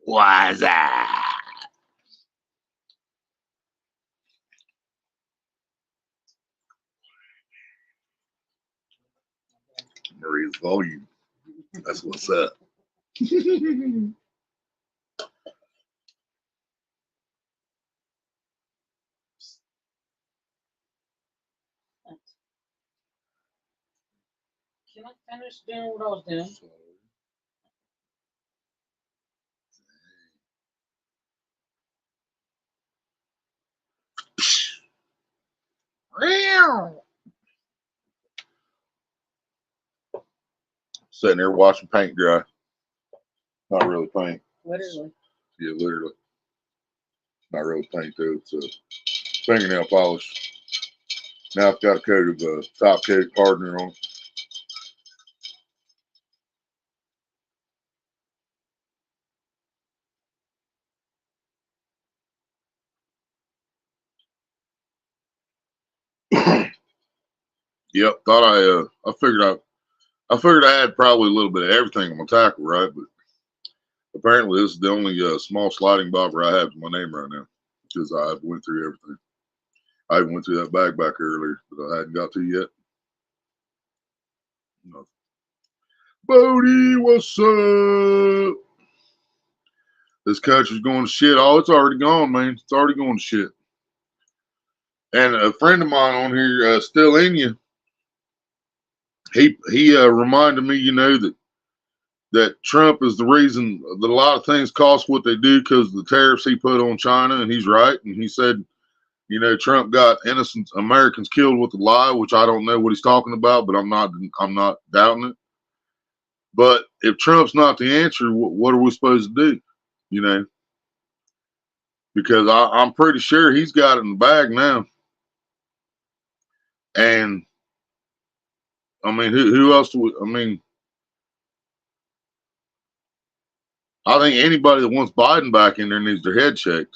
Why's that? Maria's volume. That's what's up. Can I finish doing what I was doing? Sitting there watching paint dry. Not really paint. Literally. Yeah, literally. Not really paint though. It's a fingernail polish. Now it's got a coat of top coat hardener on. Yep, thought I figured I had probably a little bit of everything on my tackle, right? But apparently this is the only small sliding bobber I have in my name right now because I went through everything. I even went through that bag back earlier that I hadn't got to yet. No. Bodie, what's up? This country's going to shit. Oh, it's already gone, man. It's already going to shit. And a friend of mine on here, still in you, he reminded me, that Trump is the reason that a lot of things cost what they do because of the tariffs he put on China, and he's right. And he said, Trump got innocent Americans killed with a lie, which I don't know what he's talking about, but I'm not doubting it. But if Trump's not the answer, what are we supposed to do? Because I'm pretty sure he's got it in the bag now. And I mean, who else do we, I mean, I think anybody that wants Biden back in there needs their head checked,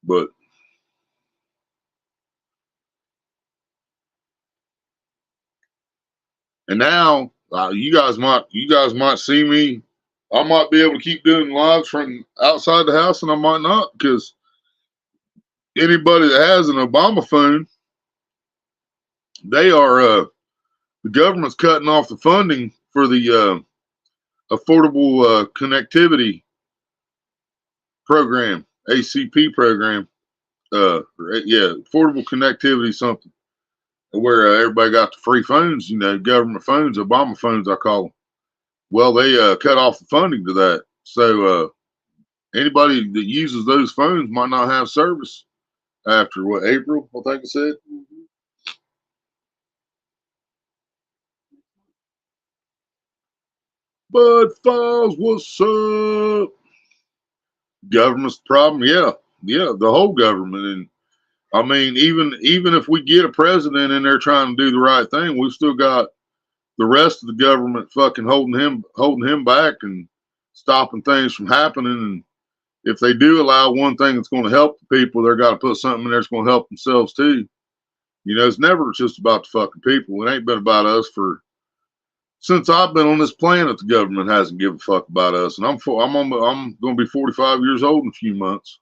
but and now you guys might see me. I might be able to keep doing lives from outside the house, and I might not because anybody that has an Obama phone, they are the government's cutting off the funding for the affordable connectivity program, ACP program. Affordable connectivity something where everybody got the free phones, government phones, Obama phones, I call them. Well, they cut off the funding to that. So anybody that uses those phones might not have service after April, I think it said. Bud Files, what's up? Government's the problem, yeah, the whole government. And I mean, even if we get a president in there trying to do the right thing, we've still got the rest of the government fucking holding him back and stopping things from happening. And if they do allow one thing that's going to help the people, they're got to put something in there that's going to help themselves too. It's never just about the fucking people. It ain't been about us since I've been on this planet. The government hasn't given a fuck about us, and I'm going to be 45 years old in a few months,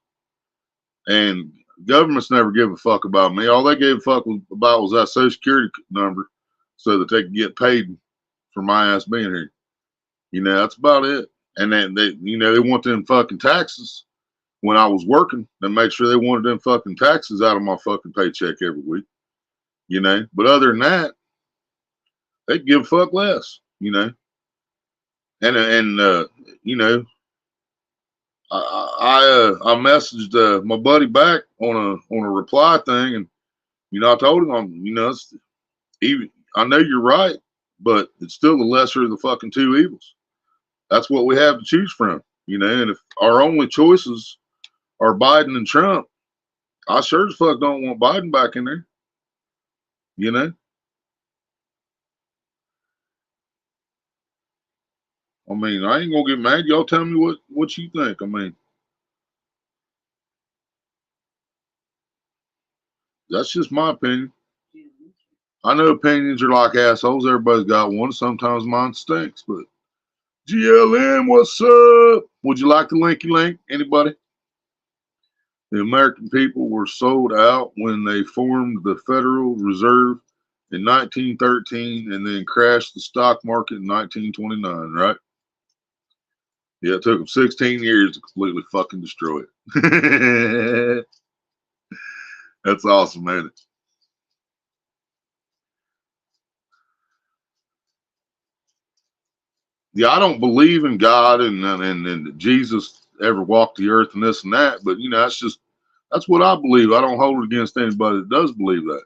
and government's never give a fuck about me. All they gave a fuck about was that Social Security number, so that they could get paid for my ass being here. That's about it. And then they want them fucking taxes. When I was working, they made sure they wanted them fucking taxes out of my fucking paycheck every week. But other than that, they give a fuck less. And I messaged my buddy back on a reply thing, and I told him I know you're right, but it's still the lesser of the fucking two evils. That's what we have to choose from, and if our only choices are Biden and Trump, I sure as fuck don't want Biden back in there. I mean, I ain't gonna get mad. Y'all tell me what you think. I mean, that's just my opinion. I know opinions are like assholes. Everybody's got one. Sometimes mine stinks, but GLM, what's up? Would you like the linky link? Anybody? The American people were sold out when they formed the Federal Reserve in 1913 and then crashed the stock market in 1929, right? Yeah, it took them 16 years to completely fucking destroy it. That's awesome, man. Yeah, I don't believe in God and Jesus ever walked the earth and this and that, but that's what I believe. I don't hold it against anybody that does believe that.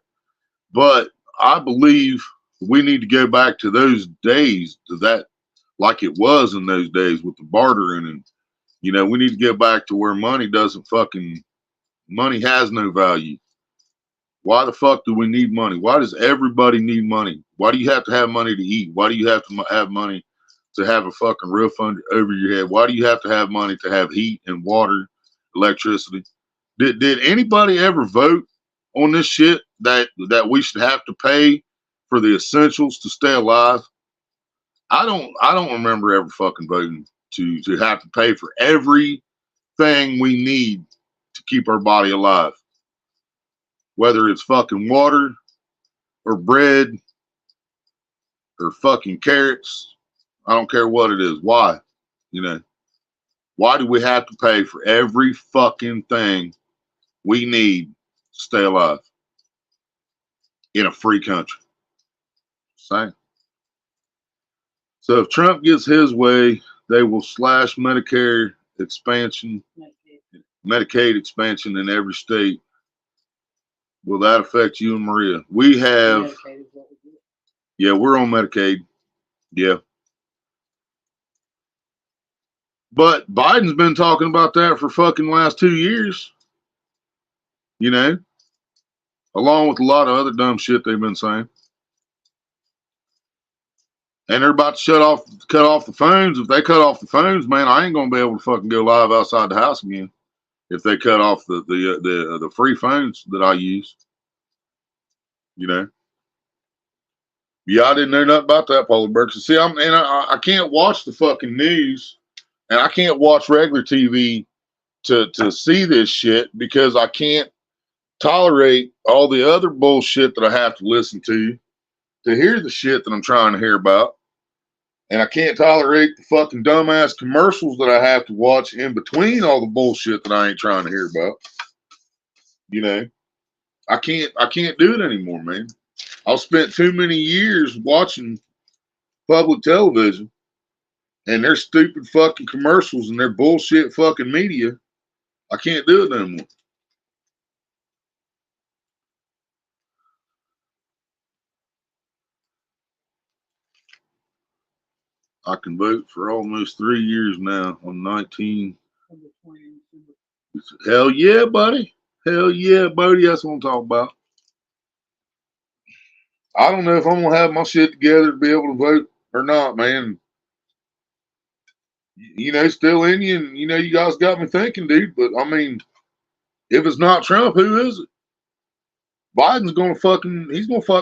But I believe we need to go back to those days, to that like it was in those days with the bartering, and we need to get back to where money has no value. Why the fuck do we need money? Why does everybody need money? Why do you have to have money to eat? Why do you have to have money to have a fucking roof over your head? Why do you have to have money to have heat and water, electricity? Did anybody ever vote on this shit that we should have to pay for the essentials to stay alive? I don't remember ever fucking voting to have to pay for everything we need to keep our body alive. Whether it's fucking water or bread or fucking carrots, I don't care what it is. Why? Why do we have to pay for every fucking thing we need to stay alive in a free country? Same. So if Trump gets his way, they will slash Medicaid expansion in every state. Will that affect you and Maria? We have, yeah, we're on Medicaid. Yeah. But Biden's been talking about that for fucking last 2 years. Along with a lot of other dumb shit they've been saying. And they're about to cut off the phones. If they cut off the phones, man, I ain't gonna be able to fucking go live outside the house again. If they cut off the free phones that I use. Yeah, I didn't know nothing about that, Paulie Burks. See, I can't watch the fucking news, and I can't watch regular TV to see this shit because I can't tolerate all the other bullshit that I have to listen to hear the shit that I'm trying to hear about. And I can't tolerate the fucking dumbass commercials that I have to watch in between all the bullshit that I ain't trying to hear about. I can't do it anymore, man. I've spent too many years watching public television and their stupid fucking commercials and their bullshit fucking media. I can't do it no more. I can vote for almost 3 years now on 19. Hell yeah, buddy. Hell yeah, buddy. That's what I'm talking about. I don't know if I'm going to have my shit together to be able to vote or not, man. Still in you, and you guys got me thinking, dude. But I mean, if it's not Trump, who is it? Biden's gonna fuck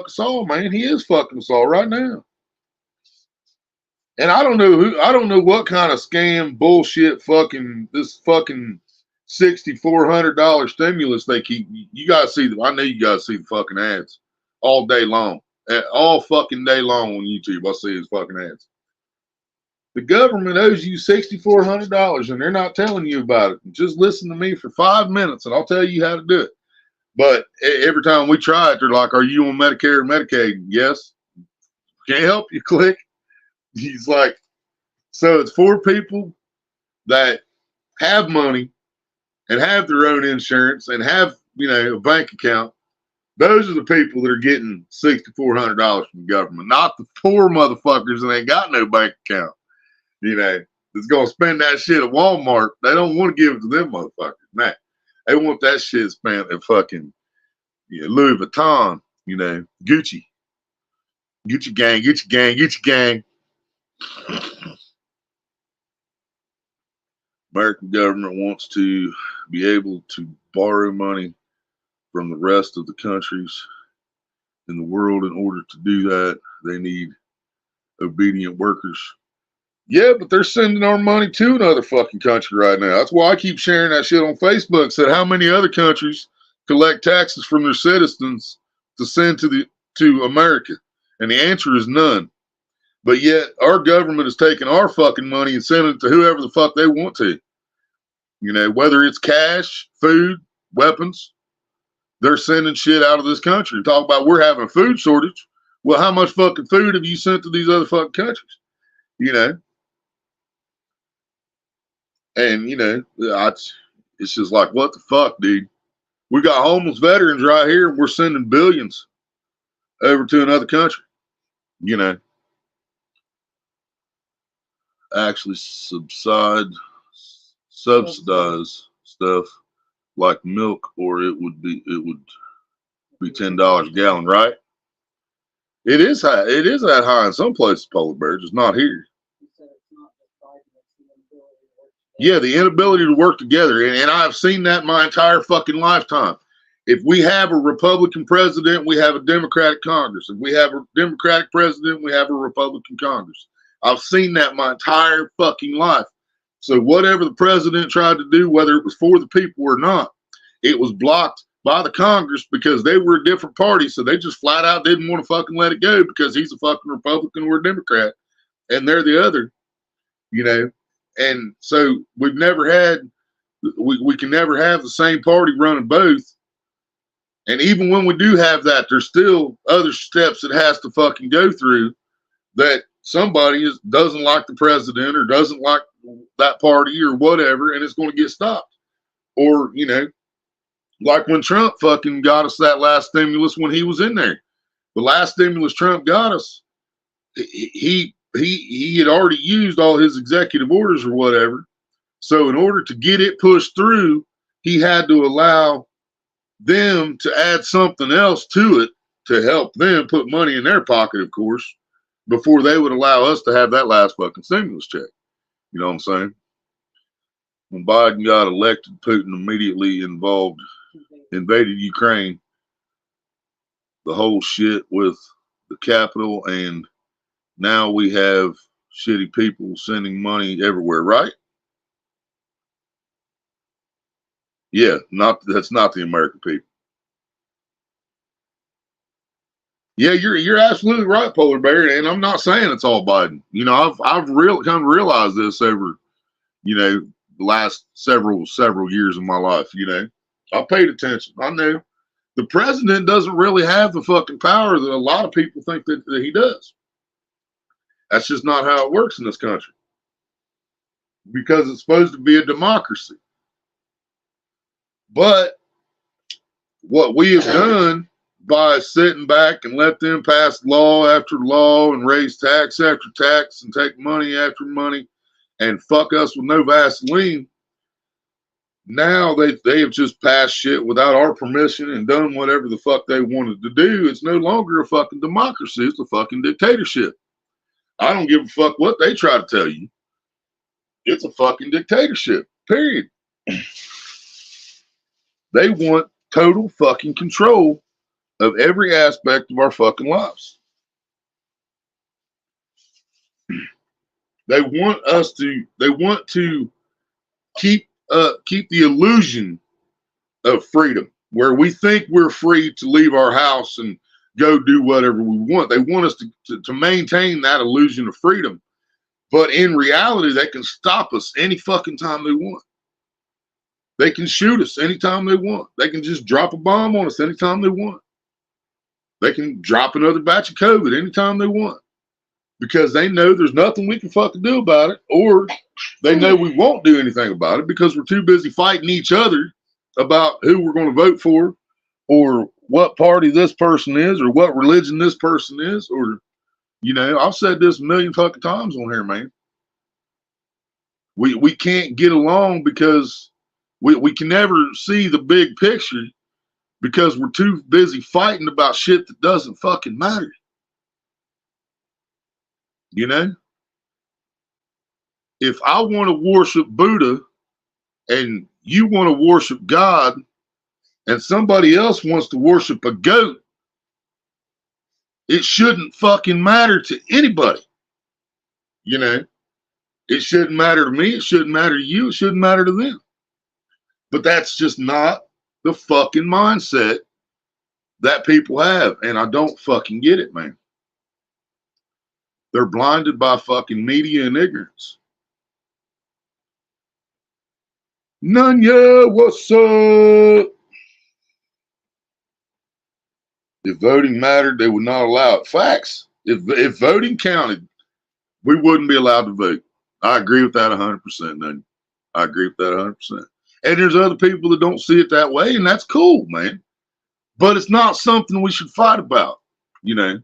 us all, man. He is fucking us all right now. And I don't know what kind of scam bullshit this fucking $6,400 stimulus they keep. You guys see I know you guys see the fucking ads all day long. All fucking day long on YouTube. I see his fucking ads. The government owes you $6,400 and they're not telling you about it. Just listen to me for 5 minutes and I'll tell you how to do it. But every time we try it, they're like, "Are you on Medicare or Medicaid?" Yes. Can't help you. Click. He's like, so it's for people that have money and have their own insurance and have, a bank account. Those are the people that are getting $6,400 from the government, not the poor motherfuckers that ain't got no bank account. That's going to spend that shit at Walmart. They don't want to give it to them motherfuckers. Nah, they want that shit spent at fucking Louis Vuitton, Gucci. Gucci gang, Gucci gang, Gucci gang. American government wants to be able to borrow money from the rest of the countries in the world. In order to do that, they need obedient workers. Yeah, but they're sending our money to another fucking country right now. That's why I keep sharing that shit on Facebook. Said how many other countries collect taxes from their citizens to send to America, and the answer is none. But yet our government is taking our fucking money and sending it to whoever the fuck they want to. You know, whether it's cash, food, weapons, they're sending shit out of this country. Talk about we're having a food shortage. Well, how much fucking food have you sent to these other fucking countries? You know. And, you know, it's just like, what the fuck, dude? We got homeless veterans right here, and we're sending billions over to another country. You know, actually subsidize stuff like milk, or it would be $10 a gallon, right? It is high. It is that high in some places, polar bears. It's not here. Yeah, the inability to work together. And I've seen that my entire fucking lifetime. If we have a Republican president, we have a Democratic Congress. If we have a Democratic president, we have a Republican Congress. I've seen that my entire fucking life. So whatever the president tried to do, whether it was for the people or not, it was blocked by the Congress because they were a different party. So they just flat out didn't want to fucking let it go because he's a fucking Republican or a Democrat and they're the other, you know. And so we've never had, we can never have the same party running both. And even when we do have that, there's still other steps it has to fucking go through that somebody doesn't like the president or doesn't like that party or whatever, and it's going to get stopped. Or, you know, like when Trump fucking got us that last stimulus when he was in there. The last stimulus Trump got us, he had already used all his executive orders or whatever. So in order to get it pushed through, he had to allow them to add something else to it to help them put money in their pocket, of course, before they would allow us to have that last fucking stimulus check. You know what I'm saying? When Biden got elected, Putin immediately invaded Ukraine. The whole shit with the Capitol, and now we have shitty people sending money everywhere, right? Yeah, that's not the American people. Yeah, you're absolutely right, Polar Bear, and I'm not saying it's all Biden. You know, I've really come to realize this over, you know, the last several years of my life. You know, I paid attention. I know the president doesn't really have the fucking power that a lot of people think that he does. That's just not how it works in this country, because it's supposed to be a democracy. But what we have done by sitting back and let them pass law after law and raise tax after tax and take money after money and fuck us with no Vaseline, now they have just passed shit without our permission and done whatever the fuck they wanted to do. It's no longer a fucking democracy. It's a fucking dictatorship. I don't give a fuck what they try to tell you. It's a fucking dictatorship, period. They want total fucking control of every aspect of our fucking lives. They want to keep the illusion of freedom, where we think we're free to leave our house and go do whatever we want. They want us to maintain that illusion of freedom. But in reality, they can stop us any fucking time they want. They can shoot us anytime they want. They can just drop a bomb on us anytime they want. They can drop another batch of COVID anytime they want, because they know there's nothing we can fucking do about it, or they know we won't do anything about it because we're too busy fighting each other about who we're going to vote for, or what party this person is, or what religion this person is, or, you know, I've said this a million fucking times on here, man. We can't get along because we can never see the big picture because we're too busy fighting about shit that doesn't fucking matter. You know? If I want to worship Buddha and you want to worship God and somebody else wants to worship a goat, it shouldn't fucking matter to anybody. You know? It shouldn't matter to me. It shouldn't matter to you. It shouldn't matter to them. But that's just not the fucking mindset that people have. And I don't fucking get it, man. They're blinded by fucking media and ignorance. Nunya, what's up? If voting mattered, they would not allow it. Facts. If voting counted, we wouldn't be allowed to vote. I agree with that 100%. Nunya. I agree with that 100%. And there's other people that don't see it that way, and that's cool, man. But it's not something we should fight about, you know.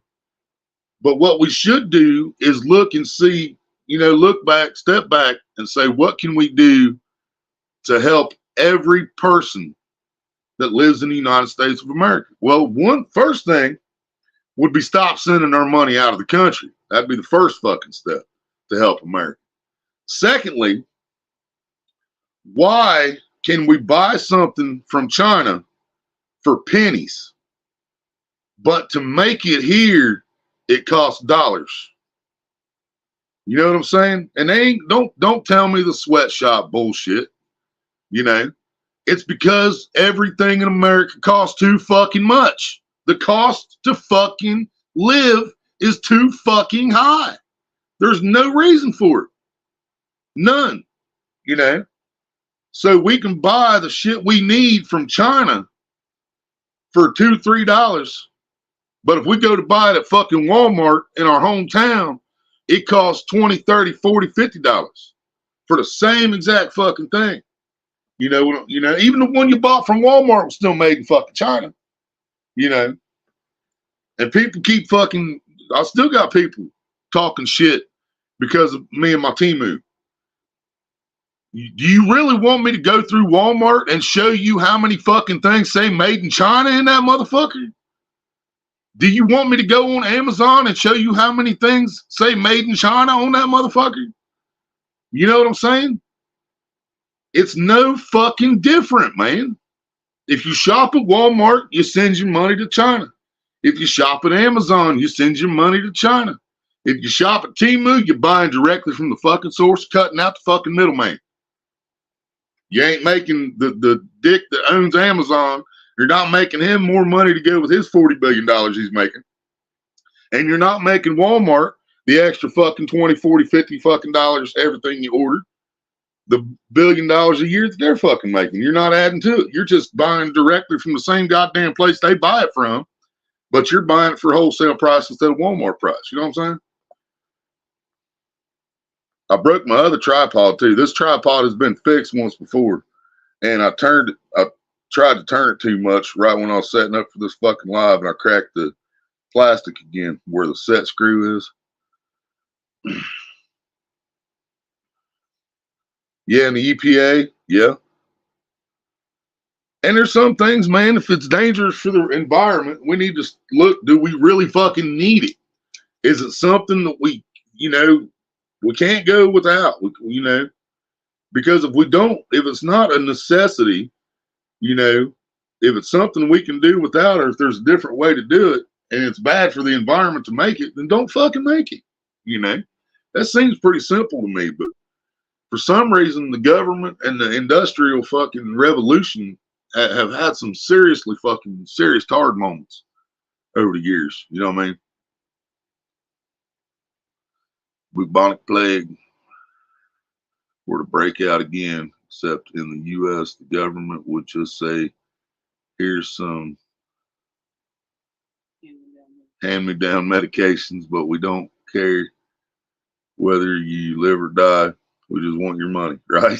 But what we should do is look and see, you know, look back, step back, and say, what can we do to help every person that lives in the United States of America? Well, first thing would be stop sending our money out of the country. That'd be the first fucking step to help America. Secondly, why can we buy something from China for pennies, but to make it here, it costs dollars? You know what I'm saying? And don't tell me the sweatshop bullshit. You know, it's because everything in America costs too fucking much. The cost to fucking live is too fucking high. There's no reason for it. None. You know? So we can buy the shit we need from China for $2, $3. But if we go to buy it at fucking Walmart in our hometown, it costs $20, $30, $40, $50 for the same exact fucking thing. You know, even the one you bought from Walmart was still made in fucking China. You know, and people keep fucking. I still got people talking shit because of me and my Temu. Do you really want me to go through Walmart and show you how many fucking things say made in China in that motherfucker? Do you want me to go on Amazon and show you how many things say made in China on that motherfucker? You know what I'm saying? It's no fucking different, man. If you shop at Walmart, you send your money to China. If you shop at Amazon, you send your money to China. If you shop at Temu, you're buying directly from the fucking source, cutting out the fucking middleman. You ain't making the dick that owns Amazon, you're not making him more money to go with his $40 billion he's making. And you're not making Walmart the extra fucking 20, 40, 50 fucking dollars, everything you ordered. The $1 billion a year that they're fucking making. You're not adding to it. You're just buying directly from the same goddamn place they buy it from, but you're buying it for wholesale price instead of Walmart price. You know what I'm saying? I broke my other tripod too. This tripod has been fixed once before, and I tried to turn it too much right when I was setting up for this fucking live, and I cracked the plastic again where the set screw is. Yeah, and the EPA, yeah. And there's some things, man, if it's dangerous for the environment, we need to look, do we really fucking need it? Is it something that we can't go without, because if it's not a necessity, if it's something we can do without, or if there's a different way to do it, and it's bad for the environment to make it, then don't fucking make it, That seems pretty simple to me, but for some reason, the government and the industrial fucking revolution have had some serious tard moments over the years. You know what I mean? Bubonic plague were to break out again, except in the U.S., the government would just say, here's some hand-me-down medications, but we don't care whether you live or die. We just want your money, right?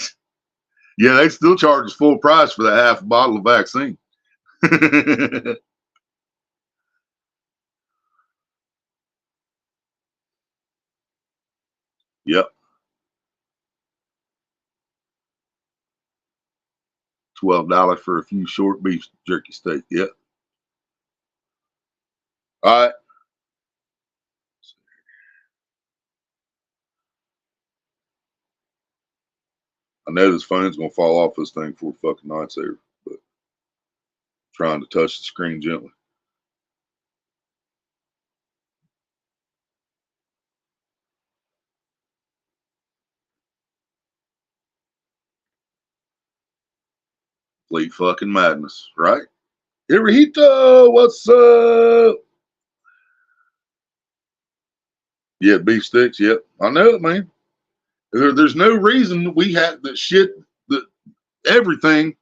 Yeah, they still charge us full price for that half a bottle of vaccine. Yep. $12 for a few short beef jerky steak. Yep. All right. I know this phone's gonna fall off this thing before fucking night's over, but I'm trying to touch the screen gently. Complete fucking madness, right? Hirohito, what's up? Yeah, beef sticks. Yep, I know it, man. There's no reason we had that shit. That everything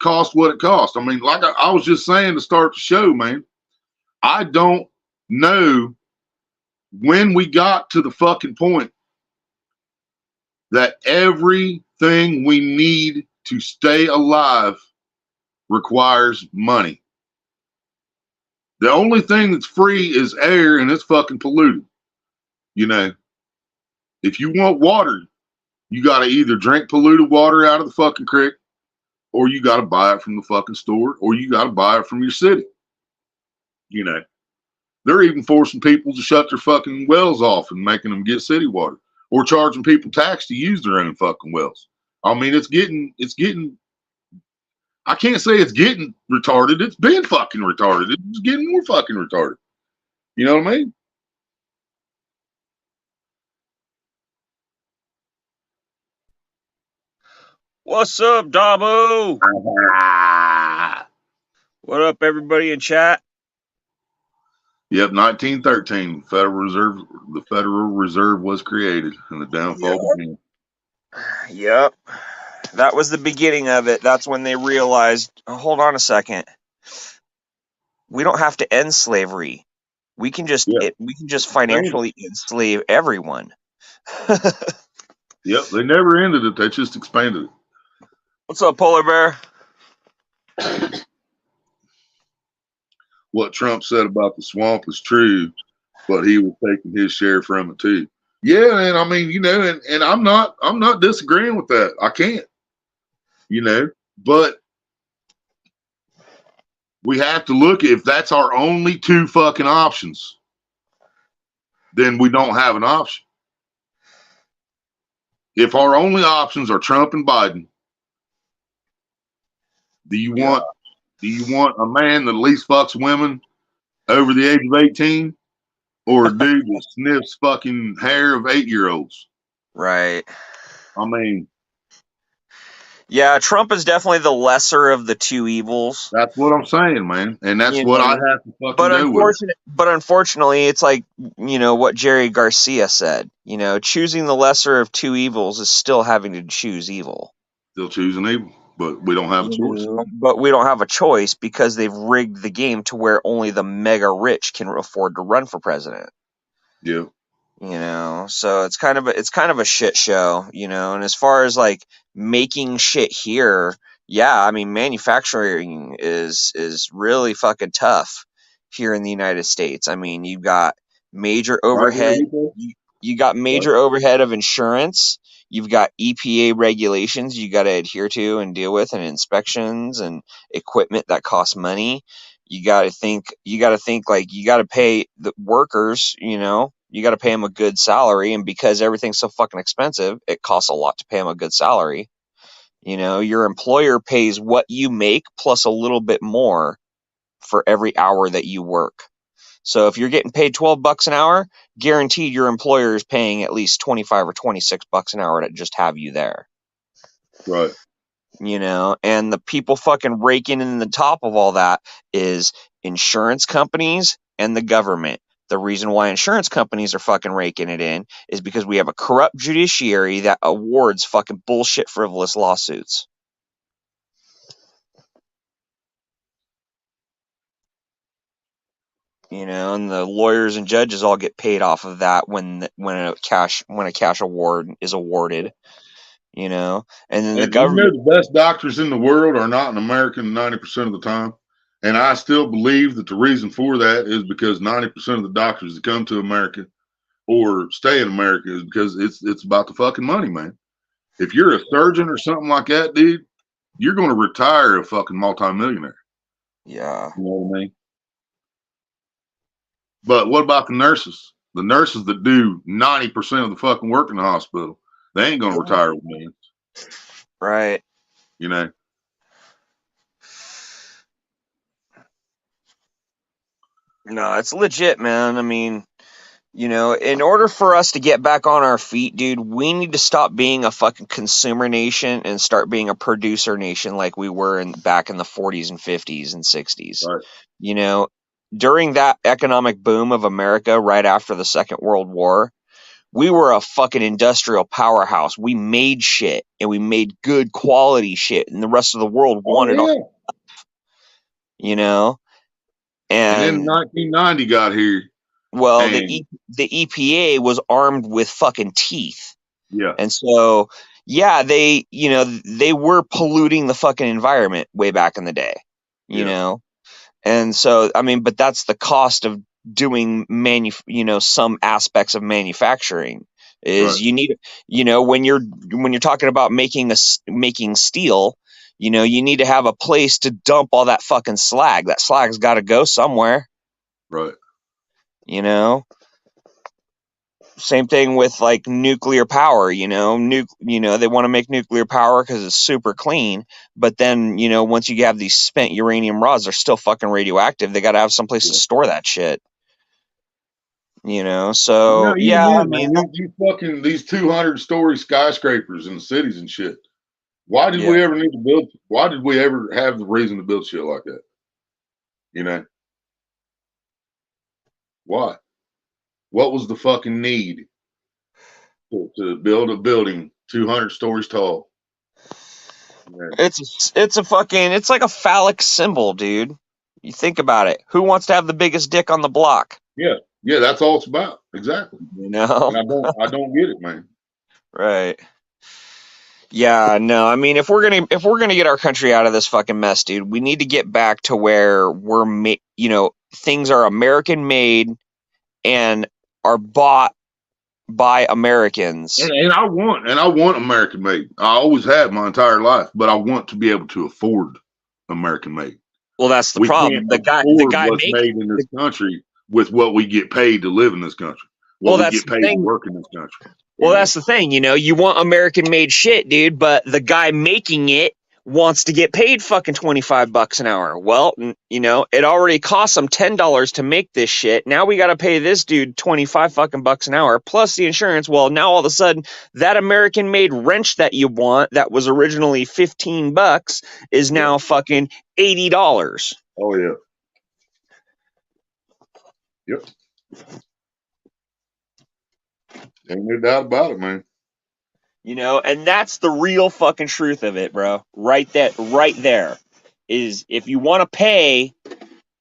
cost what it cost. I mean, like I was just saying to start the show, man. I don't know when we got to the fucking point that everything we need to stay alive requires money. The only thing that's free is air, and it's fucking polluted. You know, if you want water, you got to either drink polluted water out of the fucking creek, or you got to buy it from the fucking store, or you got to buy it from your city. You know, they're even forcing people to shut their fucking wells off and making them get city water, or charging people tax to use their own fucking wells. I mean, it's getting, I can't say it's getting retarded. It's been fucking retarded. It's getting more fucking retarded. You know what I mean? What's up, Dabo? What up, everybody in chat? Yep, 1913, the Federal Reserve was created, and the downfall began. Yep. That was the beginning of it. That's when they realized, oh, hold on a second. We don't have to end slavery. We can just financially enslave everyone. Yep, they never ended it. They just expanded it. What's up, Polar Bear? What Trump said about the swamp is true, but he was taking his share from it too. Yeah, and I mean, you know, and I'm not disagreeing with that. I can't, you know, but we have to look at if that's our only two fucking options, then we don't have an option. If our only options are Trump and Biden, do you want a man that at least fucks women over the age of 18, or a dude that sniffs fucking hair of 8-year-olds? Right. I mean, yeah, Trump is definitely the lesser of the two evils. That's what I'm saying, man, and that's what I have to fucking go with. But unfortunately, it's like, you know, what Jerry Garcia said. You know, choosing the lesser of two evils is still having to choose evil. Still choosing evil, but we don't have a choice. But we don't have a choice because they've rigged the game to where only the mega rich can afford to run for president. Yeah. You know, so it's kind of a shit show, you know. And as far as like making shit here, yeah, I mean, manufacturing is really fucking tough here in the United States. I mean, you've got major overhead. You got major overhead of insurance. You've got EPA regulations you got to adhere to and deal with, and inspections and equipment that costs money. You got to think like you got to pay the workers, you know, you got to pay them a good salary. And because everything's so fucking expensive, it costs a lot to pay them a good salary. You know, your employer pays what you make plus a little bit more for every hour that you work. So if you're getting paid $12 an hour, guaranteed your employer is paying at least $25 or $26 an hour to just have you there. Right. You know, and the people fucking raking in the top of all that is insurance companies and the government. The reason why insurance companies are fucking raking it in is because we have a corrupt judiciary that awards fucking bullshit frivolous lawsuits. You know, and the lawyers and judges all get paid off of that when a cash award is awarded. You know, and then the government. You know, the best doctors in the world are not in America 90% of the time, and I still believe that the reason for that is because 90% of the doctors that come to America or stay in America is because it's about the fucking money, man. If you're a surgeon or something like that, dude, you're going to retire a fucking multimillionaire. Yeah. You know what I mean? But what about the nurses? The nurses that do 90% of the fucking work in the hospital, they ain't going to retire with millions. Right. You know? No, it's legit, man. I mean, You know, in order for us to get back on our feet, dude, we need to stop being a fucking consumer nation and start being a producer nation like we were back in the 40s and 50s and 60s. Right. You know, during that economic boom of America right after the Second World War, we were a fucking industrial powerhouse. We made shit and we made good quality shit, and the rest of the world wanted Oh, our, yeah. you know, And then and 1990 got here. well, And the EPA was armed with fucking teeth. yeah, And so, yeah, they, you know, they were polluting the fucking environment way back in the day, you Yeah. know? And so, I mean, but that's the cost of doing some aspects of manufacturing is right. you need, you know, when you're talking about making steel, you know, you need to have a place to dump all that fucking slag. That slag's got to go somewhere, Right. you know? Same thing with like nuclear power, you know, they want to make nuclear power because it's super clean, but then, you know, once you have these spent uranium rods, they're still fucking radioactive. They got to have some place to Yeah. store that shit, you know. You So know, even yeah, I then, mean, man, you fucking these 200-story skyscrapers in the cities and shit. Why did yeah, we ever need to build? Why did we ever have the reason to build shit like that? You know, why? What was the fucking need to build a building 200 stories tall? Yeah. it's like a phallic symbol, dude. You think about it. Who wants to have the biggest dick on the block? Yeah, yeah, that's all it's about. Exactly. You know, And I don't get it, man. right? Yeah, no, I mean, if we're gonna get our country out of this fucking mess, dude, we need to get back to where things are American made and are bought by Americans. And I want American made. I always have my entire life, but I want to be able to afford American made. Well, that's the We problem. can't The afford guy what's making. made in this country with what we get paid to live in this country. Well, What we that's get the paid to thing. work in this country. Well, that's the thing. You know, you want American made shit, dude, but the guy making it wants to get paid fucking $25 an hour. Well, you know, it already costs them $10 to make this shit. Now we got to pay this dude 25 fucking bucks an hour plus the insurance. Well, now all of a sudden that American made wrench that you want that was originally $15 is now fucking $80. Oh yeah. Yep. Ain't no doubt about it, man. You know, and that's the real fucking truth of it, bro. Right there is if you want to pay,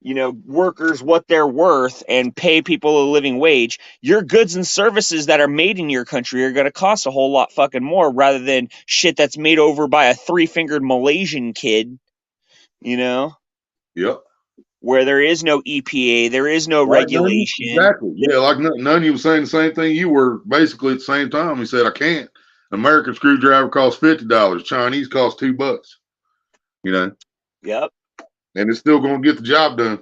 you know, workers what they're worth and pay people a living wage, your goods and services that are made in your country are going to cost a whole lot fucking more rather than shit that's made over by a three-fingered Malaysian kid, you know, Yep. where there is no EPA, there is no Right, regulation. exactly. Yeah, like none of you was saying the same thing. You were basically at the same time. He said, I can't. American screwdriver costs $50. Chinese costs $2. You know? Yep. And it's still going to get the job done.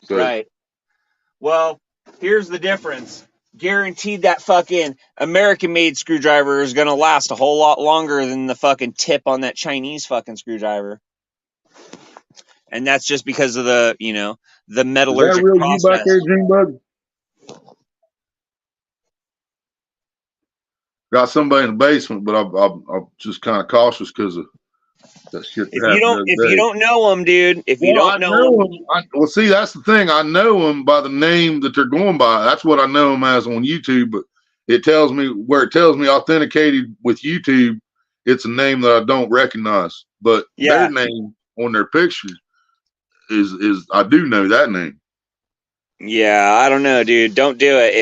So, right. Well, here's the difference. Guaranteed that fucking American-made screwdriver is going to last a whole lot longer than the fucking tip on that Chinese fucking screwdriver. And that's just because of the, you know, the metallurgic is that real process. you back there, June Bug? Got somebody in the basement, but I'm just kind of cautious because of that shit. If you don't know them, dude, well, see, that's the thing. I know them by the name that they're going by. That's what I know them as on YouTube. But it tells me authenticated with YouTube, it's a name that I don't recognize. But their name on their picture is I do know that name. Yeah, I don't know, dude. Don't do it.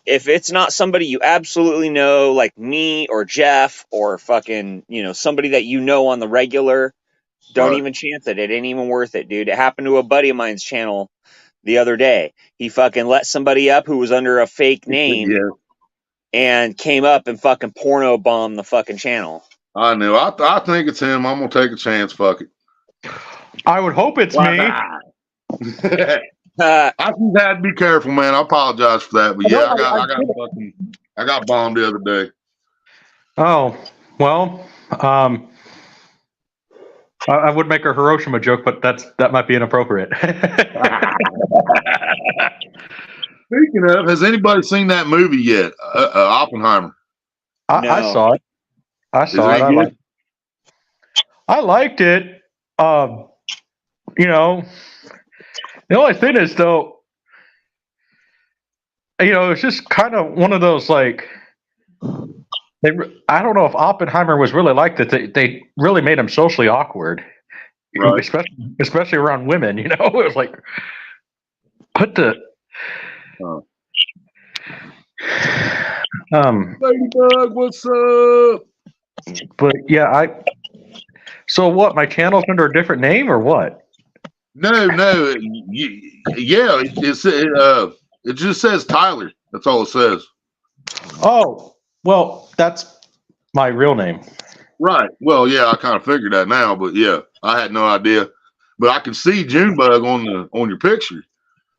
If it's not somebody you absolutely know, like me or Jeff or fucking, you know, somebody that you know on the regular, don't even chance it. It ain't even worth it, dude. It happened to a buddy of mine's channel the other day. He fucking let somebody up who was under a fake name and came up and fucking porno bombed the fucking channel. I know. I think it's him. I'm gonna take a chance. Fuck it. I would hope it's me. I just had to be careful, man. I apologize for that, but yeah, I got bombed the other day. Oh well, I would make a Hiroshima joke, but that might be inappropriate. Speaking of, has anybody seen that movie yet? Oppenheimer. I No. saw it. I Is saw it it. any good? I liked it. You know, the only thing is though, it's just kind of one of those like I don't know if Oppenheimer was really like that. They really made him socially awkward, Right. especially around women. It was like, what the. Ladybug, what's up? But yeah, So what? My channel's under a different name or what? No. Yeah, it just says Tyler. That's all it says. Oh, well, that's my real name. Right. Well, yeah, I kind of figured that now, but yeah, I had no idea. But I could see Junebug on your picture.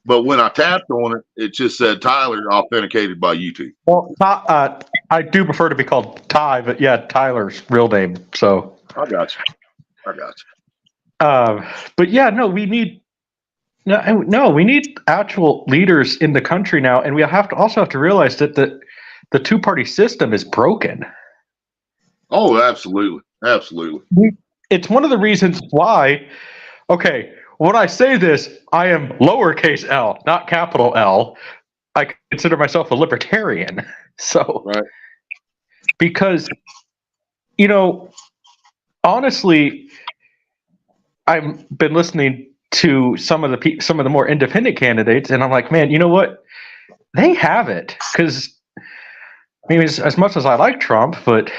But when I tapped on it, it just said Tyler authenticated by YouTube. Well, I do prefer to be called Ty, but yeah, Tyler's real name. So I got you. But yeah, no, we need actual leaders in the country now, and we also have to realize that the two-party system is broken. Oh, absolutely. It's one of the reasons why. Okay, when I say this, I am lowercase L, not capital L. I consider myself a libertarian. So, right. Because, honestly, I've been listening to some of the more independent candidates, and I'm like, man, you know what? They have it. Because, I mean, as much as I like Trump, but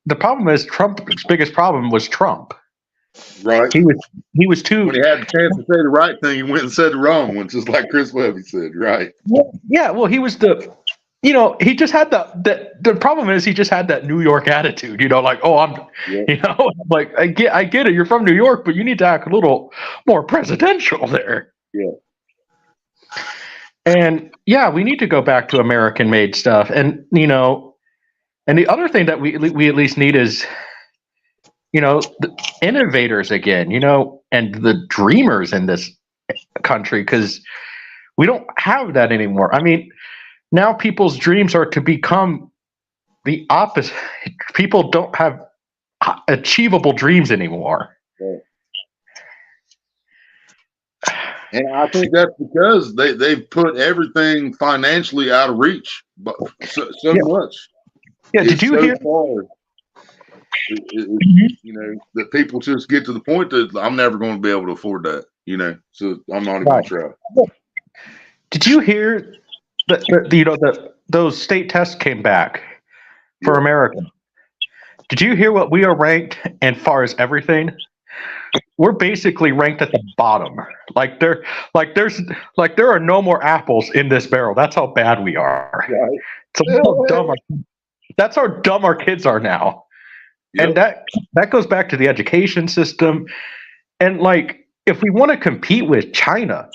the problem is Trump's biggest problem was Trump. Right. He was too. When he had the chance to say the right thing, he went and said the wrong one, just like Chris Webby said. Right. Yeah. Well, he was he just had the problem is he just had that New York attitude. Like, oh, like I get it. You're from New York, but you need to act a little more presidential there. Yeah. And yeah, we need to go back to American-made stuff, and and the other thing that we at least need is, the innovators again, and the dreamers in this country, because we don't have that anymore. I mean, now people's dreams are to become the opposite. People don't have achievable dreams anymore. Right. And I think that's because they've put everything financially out of reach, but so much. Yeah, did you hear? That people just get to the point that I'm never going to be able to afford that, so I'm not even going to try. Did you hear that those state tests came back for America? Did you hear what we are ranked as far as everything? We're basically ranked at the bottom. There are no more apples in this barrel. That's how bad we are. Right. That's how dumb our kids are now. Yep. And that goes back to the education system. And if we want to compete with China,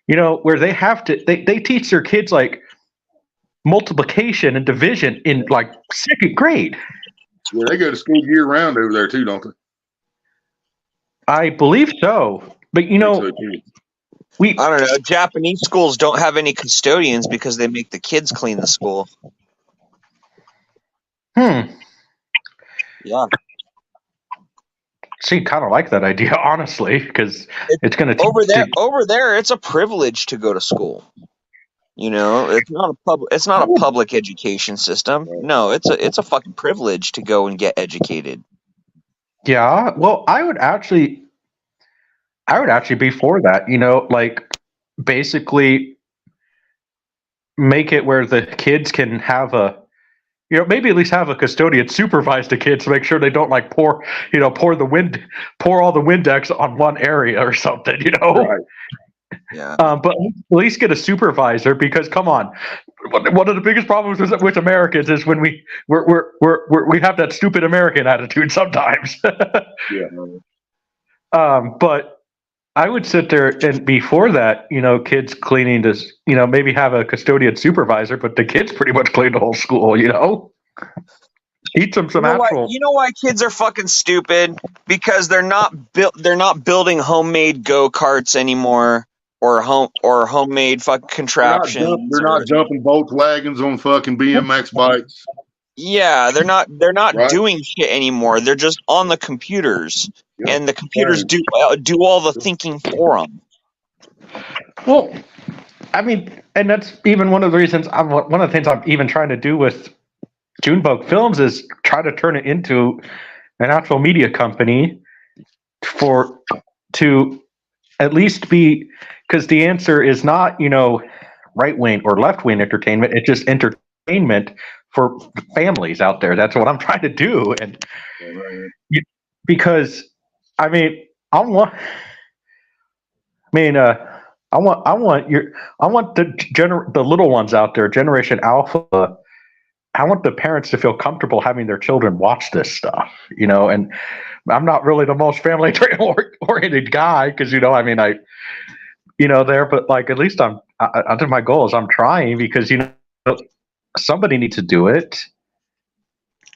where they have to, they teach their kids multiplication and division in second grade. Yeah, they go to school year round over there too, don't they? I believe so. But I don't know. Japanese schools don't have any custodians because they make the kids clean the school. Yeah. See, kind of like that idea, honestly, because it's going to over there. It's a privilege to go to school. It's not a public education system. No, it's a fucking privilege to go and get educated. Yeah. Well, I would actually be for that. Basically make it where the kids can have maybe at least have a custodian supervise the kids to make sure they don't pour all the Windex on one area or something, Right. Yeah. But at least get a supervisor, because come on, one of the biggest problems with Americans is when we have that stupid American attitude sometimes. Yeah. But I would sit there and be for that, kids cleaning this, maybe have a custodian supervisor, but the kids pretty much clean the whole school, Eat some actual. You know why kids are fucking stupid? Because they're not building homemade go-karts anymore, homemade fucking contraptions. They're not jumping Volkswagens on fucking BMX bikes. Yeah, they're not Right. doing shit anymore. They're just on the computers, Yeah. and the computers do all the thinking for them. Well, I mean, and that's even one of the reasons. One of the things I'm even trying to do with Junebug Films is try to turn it into an actual media company to at least be, because the answer is not, right wing or left wing entertainment. It's just entertainment for families out there. That's what I'm trying to do, and because I want the little ones out there, Generation Alpha. I want the parents to feel comfortable having their children watch this stuff, and I'm not really the most family oriented guy because, but like, at least I think my goal is I'm trying because, somebody needs to do it.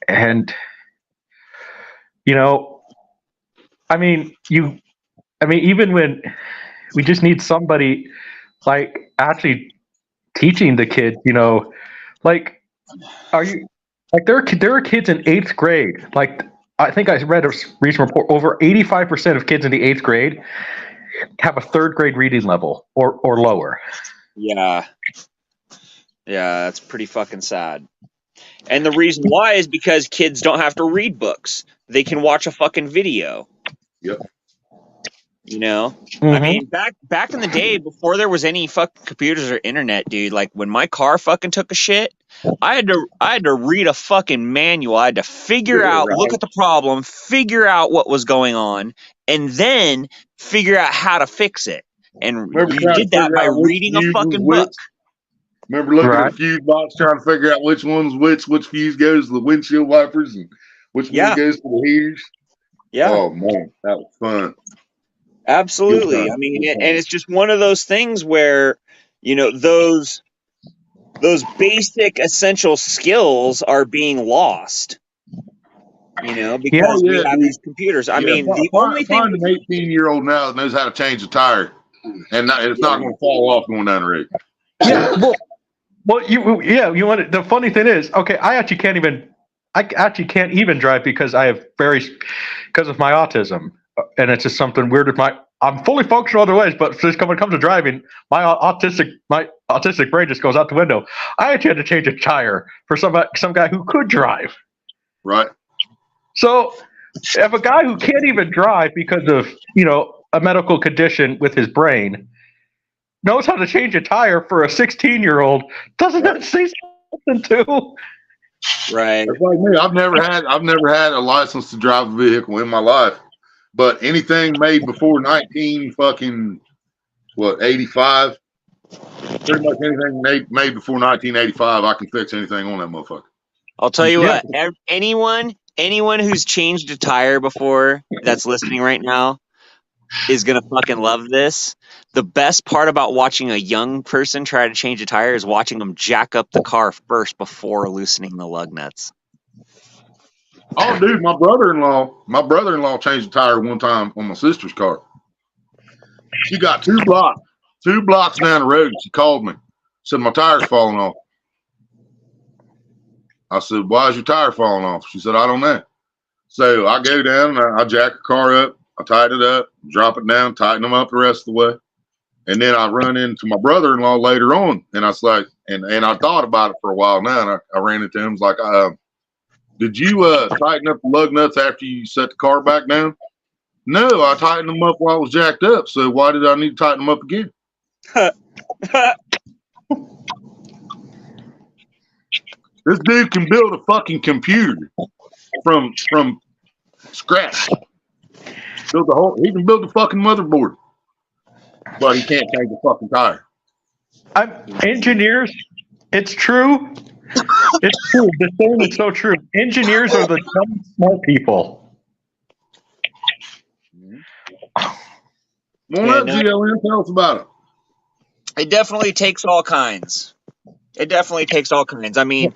And, even when we just need somebody like actually teaching the kids, like, there are kids in 8th grade. Like, I think I read a recent report, over 85% of kids in the 8th grade have a 3rd grade reading level or lower. Yeah, that's pretty fucking sad. And the reason why is because kids don't have to read books; they can watch a fucking video. Yep. I mean, back in the day, before there was any fucking computers or internet, dude, like when my car fucking took a shit, I had to read a fucking manual. I had to figure out, look at the problem, figure out what was going on, and then figure out how to fix it. And you did that by reading a fucking book. Remember looking at the fuse box, trying to figure out which one's which fuse goes to the windshield wipers and which one goes to the heaters? Yeah. Oh man, that was fun. Absolutely. I mean, and it's just one of those things where, those basic essential skills are being lost, because we have these computers. I mean, the only thing. Find an 18-year-old now that knows how to change a tire, and it's not going to fall off going down the road. Yeah. You want it. The funny thing is, okay, I actually can't even drive because because of my autism. And it's just something weird with I'm fully functional other ways, but just when it comes to driving, my autistic brain just goes out the window. I actually had to change a tire for some guy who could drive. Right. So if a guy who can't even drive because of, a medical condition with his brain knows how to change a tire for a 16-year-old, doesn't that say something too? Right. It's like me. I've never had a license to drive a vehicle in my life. But anything made before 85, pretty much anything made before 1985, I can fix anything on that motherfucker. I'll tell you what, anyone who's changed a tire before that's listening right now is going to fucking love this. The best part about watching a young person try to change a tire is watching them jack up the car first before loosening the lug nuts. Oh, dude, my brother-in-law changed a tire one time on my sister's car. She got 2 blocks down the road. She called me, said my tire's falling off. I said, "Why is your tire falling off?" She said, "I don't know." So I go down and I jack her car up, I tighten it up, drop it down, tighten them up the rest of the way, and then I run into my brother-in-law later on, and I was like, and I thought about it for a while now, and I ran into him, I was like, did you tighten up the lug nuts after you set the car back down? No, I tightened them up while I was jacked up. So why did I need to tighten them up again? This dude can build a fucking computer from scratch. He can build the fucking motherboard, but he can't change the fucking tire. Engineers, it's true. It's true. The saying is so true. Engineers are the dumb, smart people. Well, GLN, tell us about it. It definitely takes all kinds. I mean,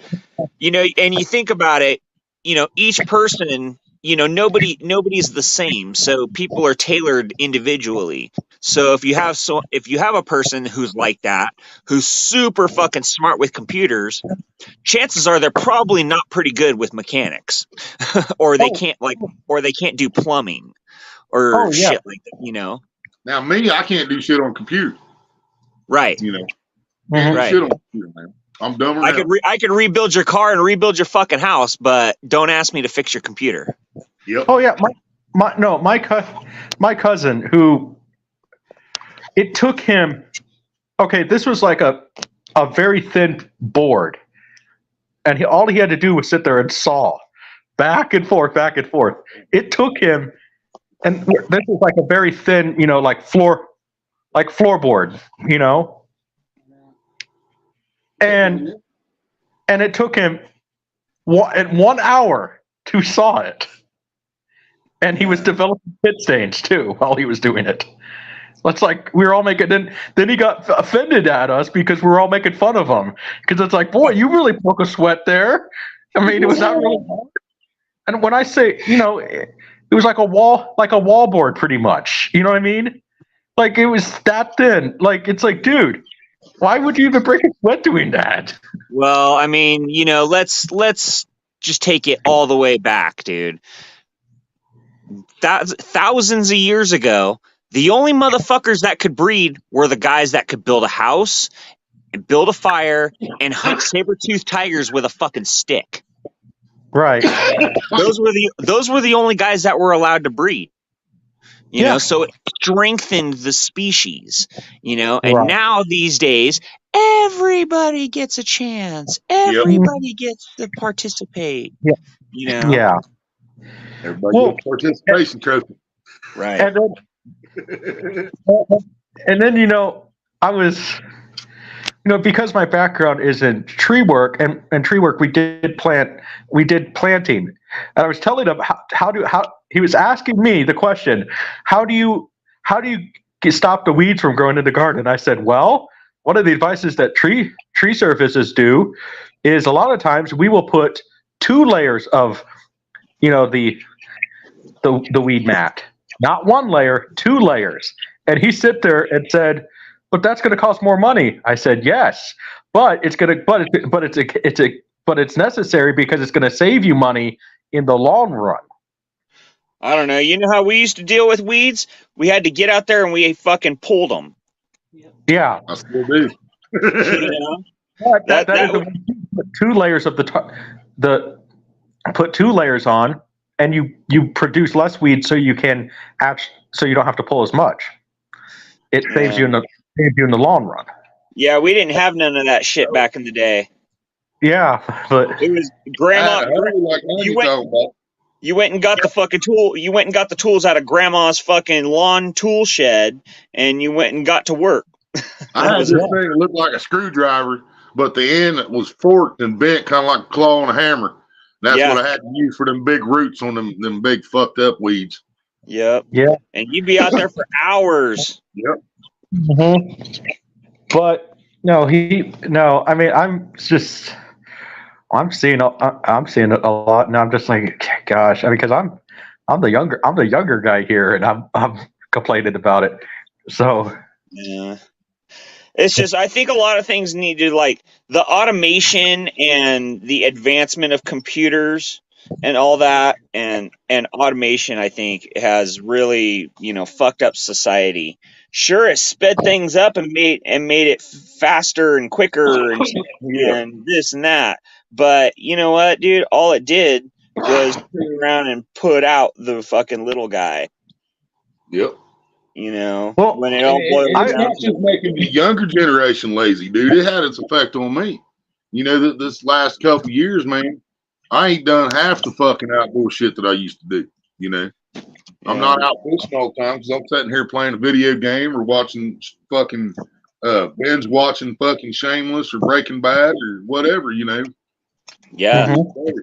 and you think about it, each person, nobody's the same, so people are tailored individually. So if you have a person who's like that, who's super fucking smart with computers, chances are they're probably not pretty good with mechanics, or they can't do plumbing or shit like that. Now me, I can't do shit on computer. Right. Can't Mhm. do Right. shit on computer, man. I'm dumber I now. could rebuild your car and rebuild your fucking house, but don't ask me to fix your computer. Yep. Oh yeah, my cousin who it took him. Okay, this was like a very thin board, and all he had to do was sit there and saw back and forth, back and forth. It took him, and this was like a very thin, like floorboard, and it took him 1 hour to saw it. And he was developing pit stains too while he was doing it. It's like we were all making. Then he got offended at us because we were all making fun of him. Because it's like, boy, you really broke a sweat there. I mean, it was not really hard. And when I say, it was like a wall board, pretty much. You know what I mean? Like it was that thin. Like it's like, dude, why would you even break a sweat doing that? Well, I mean, let's just take it all the way back, dude. Thousands of years ago, the only motherfuckers that could breed were the guys that could build a house and build a fire and hunt saber-toothed tigers with a fucking stick. Right. Those were the only guys that were allowed to breed. So it strengthened the species, and Right. now these days everybody gets a chance. Everybody gets to participate. Yeah. Yeah. Everybody Well, gets participation trophy. Right. And then I was because my background is in tree work and tree work we did planting, and I was telling him how he was asking me the question, how do you stop the weeds from growing in the garden? And I said, well, one of the advices that tree services do is a lot of times we will put 2 layers of the weed mat. Not 1 layer, 2 layers. And he sit there and said, "But that's going to cost more money." I said, "Yes, but it's necessary because it's going to save you money in the long run." I don't know. You know how we used to deal with weeds? We had to get out there and we fucking pulled them. Yeah. I still do. That is the way you put 2 layers of put 2 layers on, and you produce less weed, so you don't have to pull as much. It saves you in the long run. Yeah, we didn't have none of that shit back in the day. Yeah, but it was grandma. You went and got the fucking tool. You went and got the tools out of grandma's fucking lawn tool shed, and you went and got to work. I had this thing that looked like a screwdriver, but the end was forked and bent, kind of like a claw on a hammer. That's what I had to use for them big roots on them big fucked up weeds. Yep. Yeah. And you'd be out there for hours. Yep. Mm-hmm. But I mean, I'm seeing it a lot, and I'm just like, gosh, I mean, because I'm the younger guy here, and I'm complaining about it. So yeah, it's just I think a lot of things need to, like, the automation and the advancement of computers and all that, and automation, I think, has really fucked up society. Sure, it sped things up and made it faster and quicker and this and that. But you know what, dude? All it did was turn around and put out the fucking little guy. Yep. Well, when it all boils it's down not just making the younger generation lazy, dude. It had its effect on me. This last couple of years, man, I ain't done half the fucking outdoor shit that I used to do. I'm not out fishing all the time because I'm sitting here playing a video game or watching fucking binge watching fucking Shameless or Breaking Bad or whatever, Yeah. Mm-hmm.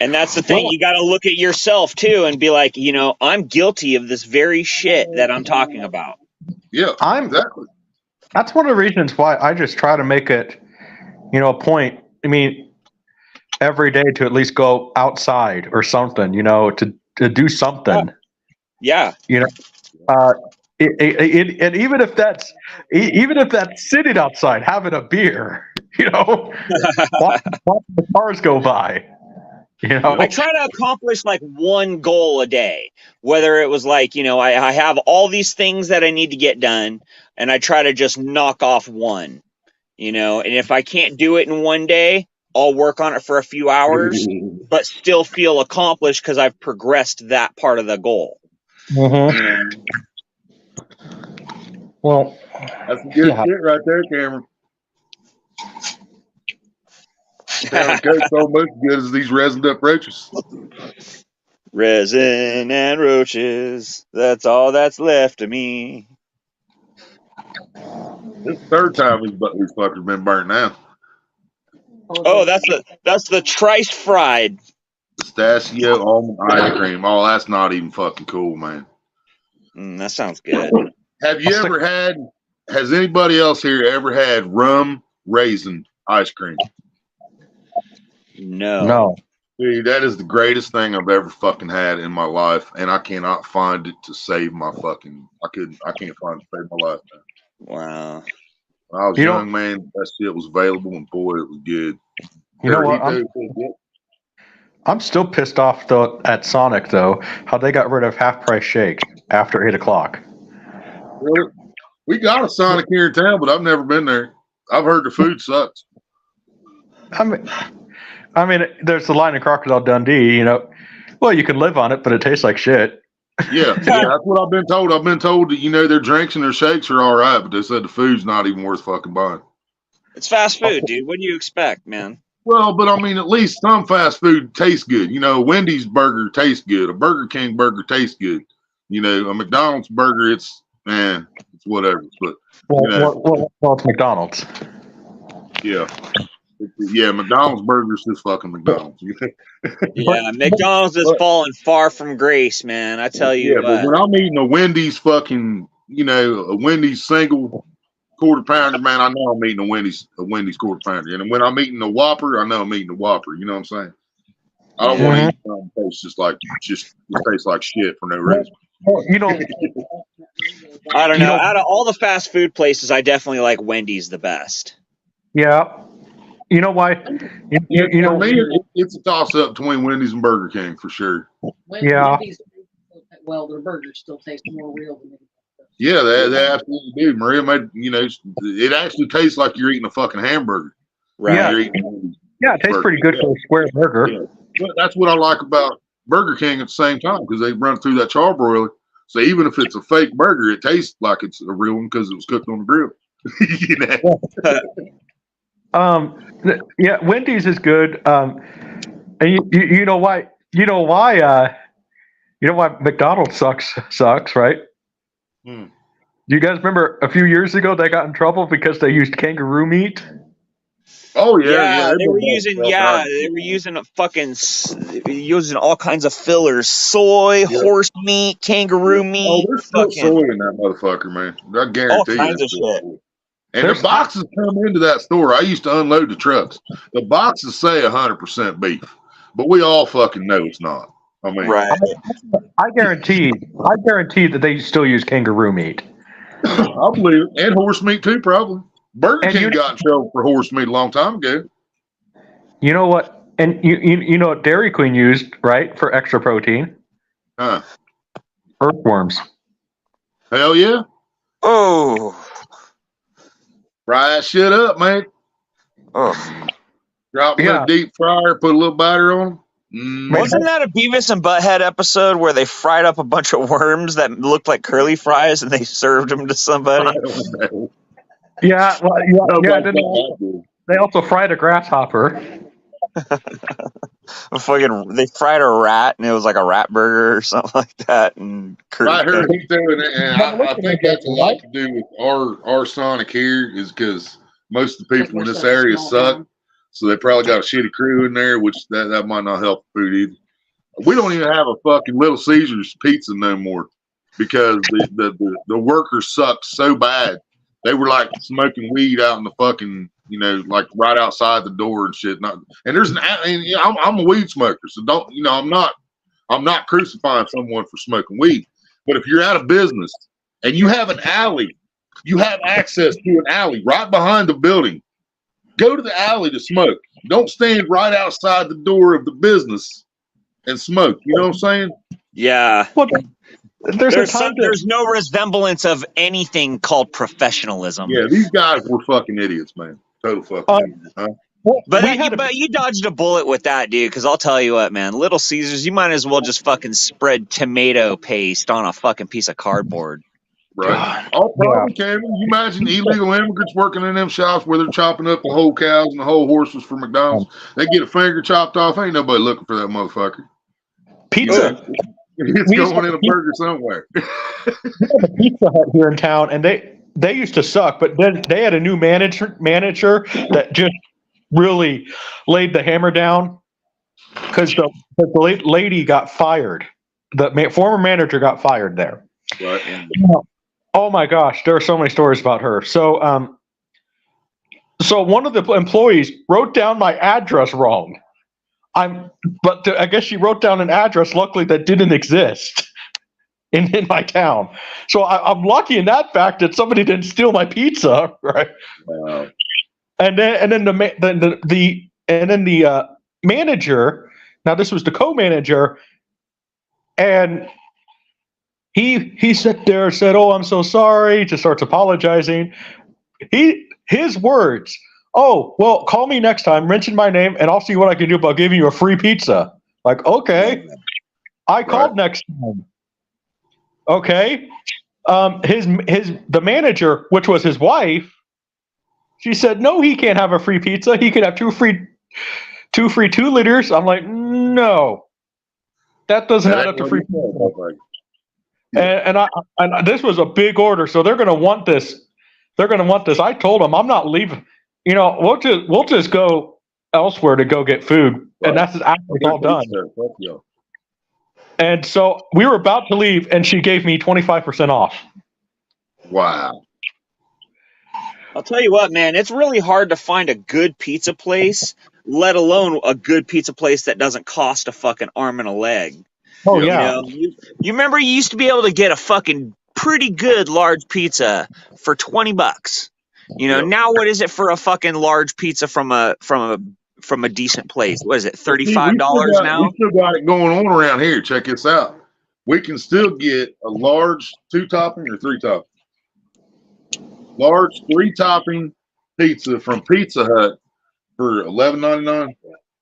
And that's the thing. You got to look at yourself too and be like, I'm guilty of this very shit that I'm talking about. Yeah, exactly. That's one of the reasons why I just try to make it, a point. I mean, every day to at least go outside or something, to do something. Yeah. And even if that's sitting outside having a beer, watching the cars go by. I try to accomplish like one goal a day, whether it was like, I have all these things that I need to get done, and I try to just knock off one, and if I can't do it in one day, I'll work on it for a few hours, but still feel accomplished because I've progressed that part of the goal. Mm-hmm. Well, that's some good shit right there, Cameron. Sounds almost as good as these resin up roaches. Resin and roaches, that's all that's left of me. This is the third time these fuckers been burnt now. Oh, that's the Trice fried. Pistachio almond ice cream. Oh, that's not even fucking cool, man. That sounds good. Have you ever has anybody else here ever had rum raisin ice cream? No. Dude, that is the greatest thing I've ever fucking had in my life, and I cannot find it to save my fucking. I can't find it to save my life, man. Wow. When I was young, man, that shit was available, and boy, it was good. You know what? I'm still pissed off though at Sonic though, how they got rid of half price shake after 8:00. Really? We got a Sonic here in town, but I've never been there. I've heard the food sucks. I mean, there's the line in Crocodile Dundee. Well, you can live on it, but it tastes like shit. Yeah, that's what I've been told. I've been told that their drinks and their shakes are all right, but they said the food's not even worth fucking buying. It's fast food, dude. What do you expect, man? Well, but I mean, at least some fast food tastes good. Wendy's burger tastes good. A Burger King burger tastes good. A McDonald's burger, it's whatever. But well, it's McDonald's. Yeah. Yeah, McDonald's burgers is fucking McDonald's. Yeah, McDonald's is falling far from grace, man. I tell you. But when I'm eating a Wendy's fucking, a Wendy's single quarter pounder, man, I know I'm eating a Wendy's quarter pounder. And when I'm eating a Whopper, I know I'm eating a Whopper. You know what I'm saying? I don't want to eat something that tastes it tastes like shit for no reason. Well, I don't know. Out of all the fast food places, I definitely like Wendy's the best. Yeah. You know why? For me, it's a toss-up between Wendy's and Burger King for sure. Wendy's, well, their burgers still taste more real than they. Yeah, they absolutely do. Maria made, it actually tastes like you're eating a fucking hamburger. Right. Yeah, it tastes pretty good for a square burger. Yeah. But that's what I like about Burger King at the same time, because they run through that charbroiler. So even if it's a fake burger, it tastes like it's a real one because it was cooked on the grill. Yeah, Wendy's is good. And you know why? You know why McDonald's sucks, right? Do you guys remember a few years ago they got in trouble because they used kangaroo meat? Oh yeah. They were using all kinds of fillers: soy, horse meat, kangaroo meat. Oh, there's still soy in that motherfucker, man. I guarantee all kinds of shit. And the boxes come into that store. I used to unload the trucks. The boxes say 100% beef, but we all fucking know it's not. I mean, right. I guarantee that they still use kangaroo meat. I believe it. And horse meat too, probably. Burger King got in trouble for horse meat a long time ago. You know what? And you know what Dairy Queen used, right, for extra protein? Huh. Earthworms. Hell yeah. Oh. Fry that shit up, man. Oh. Drop it in a deep fryer, put a little batter on them. Wasn't that a Beavis and Butthead episode where they fried up a bunch of worms that looked like curly fries and they served them to somebody? I don't know. Yeah, well, they also fried a grasshopper. They fried a rat and it was like a rat burger or something like that. And I heard he's doing it, and I think that's a lot to do with our Sonic here, is because most of the people in this area suck. So they probably got a shitty crew in there, which that might not help the food either. We don't even have a fucking Little Caesars pizza no more because the workers sucked so bad. They were like smoking weed out in the fucking you know, like right outside the door and shit. And there's and you know, I'm a weed smoker, so don't, you know, I'm not crucifying someone for smoking weed. But if you're out of business and you have an alley, you have access to an alley right behind the building. Go to the alley to smoke. Don't stand right outside the door of the business and smoke. You know what I'm saying? Yeah. Well, there's no resemblance of anything called professionalism. Yeah, these guys were fucking idiots, man. Total fucking idiots, huh? But you dodged a bullet with that, dude, because I'll tell you what, man. Little Caesars, you might as well just fucking spread tomato paste on a fucking piece of cardboard. Right. All problem, Cameron. You imagine illegal immigrants working in them shops where they're chopping up the whole cows and the whole horses for McDonald's. They get a finger chopped off. Ain't nobody looking for that motherfucker. Pizza. It's going in a burger somewhere. The Pizza Hut here in town, and they used to suck, but then they had a new manager that just really laid the hammer down because the lady got fired. The former manager got fired there. Right. Oh my gosh, there are so many stories about her. So, so one of the employees wrote down my address wrong. I guess she wrote down an address, luckily, that didn't exist in my town. So I'm lucky in that fact that somebody didn't steal my pizza, right? Wow. And then the manager. Now this was the co-manager, and he sat there and said, "Oh, I'm so sorry." Just starts apologizing. His words. "Oh, well, call me next time, mention my name, and I'll see what I can do about giving you a free pizza." Like, okay. I called next time. Okay. The manager, which was his wife, she said, "No, he can't have a free pizza. He could have two free 2 liters." I'm like, no. That doesn't add up to free pizza. And this was a big order, so they're gonna want this. I told them I'm not leaving. You know, we'll just go elsewhere to go get food, and that's after it's all done. And so we were about to leave, and she gave me 25% off. Wow. I'll tell you what, man, it's really hard to find a good pizza place, let alone a good pizza place that doesn't cost a fucking arm and a leg. Oh, yeah. You remember you used to be able to get a fucking pretty good large pizza for $20. You know, now what is it for a fucking large pizza from a decent place? What is it, $35 now? We still got it going on around here. Check this out. We can still get a large 2-topping or 3-topping. Large 3-topping pizza from Pizza Hut for $11.99.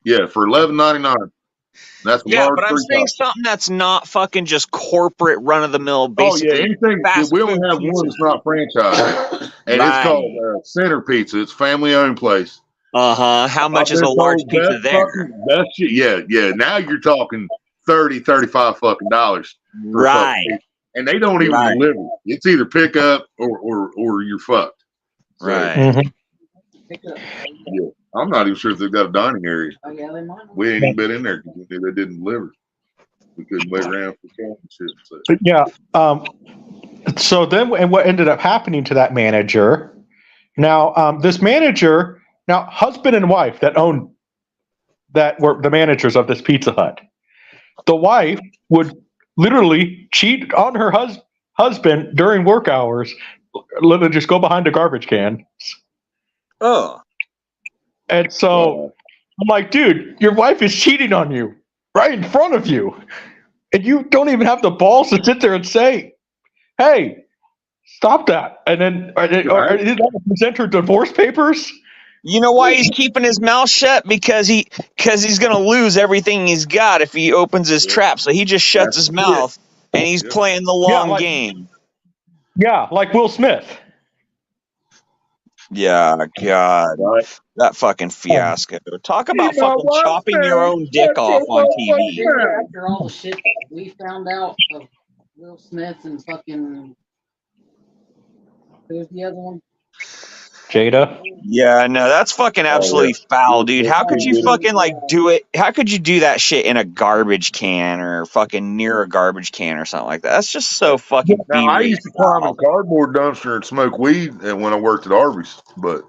Yeah, for $11.99. That's a large. But I'm saying something that's not fucking just corporate run of the mill. Basically, anything. We only have one that's not franchised, and it's called Center Pizza. It's a family-owned place. How much is a large pizza there? Best shit. Yeah. Now you're talking $30, $35 fucking dollars. Right. And they don't even deliver. It's either pick up or you're fucked. So, right. Yeah. I'm not even sure if they've got a dining area. Oh, yeah, they might. We ain't even been in there because they didn't deliver. We couldn't wait around for cash and shit. So. But yeah. So then, and what ended up happening to that manager? Now, this manager, husband and wife that were the managers of this Pizza Hut. The wife would literally cheat on her husband during work hours. Literally, just go behind a garbage can. Oh. And so I'm like, dude, your wife is cheating on you right in front of you. And you don't even have the balls to sit there and say, hey, stop that. And then present her divorce papers. You know why he's keeping his mouth shut? Because he's going to lose everything he's got if he opens his trap. So he just shuts his mouth and he's playing the long game. Yeah, like Will Smith. Yeah, God. That fucking fiasco. Talk about fucking chopping your own dick off on TV. After all the shit we found out of Will Smith and fucking, who was the other one? Jada. Yeah, no, that's fucking absolutely foul, dude. How could you fucking do it? How could you do that shit in a garbage can or fucking near a garbage can or something like that? That's just so fucking. Now, I used to climb a cardboard dumpster and smoke weed when I worked at Arby's, but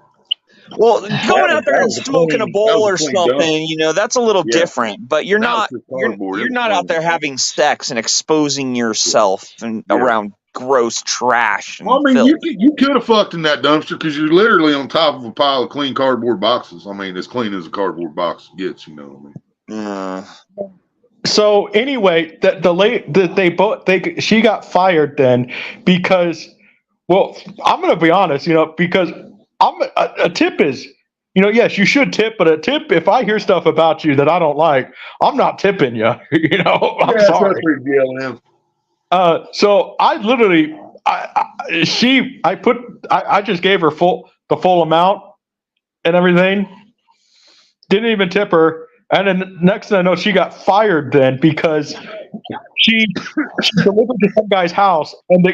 Well, going out there and was a smoking a clean- that bowl was or a clean dump. something, you know, that's a little Yeah. different. But you're That was not just you're, cardboard. It you're was not out clean. there having sex and exposing yourself and Yeah. around gross trash and Well, I mean, filth. you could have fucked in that dumpster because you're literally on top of a pile of clean cardboard boxes. I mean, as clean as a cardboard box gets, you know what I mean? So anyway, she got fired then because, well, I'm going to be honest, because a tip is, yes, you should tip, but a tip, if I hear stuff about you that I don't like, I'm not tipping you. I'm sorry. BLM. So I literally, I just gave her the full amount and everything. Didn't even tip her. And then next thing I know, she got fired then because she delivered to some guy's house and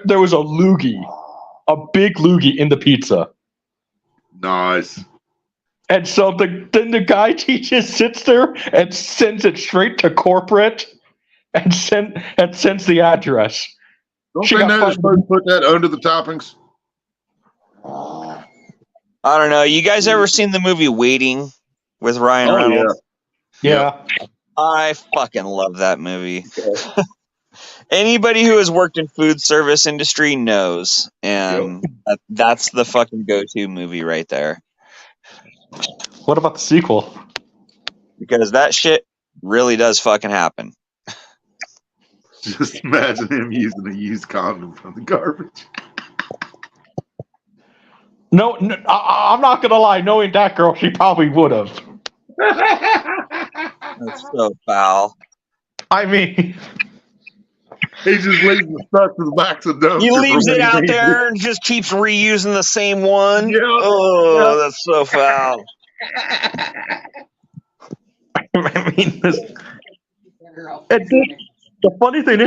there was a loogie, a big loogie in the pizza. Nice. And so then the guy, he just sits there and sends it straight to corporate and sends the address. Don't She they got know they're fired. supposed to put that under the toppings? I don't know. You guys ever seen the movie Waiting with Ryan Oh, Reynolds? Yeah. I fucking love that movie. Anybody who has worked in food service industry knows, and that's the fucking go-to movie right there. What about the sequel? Because that shit really does fucking happen. Just imagine him using a used condom from the garbage. No, I'm not gonna lie. Knowing that girl, she probably would have. That's so foul. I mean, He just leaves it stuck to the back of the dumpster. He leaves for it when out needs there and just keeps reusing the same one. Yeah. Oh, that's so foul. I mean, Better off And the funny thing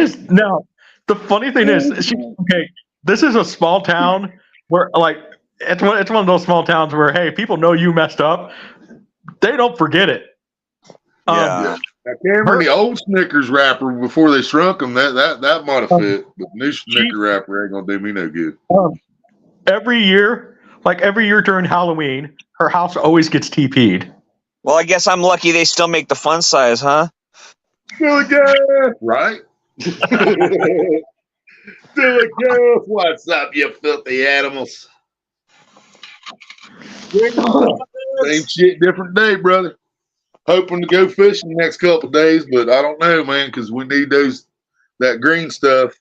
is, okay, this is a small town where, like, it's one of those small towns where, hey, people know you messed up. They don't forget it. Yeah. Now, Cameron, the old Snickers wrapper before they shrunk them, that might have fit. But the new Snicker wrapper ain't gonna do me no good. Every year during Halloween, her house always gets TP'd. Well, I guess I'm lucky they still make the fun size, huh? Do it, girl. Right? Do it, girl. What's up, you filthy animals? Same shit, different day, brother. Hoping to go fishing the next couple of days, but I don't know, man, because we need that green stuff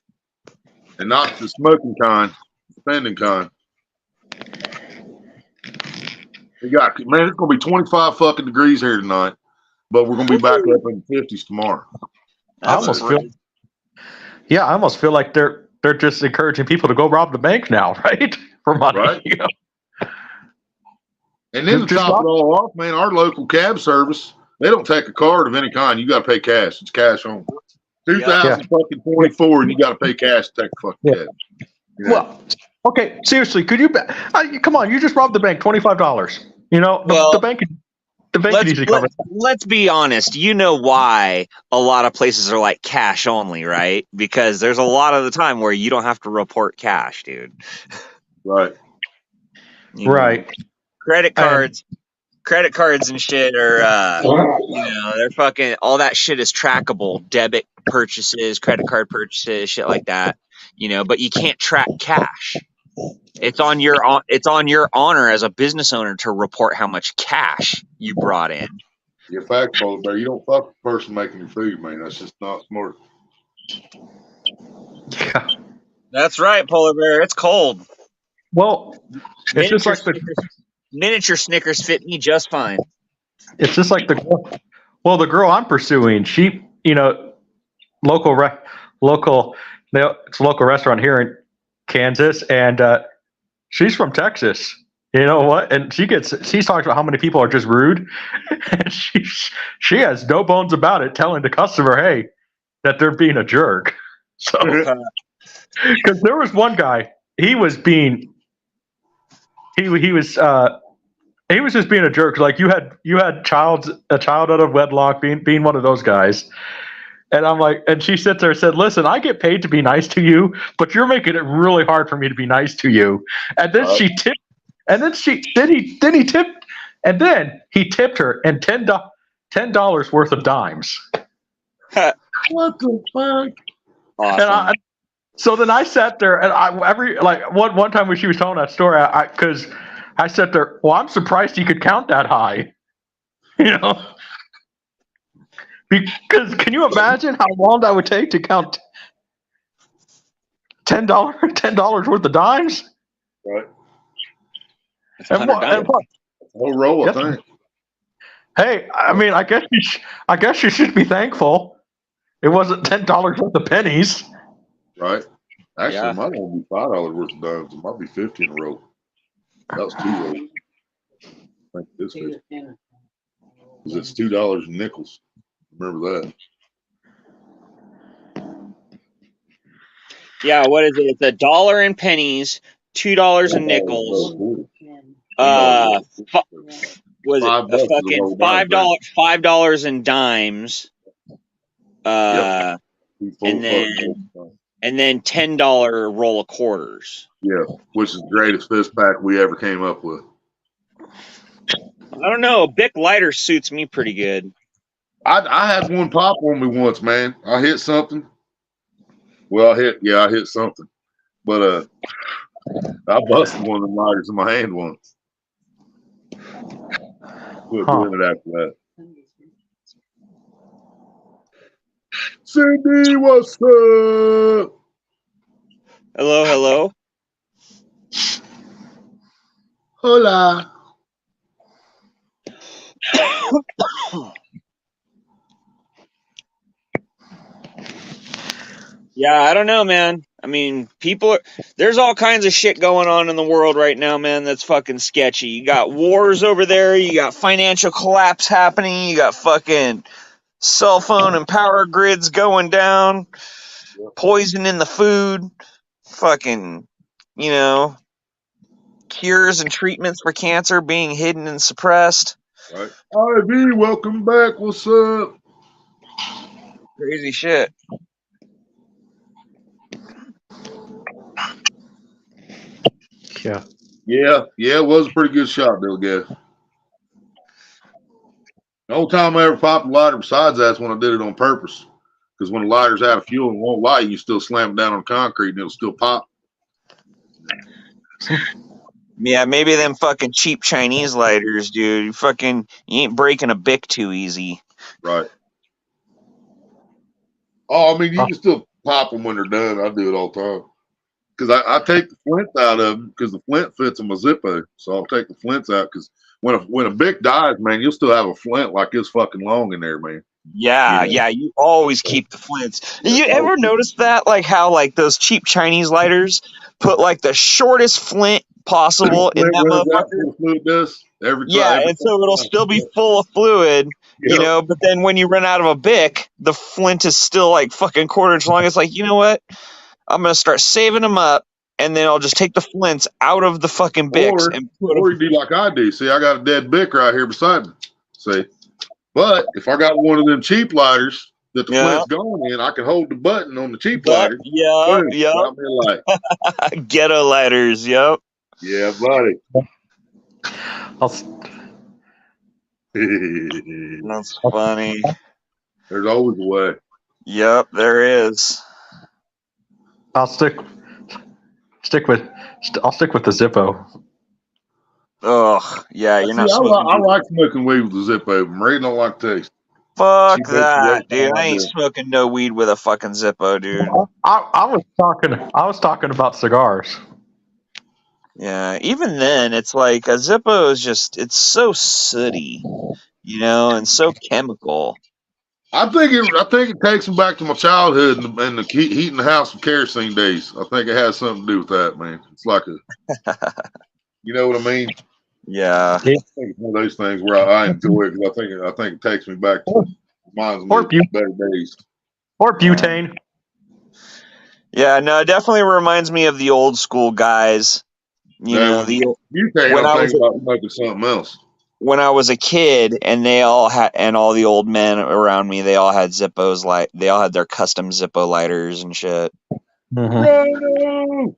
and not the smoking kind, spending kind. Man, it's gonna be 25 fucking degrees here tonight, but we're gonna be back up in the 50s tomorrow. I almost feel like they're just encouraging people to go rob the bank now, right? For money. Right. And then to Just top it all off, man, our local cab service, they don't take a card of any kind. You got to pay cash. It's cash only. 2024, and you got to pay cash to take a fucking cab. You know? Well, okay, seriously, could you? Come on, you just robbed the bank, $25. The bank can easily cover. Let's be honest. You know why a lot of places are like cash only, right? Because there's a lot of the time where you don't have to report cash, dude. Right. You know, Right. Credit cards and shit are, they're fucking, all that shit is trackable. Debit purchases, credit card purchases, shit like that, but you can't track cash. It's on your honor as a business owner to report how much cash you brought in. Your fact, Polar Bear, you don't fuck the person making your food, man. That's just not smart. Yeah. That's right, Polar Bear. It's cold. Well, it's just like miniature Snickers fit me just fine. It's just like the girl I'm pursuing. She, local, it's a local restaurant here in Kansas, and she's from Texas. You know what? And she talks about how many people are just rude, and she has no bones about it, telling the customer, hey, that they're being a jerk. So, because there was one guy, he was just being a jerk. Like you had a child out of wedlock, being one of those guys. And I'm like, and she sits there and said, listen, I get paid to be nice to you, but you're making it really hard for me to be nice to you. And then And then he tipped her and $10 worth of dimes. What the fuck? Awesome. So then I sat there and one time when she was telling that story, because I sat there, well, I'm surprised he could count that high. You know? Because can you imagine how long that would take to count $10 worth of dimes? Right. It's 100 dimes. Whole roll, Yep. I think. Hey, I mean, I guess you should be thankful. It wasn't $10 worth of pennies. Right. Actually, Yeah. it might only be $5 worth of dimes. It might be 50 in a row. That was 2 rolls. I think this is because it's $2 in nickels. Remember that. Yeah, what is it? It's $1 in pennies, $2 in nickels. Was it $5 a is a fucking roll of dimes, $5 in dimes? Yep. And then $10 roll of quarters. Yeah, which is the greatest fist pack we ever came up with. I don't know. Bic lighter suits me pretty good. I had one pop on me once, man. I hit something. Well, I hit something. But I busted one of the lighters in my hand once. Quit doing it after that. Cindy, what's up? Hello. Hola. Yeah, I don't know, man. I mean, there's all kinds of shit going on in the world right now, man, that's fucking sketchy. You got wars over there, you got financial collapse happening, you got fucking cell phone and power grids going down, poison in the food, fucking, cures and treatments for cancer being hidden and suppressed. Right. Ivy, welcome back. What's up? Crazy shit. Yeah, it was a pretty good shot, Bill Gaff. The only time I ever popped a lighter besides that's when I did it on purpose. Because when the lighter's out of fuel and won't light, you still slam it down on concrete and it'll still pop. Yeah, maybe them fucking cheap Chinese lighters, dude. You ain't breaking a Bic too easy. Right. Oh, I mean, you can still pop them when they're done. I do it all the time. Because I take the flints out of them because the flint fits in my Zippo. So I'll take the flints out because when a Bic dies, man, you'll still have a flint like it's fucking long in there, man. Yeah, you always keep the flints. You ever notice that? Like how like those cheap Chinese lighters put like the shortest flint possible in that motherfucker? Fluid does every time. Yeah, and so it'll still be full of fluid, you know, but then when you run out of a Bic, the flint is still like fucking quarter inch long. It's like, you know what? I'm going to start saving them up, and then I'll just take the flints out of the fucking Bics and put them. Or you do like I do. See, I got a dead Bic right here beside me. See? But if I got one of them cheap lighters that the flint's going in, I can hold the button on the cheap lighter. Yeah. Ghetto lighters, yep. Yeah, buddy. That's funny. There's always a way. Yep, there is. I'll stick with the Zippo. Oh, yeah, you're not smoking. I like smoking weed with the Zippo. Marie don't like taste. Fuck that, dude. I ain't smoking no weed with a fucking Zippo, dude. I was talking about cigars. Yeah, even then, it's like a Zippo is it's so sooty, you know, and so chemical. I think it takes me back to my childhood and the heating the house with kerosene days. I think it has something to do with that, man. It's like you know what I mean? Yeah. I think it's one of those things where I enjoy it because I think it takes me back to better days. Or butane. Yeah, no, it definitely reminds me of the old school guys. You know, butane. I'm thinking about smoking something else. When I was a kid, and all the old men around me, they all had Zippos, they all had their custom Zippo lighters and shit. Mm-hmm.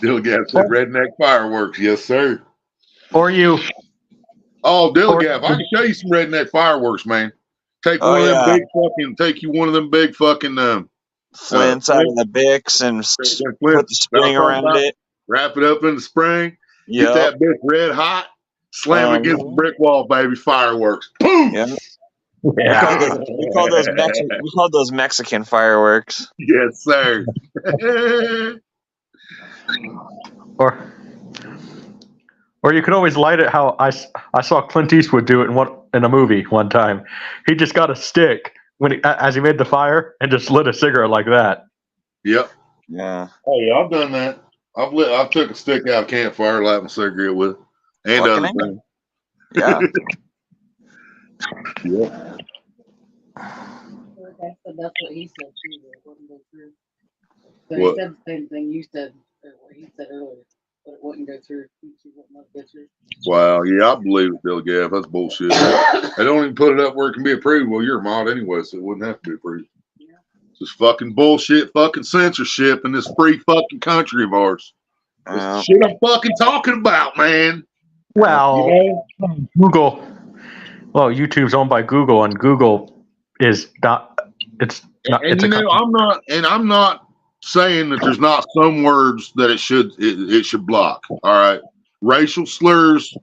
Dilgap said redneck fireworks. Yes, sir. Or you. Oh, Dilgap, I can show you some redneck fireworks, man. Take Oh one of them yeah, big fucking. Take you one of them big fucking flints out of the Bix and put the spring around it. Wrap it up in the spring. Get Yep. that bitch red hot. Slam it against the brick wall, baby. Fireworks. Boom. Yep. Yeah. We call those Mexican fireworks. Yes, sir. Or you could always light it how I saw Clint Eastwood do it in a movie one time. He just got a stick as he made the fire and just lit a cigarette like that. Yep. Yeah. Oh yeah, I've done that. I took a stick out of campfire, light my cigarette with it, and Fucking other things. Yeah. Yeah. Like I said, that's what he said too. That it wouldn't go through. So What? he said the same thing you said, or what he said earlier, but it wouldn't go through. He wouldn't let it go through. Wow. Yeah, I believe it, Bill Gav. That's bullshit. They don't even put it up where it can be approved. Well, you're a mod anyway, so it wouldn't have to be approved. Yeah. It's just fucking bullshit, fucking censorship in this free fucking country of ours. That's the shit I'm fucking talking about, man. Well, You know? Google. Well, YouTube's owned by Google, and Google is not. It's not. And It's you know, I'm not saying that there's not some words that it should block. All right, racial slurs,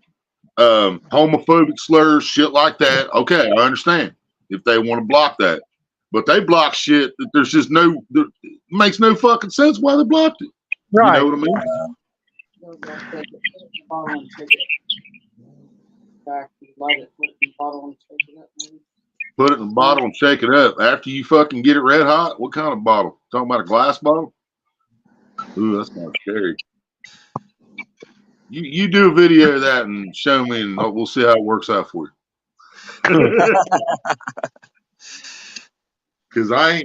homophobic slurs, shit like that. Okay, I understand if they want to block that, but they block shit that there's just it makes no fucking sense why they blocked it. right. You know what I mean? Back, you light it, put it in the bottle and shake it up, maybe. Put it in a bottle and shake it up. After you fucking get it red hot, what kind of bottle? Talking about a glass bottle? Ooh, that's kind of scary. You do a video of that and show me, and we'll see how it works out for you. Because I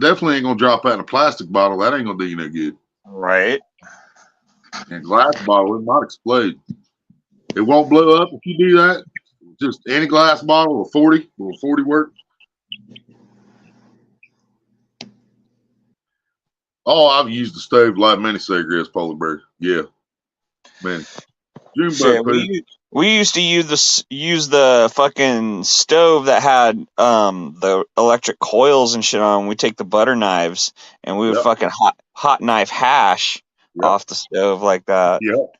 definitely ain't gonna drop that in a plastic bottle. That ain't gonna do you no good. Right. In a glass bottle, it might explode. It won't blow up if you do that. Just any glass bottle of 40. Will 40 work? Oh, I've used the stove to light many cigarettes, Polar Bear. Yeah, man. Shit, we used to use the fucking stove that had the electric coils and shit on. We take the butter knives and we would fucking hot knife hash off the stove like that. Yep.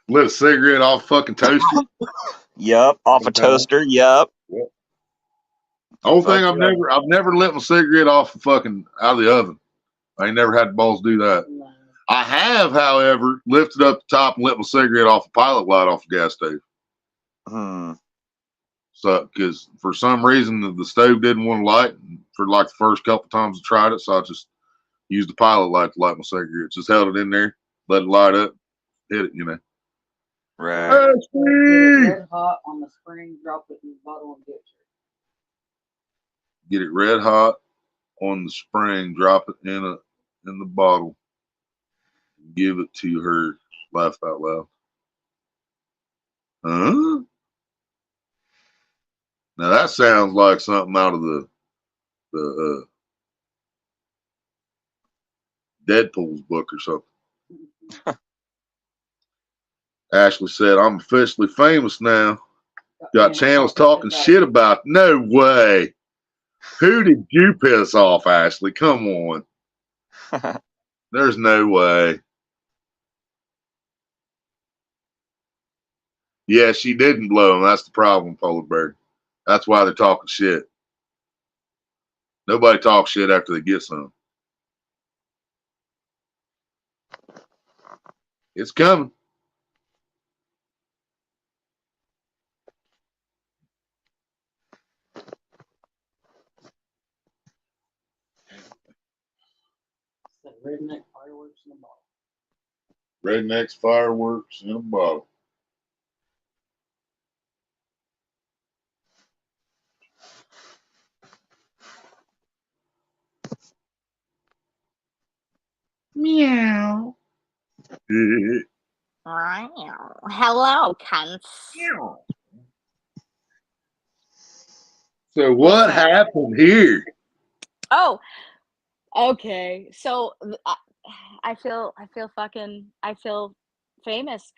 Lit a cigarette off fucking toaster. Yep, off a toaster. Yep. Only thing I've never lit my cigarette off fucking out of the oven. I ain't never had the balls to do that. No. I have, however, lifted up the top and lit my cigarette off a pilot light off a gas stove. So, because for some reason the stove didn't want to light for like the first couple times I tried it, so I just used the pilot light to light my cigarette. Just held it in there, let it light up, hit it, you know. Right. Get it red hot on the spring, drop it in the bottle and Get it red hot on the spring, drop it in the bottle, give it to her. Laugh out loud. Huh? Now that sounds like something out of the Deadpool's book or something. Ashley said, "I'm officially famous now. Got channels talking shit about." No way. Who did you piss off, Ashley? Come on. There's no way. Yeah, she didn't blow him. That's the problem, Polar Bear. That's why they're talking shit. Nobody talks shit after they get some. It's coming. Redneck fireworks in a bottle. Rednecks fireworks in a bottle. Meow. Hello, cunts. So what happened here? Oh, okay. So I feel famous.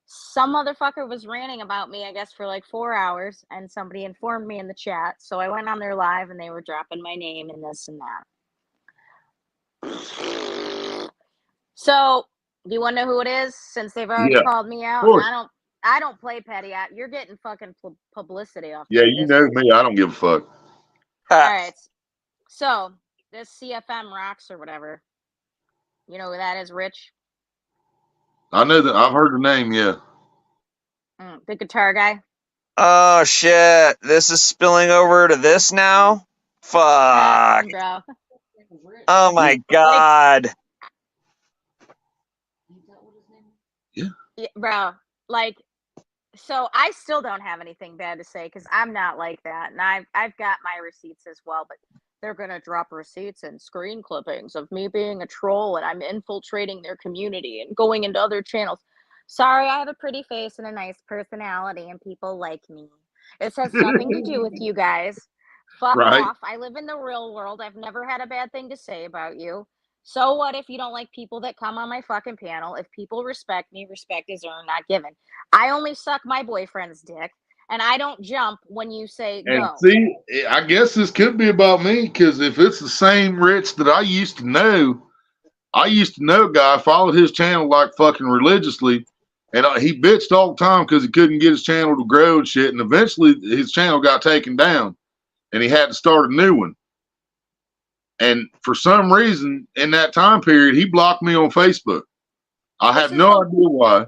Some motherfucker was ranting about me, I guess, for like 4 hours, and somebody informed me in the chat. So I went on their live, and they were dropping my name and this and that. So, do you want to know who it is? Since they've already Yeah, called me of out, course. I don't play petty. You're getting fucking publicity off. Yeah, me you this know week. me. I don't give a fuck. All right. So this CFM Rocks or whatever. You know who that is, Rich? I know that. I've heard the name. Yeah. The guitar guy. Oh shit! This is spilling over to this now. Fuck! Bro. Oh my god! Yeah, bro. Like, so I still don't have anything bad to say because I'm not like that, and I've got my receipts as well, but they're gonna drop receipts and screen clippings of me being a troll and I'm infiltrating their community and going into other channels. Sorry, I have a pretty face and a nice personality, and people like me. It has nothing to do with you guys. Fuck Right. off. I live in the real world. I've never had a bad thing to say about you. So what if you don't like people that come on my fucking panel? If people respect me, respect is earned, not given. I only suck my boyfriend's dick, and I don't jump when you say And go. see, I guess this could be about me because if it's the same Rich that I used to know a guy, followed his channel like fucking religiously, and he bitched all the time because he couldn't get his channel to grow and shit. And eventually his channel got taken down and he had to start a new one. And for some reason in that time period, he blocked me on Facebook. I have no idea why.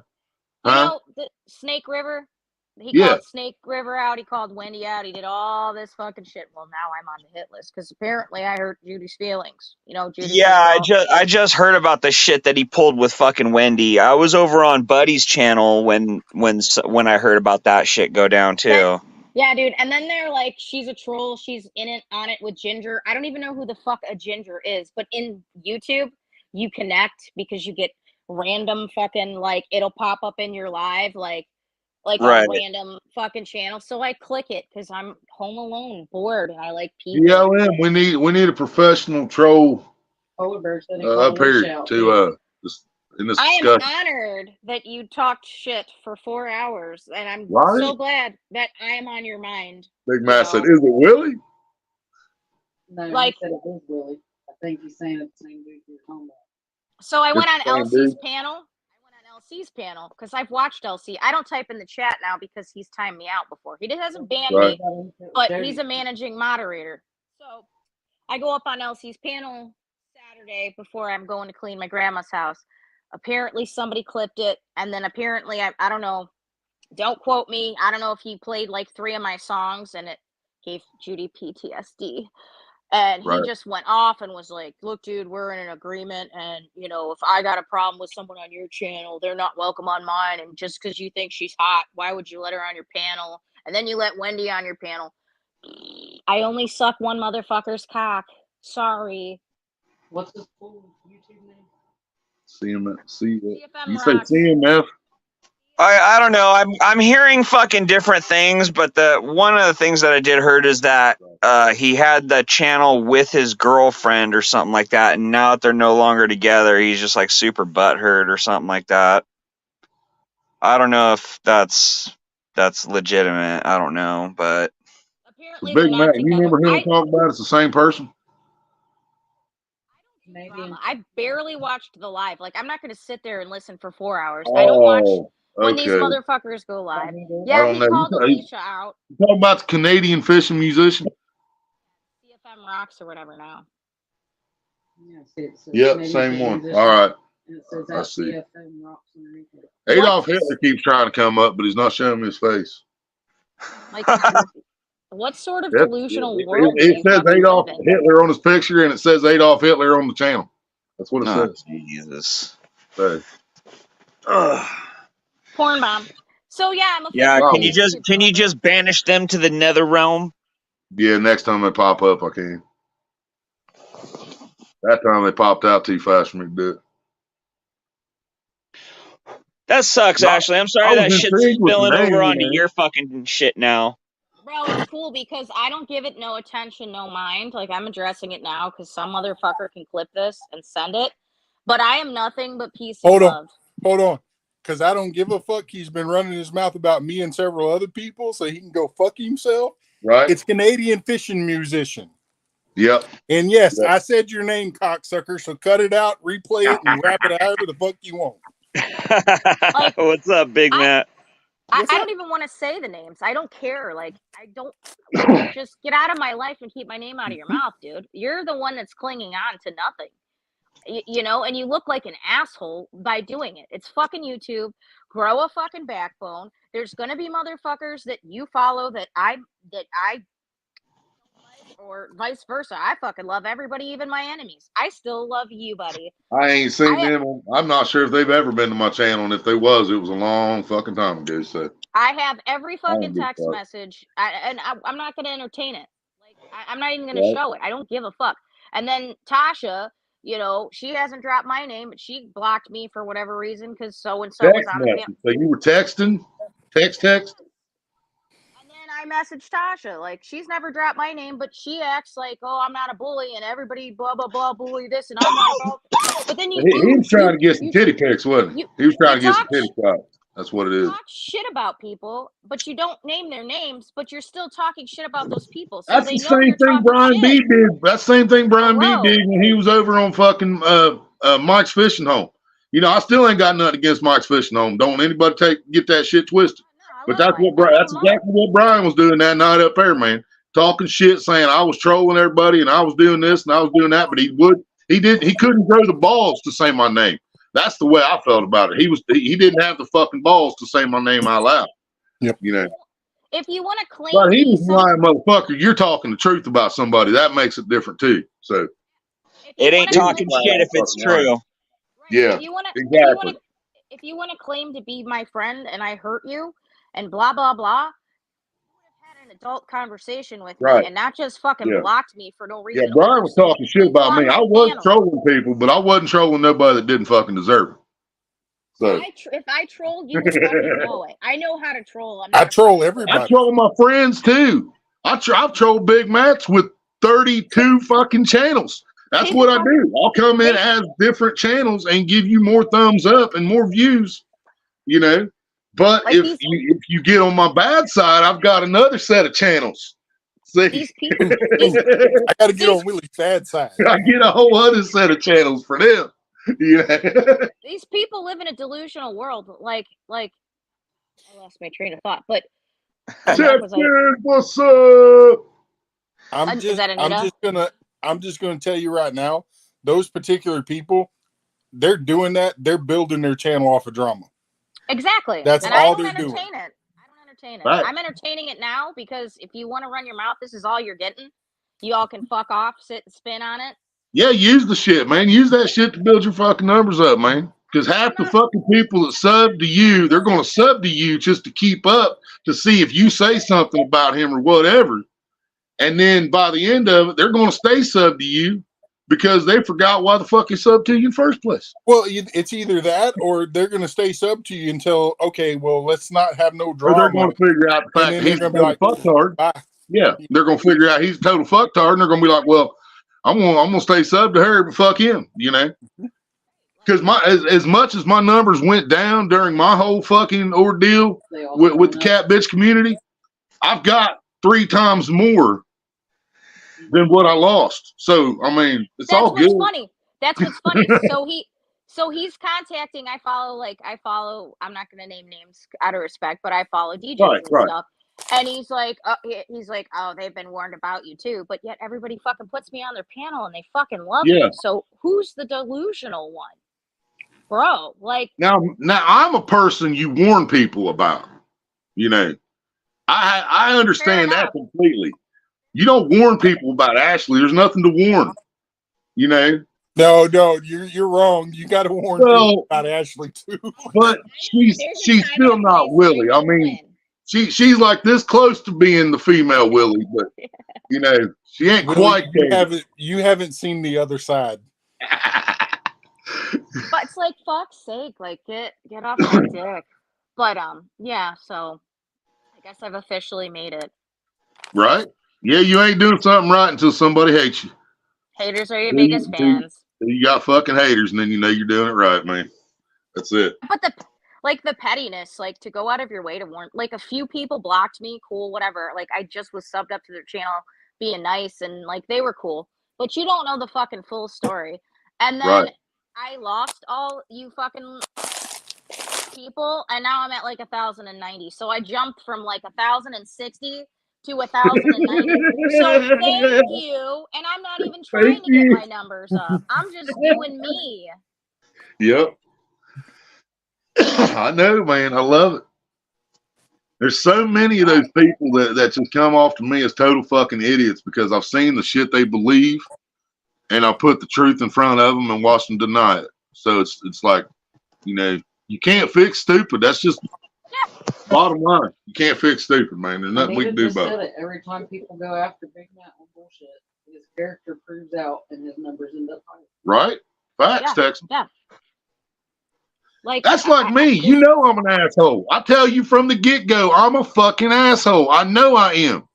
You know, the Snake River? He Yeah. called Snake River out. He called Wendy out. He did all this fucking shit. Well, now I'm on the hit list because apparently I hurt Judy's feelings. You know, Judy. Yeah, I just heard about the shit that he pulled with fucking Wendy. I was over on Buddy's channel when I heard about that shit go down too. Yeah, dude. And then they're like, she's a troll. She's on it with Ginger. I don't even know who the fuck a Ginger is, but in YouTube, you connect because you get random fucking, like, it'll pop up in your live, like Right. a random fucking channel. So I click it because I'm home alone, bored, and I like people. BLM, we need a professional troll Polar bear said he up called Rich here out, to in this I am discussion. honored that you talked shit for 4 hours, and I'm Right. so glad that I am on your mind. Big Matt said, "Is it Willie?" No, Like- he said it was Willie. I think he's saying it's the same dude you're talking about. So I It's went on the same LC's dude. panel. LC's panel because I've watched LC. I don't type in the chat now because he's timed me out before. He hasn't banned Right. me, but he's a managing moderator. So I go up on LC's panel Saturday before I'm going to clean my grandma's house. Apparently somebody clipped it, and then apparently I don't know. Don't quote me. I don't know if he played like 3 of my songs and it gave Judy PTSD. And Right. he just went off and was like, look, dude, we're in an agreement. And, you know, if I got a problem with someone on your channel, they're not welcome on mine. And just because you think she's hot, why would you let her on your panel? And then you let Wendy on your panel. I only suck one motherfucker's cock. Sorry. What's his full YouTube name? CFM. You Rocks. say CMF? I don't know. I'm hearing fucking different things, but one of the things that I did heard is that he had the channel with his girlfriend or something like that, and now that they're no longer together, he's just like super butthurt or something like that. I don't know if that's legitimate. I don't know, but Apparently Big they're not Mac, you together. remember him talking about it's the same person? Canadian. I barely watched the live. Like, I'm not going to sit there and listen for 4 hours. I don't watch when these motherfuckers go live. Yeah, don't he know. called Alicia out. You talking about the Canadian fishing musician? CFM Rocks or whatever now. Yeah, see, it says Yep, Canadian same fishing one. musician, All right. and it says I that see. CFM Rocks underneath it. Adolf What's Hitler keeps trying to come up, but he's not showing me his face. Like, what sort of Yep. delusional world do It you says fucking Adolf live in? Hitler on his picture, and it says Adolf Hitler on the channel. That's what it oh, says. Jesus. So, Porn bomb. So yeah, I'm a Yeah, Wow. can you just banish them to the nether realm? yeah, next time they pop up, I can. That time they popped out too fast for me to do it. That sucks, No, Ashley. I'm I sorry was that shit's intrigued with the spilling name, over onto man. your fucking shit now. Bro, it's cool because I don't give it no attention, no mind. Like, I'm addressing it now because some motherfucker can clip this and send it. But I am nothing but peace Hold and on. love. Hold on. Because I don't give a fuck. He's been running his mouth about me and several other people, so he can go fuck himself. Right? It's Canadian fishing musician. Yep. And yes, Yep. I said your name, cocksucker, so cut it out, replay it, and wrap it however the fuck you want. Like, What's up, Big Matt? I What's up? don't even want to say the names. I don't care. Like, I don't like, just get out of my life and keep my name out of your mouth, dude. You're the one that's clinging on to nothing. You know, and you look like an asshole by doing it. It's fucking YouTube. Grow a fucking backbone. There's gonna be motherfuckers that you follow that I or vice versa. I fucking love everybody, even my enemies. I still love you, buddy. I ain't seen them. I'm not sure if they've ever been to my channel, and if they was, it was a long fucking time ago. So I have every fucking give a text fuck. message, I'm not gonna entertain it. Like, I'm not even gonna Right. show it. I don't give a fuck. And then Tasha, you know, she hasn't dropped my name, but she blocked me for whatever reason because so and so was Text on the panel. message. So you were texting? Text? And then I messaged Tasha, like, she's never dropped my name, but she acts like, oh, I'm not a bully, and everybody blah blah blah bully this, and I'm not about. But then He was trying to get some titty pics, wasn't he? He was trying to get some titty shots. That's what it is. talk shit about people, but you don't name their names, but you're still talking shit about those people. So That's they the know same you're thing talking Brian shit. B did. That's the same thing Brian B Bro. did when he was over on fucking Mike's Fishing Home. You know, I still ain't got nothing against Mike's Fishing Home. Don't anybody get that shit twisted. No, I But love that's what Mike. I that's love him. exactly what Brian was doing that night up there, man. Talking shit, saying I was trolling everybody and I was doing this and I was doing that, but he couldn't grow the balls to say my name. That's the way I felt about it. He didn't have the fucking balls to say my name out loud. Yep. You know. If you want to claim But he to be was lying, motherfucker. You're talking the truth about somebody. That makes it different too. So It ain't talking shit if it's true. yeah, If you want to, exactly. if you want to claim to be my friend and I hurt you and blah blah blah, you would have had an adult conversation with Right. me and not just fucking Yeah. blocked me for no reason. Yeah, Brian was talking shit about me. I was trolling people, but I wasn't trolling nobody that didn't fucking deserve it. So If I trolled, you would fucking know it. I know how to troll. I troll everybody. I troll my friends too. I've trolled Big Mats with 32 fucking channels. That's what I do. I'll come in as different channels and give you more thumbs up and more views, you know. But Like if you get on my bad side, I've got another set of channels. See, these people, I got to get on Willie's bad side. I get a whole other set of channels for them. You know? these people live in a delusional world. Like I lost my train of thought, but What's up? I'm is that Anita? just gonna tell you right now, those particular people, they're doing that. They're building their channel off of drama. Exactly. That's and all I don't they're doing. entertain it. I don't entertain it. Right. I'm entertaining it now because if you want to run your mouth, this is all you're getting. You all can fuck off, sit and spin on it. Yeah, use the shit, man. Use that shit to build your fucking numbers up, man. Because half the fucking people that sub to you, they're going to sub to you just to keep up to see if you say something about him or whatever. And then by the end of it, they're going to stay sub to you because they forgot why the fuck they subbed to you in the first place. Well, it's either that or they're going to stay sub to you until, okay, well, let's not have no Or drama. they're going to figure out the fact that he's a total fucktard. Bye. Yeah, they're going to figure out he's a total fucktard, and they're going to be like, well, I'm gonna stay sub to her, but fuck him, you know. Because as much as my numbers went down during my whole fucking ordeal with the cat bitch community, I've got 3 times more than what I lost. So I mean, it's all good. That's what's funny. So he's contacting. I follow. I'm not gonna name names out of respect, but I follow DJs and stuff. And he's like, oh, they've been warned about you too. But yet everybody fucking puts me on their panel and they fucking love me. So who's the delusional one, bro? Like now I'm a person you warn people about. You know, I understand that completely. You don't warn people about Ashley. There's nothing to warn. You know. No, you're wrong. You got to warn people about Ashley too. But she's still not Willie. I mean. She's like this close to being the female Willie, but you know she ain't Willie, quite. You haven't seen the other side. But it's like fuck's sake, like get off my dick. But yeah. So I guess I've officially made it. Right? Yeah, you ain't doing something right until somebody hates you. Haters are your biggest fans. You got fucking haters, and then you know you're doing it right, man. That's it. But the pettiness, like to go out of your way to warn, like a few people blocked me, cool, whatever. Like I just was subbed up to their channel, being nice, and like they were cool. But you don't know the fucking full story. And then Right. I lost all you fucking people, and now I'm at like 1,090. So I jumped from like 1,060 to 1,090. So thank you. And I'm not even trying to get my numbers up. I'm just doing me. Yep. I know, man. I love it. There's so many of those people that just come off to me as total fucking idiots because I've seen the shit they believe, and I put the truth in front of them and watch them deny it. So it's like, you know, you can't fix stupid. That's just bottom line. You can't fix stupid, man. There's nothing we can do about it. Every time people go after Big Matt on bullshit, his character proves out and his numbers end up higher. Right? Facts, Yeah. Texan. Yeah. Like That's like me. You know I'm an asshole. I tell you from the get-go, I'm a fucking asshole. I know I am.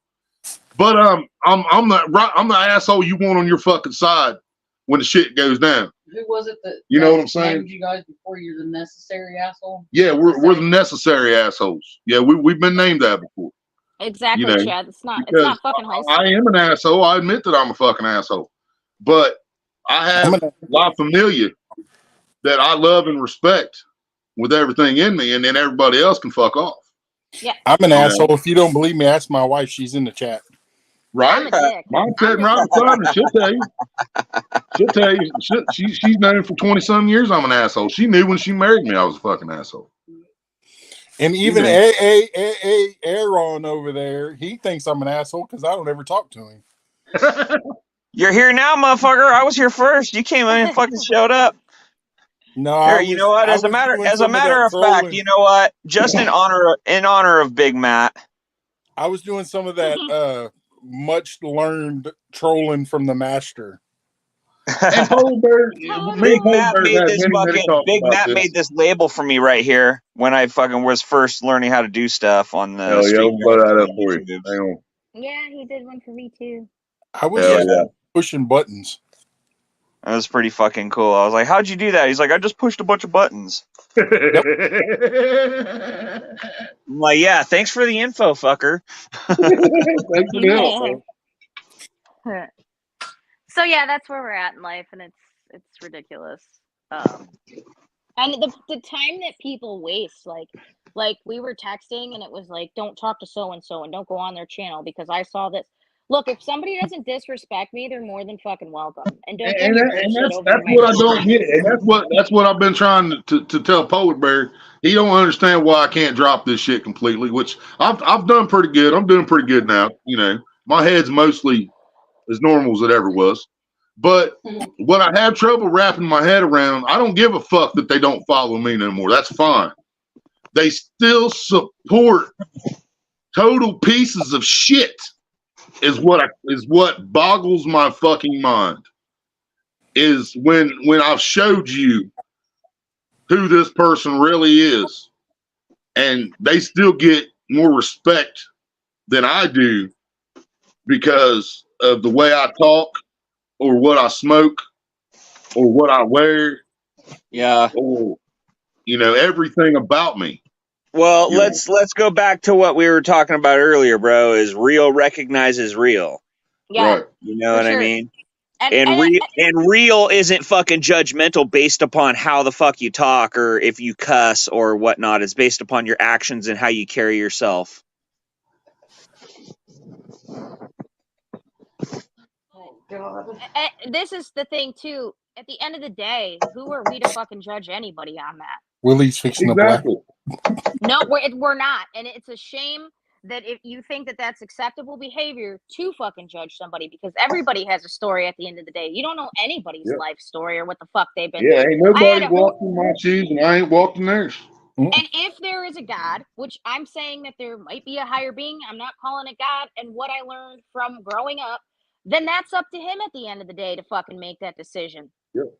But I'm the asshole you want on your fucking side when the shit goes down. Who was it that You know what I'm saying? named you guys before? You're the necessary asshole. Yeah, we're the necessary assholes. Yeah, we've been named that before. Exactly, You know, Chad. It's not Because fucking high school. I am an asshole. I admit that I'm a fucking asshole. But I have La Familia that I love and respect with everything in me, and then everybody else can fuck off. Yeah. I'm an asshole. If you don't believe me, ask my wife. She's in the chat. Right? I'm a dick. Mom's sitting right beside her. She'll tell you. She'll tell you. She's known for 20-some years I'm an asshole. She knew when she married me I was a fucking asshole. And even Aaron over there, he thinks I'm an asshole because I don't ever talk to him. You're here now, motherfucker. I was here first. You came in and fucking showed up. No, Here, you know what? As a matter of fact, you know what? Just in honor of Big Matt, I was doing some of that much learned trolling from the master. And Polar Big Matt made this label for me right here when I fucking was first learning how to do stuff on the. Yeah, he did one for me too. I was pushing buttons. That was pretty fucking cool. I was like, "How'd you do that?" He's like, "I just pushed a bunch of buttons." I'm like, "Yeah, thanks for the info, fucker." Thanks for the help, man. So yeah, that's where we're at in life, and it's ridiculous. And the time that people waste, like we were texting, and it was like, don't talk to so and so, and don't go on their channel because I saw this. Look, if somebody doesn't disrespect me, they're more than fucking welcome. And don't. And that's what I don't get, and that's what I've been trying to tell Polar Bear. He don't understand why I can't drop this shit completely, which I've done pretty good. I'm doing pretty good now. You know, my head's mostly as normal as it ever was. But what I have trouble wrapping my head around, I don't give a fuck that they don't follow me no more. That's fine. They still support total pieces of shit. Is what boggles my fucking mind. Is when I've showed you who this person really is, and they still get more respect than I do because of the way I talk, or what I smoke, or what I wear, or everything about me. Well, let's go back to what we were talking about earlier, bro. Is real recognizes real. Yeah, right. You know what I mean? And real isn't fucking judgmental based upon how the fuck you talk or if you cuss or whatnot. It's based upon your actions and how you carry yourself. Oh God. this is the thing too. At the end of the day, who are we to fucking judge anybody on that? Willie's fixing the black. Exactly. No, we're not, and it's a shame that if you think that that's acceptable behavior to fucking judge somebody, because everybody has a story at the end of the day. You don't know anybody's life story or what the fuck they've been Yeah, through. ain't nobody walked in my shoes, and I ain't walked in theirs. And if there is a God, which I'm saying that there might be a higher being, I'm not calling it God, and what I learned from growing up, then that's up to him at the end of the day to fucking make that decision. Yep.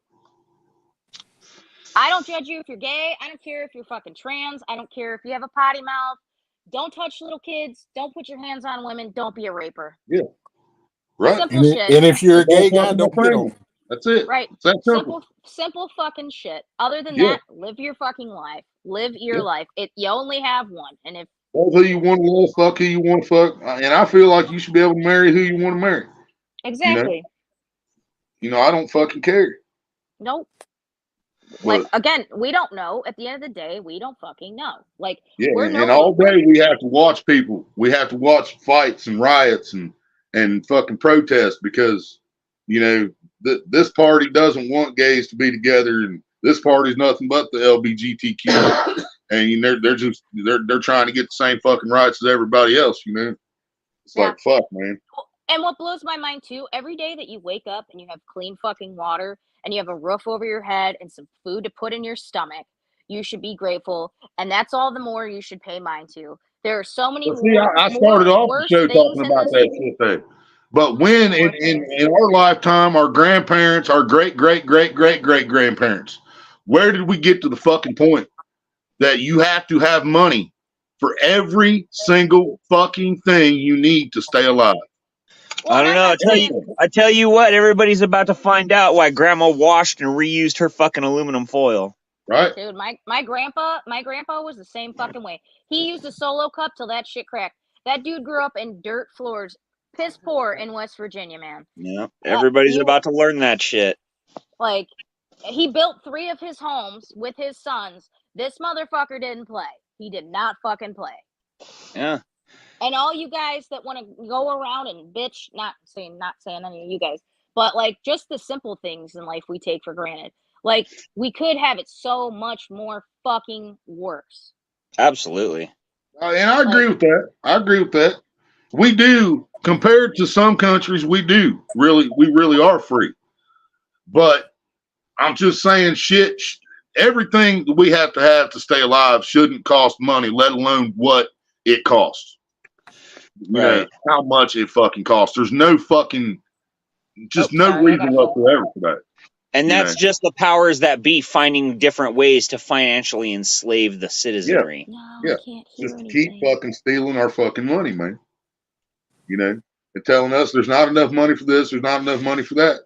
I don't judge you if you're gay. I don't care if you're fucking trans. I don't care if you have a potty mouth. Don't touch little kids. Don't put your hands on women. Don't be a raper. Yeah. Right. Simple shit. And if you're a gay guy, don't hit on. That's it. Right. It's that simple. Simple fucking shit. Other than Yeah. that, live your fucking life. Live your Yeah. life. You only have one. And if Love who you want to love, fuck who you want to fuck. And I feel like you should be able to marry who you want to marry. exactly. I don't fucking care. Nope. Like But again, we don't know. At the end of the day, we don't fucking know. Like yeah, we're and all nobody. day we have to watch people. We have to watch fights and riots and fucking protests because this party doesn't want gays to be together, and this party's nothing but the LGBTQ, and they're trying to get the same fucking rights as everybody else. It's Yeah. like fuck, man. And what blows my mind too, every day that you wake up and you have clean fucking water and you have a roof over your head and some food to put in your stomach, you should be grateful. And that's all the more you should pay mind to. There are so many Well, see, I started off the show talking about that shit there. But when in our lifetime, our grandparents, our great grandparents, where did we get to the fucking point that you have to have money for every single fucking thing you need to stay alive? Well, I don't know. I tell you what, everybody's about to find out why Grandma washed and reused her fucking aluminum foil. Right? Dude, my grandpa was the same fucking way. He used a Solo cup till that shit cracked. That dude grew up in dirt floors, piss poor in West Virginia, man. Yeah, everybody's about to learn that shit. Like, he built 3 of his homes with his sons. This motherfucker didn't play. He did not fucking play. Yeah. And all you guys that want to go around and bitch, not saying any of you guys, but like just the simple things in life we take for granted. Like, we could have it so much more fucking worse. Absolutely. And I agree with that. We do, compared to some countries, we really are free. But I'm just saying everything that we have to stay alive shouldn't cost money, let alone what it costs. Right. How much it fucking costs. There's no fucking, no reason whatsoever for that. And that's just the powers that be finding different ways to financially enslave the citizenry. No, Yeah. I can't hear Just anything. keep fucking stealing our fucking money, man. And telling us there's not enough money for this, there's not enough money for that.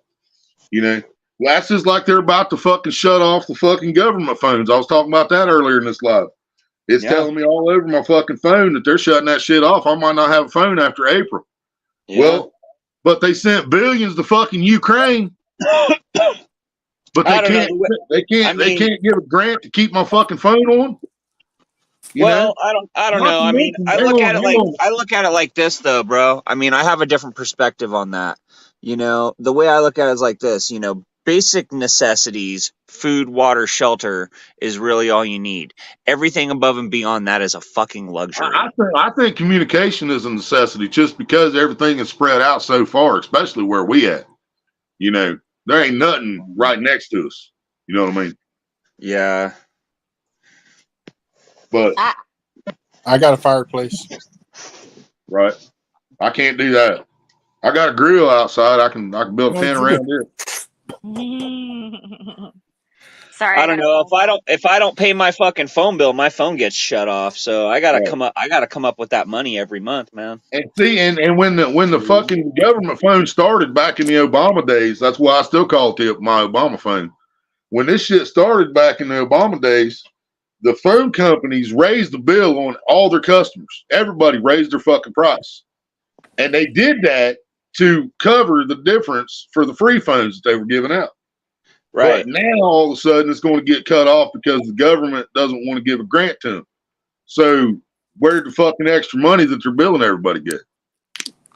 That's just like they're about to fucking shut off the fucking government phones. I was talking about that earlier in this live. It's telling me all over my fucking phone that they're shutting that shit off. I might not have a phone after April. Yeah. Well, but they sent billions to fucking Ukraine. But they can't give a grant to keep my fucking phone on. I don't know. I mean, I look at it like this though, bro. I mean, I have a different perspective on that. The way I look at it is like this, basic necessities, food, water, shelter is really all you need. Everything above and beyond that is a fucking luxury. I think communication is a necessity just because everything is spread out so far, especially where we at. There ain't nothing right next to us. You know what I mean? Yeah. But I got a fireplace. Right. I can't do that. I got a grill outside. I can build a tent around here. Sorry. I don't know. If I don't pay my fucking phone bill, my phone gets shut off. So I gotta come up with that money every month, man. And see, and when the fucking government phone started back in the Obama days, that's why I still call it my Obama phone. When this shit started back in the Obama days, the phone companies raised the bill on all their customers. Everybody raised their fucking price. And they did that to cover the difference for the free phones that they were giving out. Right. But now all of a sudden it's going to get cut off because the government doesn't want to give a grant to them. So where'd the fucking extra money that they're billing everybody get?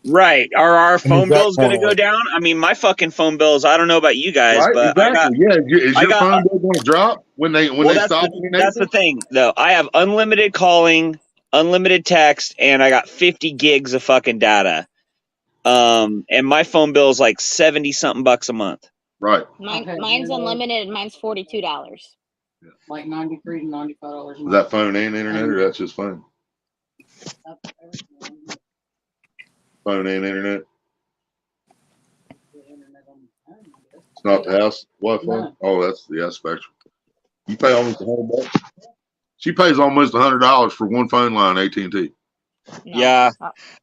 Right. Are our phone bills going to go down? I mean, my fucking phone bills, I don't know about you guys, Right? but Exactly. Is your phone bill going to drop when they stop? That's the thing, though. I have unlimited calling, unlimited text, and I got 50 gigs of fucking data. And my phone bill is like 70 something bucks a month. Right. Mine's unlimited. Mine's $42. Like $93 to $95. Is that phone and internet, or that's just phone? Phone and internet. It's not the house Wi-Fi. No. Oh, that's Spectrum. You pay almost $100. She pays almost $100 for one phone line, AT&T. No, Yeah.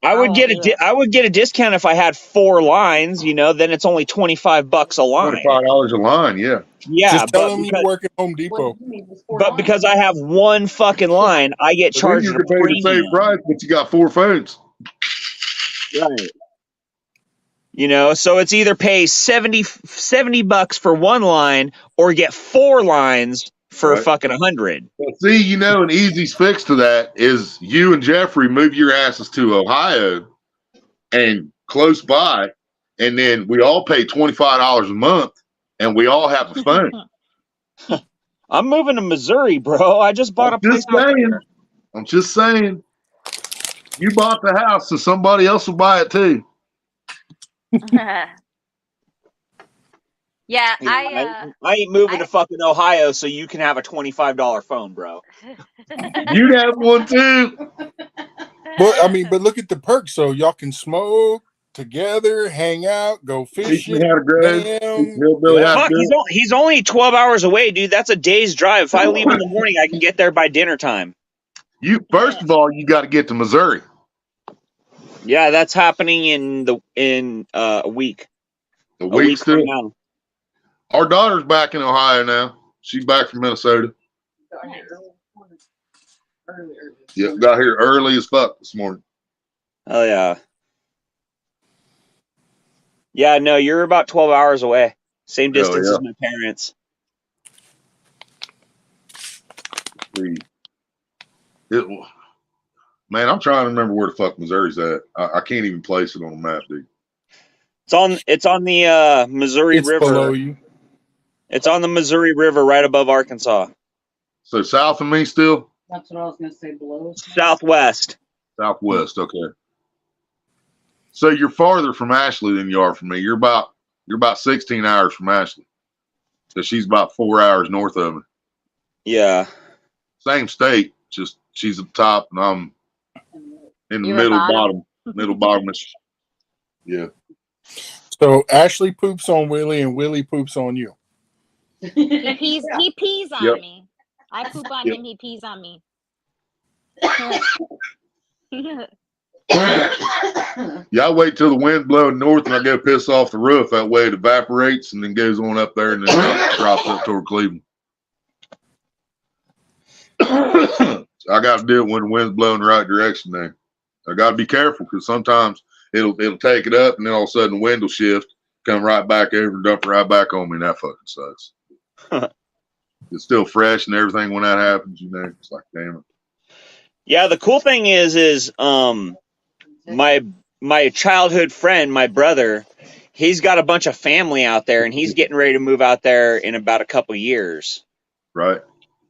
I would won't get do it. I would get a discount if I had 4 lines, you know, then it's only $25 a line. $25 a line, yeah. Yeah, Just tell but them you because, work at Home What Depot. do you need was 4 but lines? because I have one fucking line, I get So then charged you a can pay the same premium. price, but you got 4 phones. Right. You know, so it's either pay 70 bucks for 1 line or get 4 lines for Right. fucking 100. Well, see, you know, an easy fix to that is you and Jeffrey move your asses to Ohio and close by, and then we all pay $25 a month, and we all have a phone. I'm moving to Missouri, bro. I just bought a place out there. I'm just saying. You bought the house, so somebody else will buy it too. Yeah, You know, I ain't moving to fucking Ohio so you can have a $25 phone, bro. You'd have one too. But look at the perks. So y'all can smoke together, hang out, go Teach fishing. me how to grow. Damn. Teach Hillbilly how to Fuck, do it. he's only 12 hours away, dude. That's a day's drive. If I leave in the morning, I can get there by dinner time. You first of all, you got to get to Missouri. Yeah, that's happening in a week. A A week week from still. now. Our daughter's back in Ohio now. She's back from Minnesota. Got here early. Yep, got here early as fuck this morning. Oh yeah. Yeah, no, you're about 12 hours away. Same Hell distance yeah. as my parents. Man, I'm trying to remember where the fuck Missouri's at. I can't even place it on the map, dude. It's on the Missouri It's River. below you. It's on the Missouri River right above Arkansas. So south of me still? That's what I was gonna say. Below us. Southwest. Southwest, okay. So you're farther from Ashley than you are from me. You're about 16 hours from Ashley. So she's about 4 hours north of me. Yeah. Same state, just she's at the top and I'm in the You're middle bottom. middle bottomish. Yeah. So Ashley poops on Willie and Willie poops on you. He pees on Yep. me. I poop on Yep. him, he pees on me. Yeah, I wait till the wind blowing north and I go piss off the roof. That way it evaporates and then goes on up there and then drops up toward Cleveland. So I got to do it when the wind's blowing the right direction now. I got to be careful because sometimes it'll take it up and then all of a sudden the wind will shift, come right back over and dump it right back on me, and that fucking sucks. It's still fresh and everything when that happens, you know. It's like, damn it. Yeah, the cool thing is my childhood friend, my brother, he's got a bunch of family out there and he's getting ready to move out there in about a couple years. Right.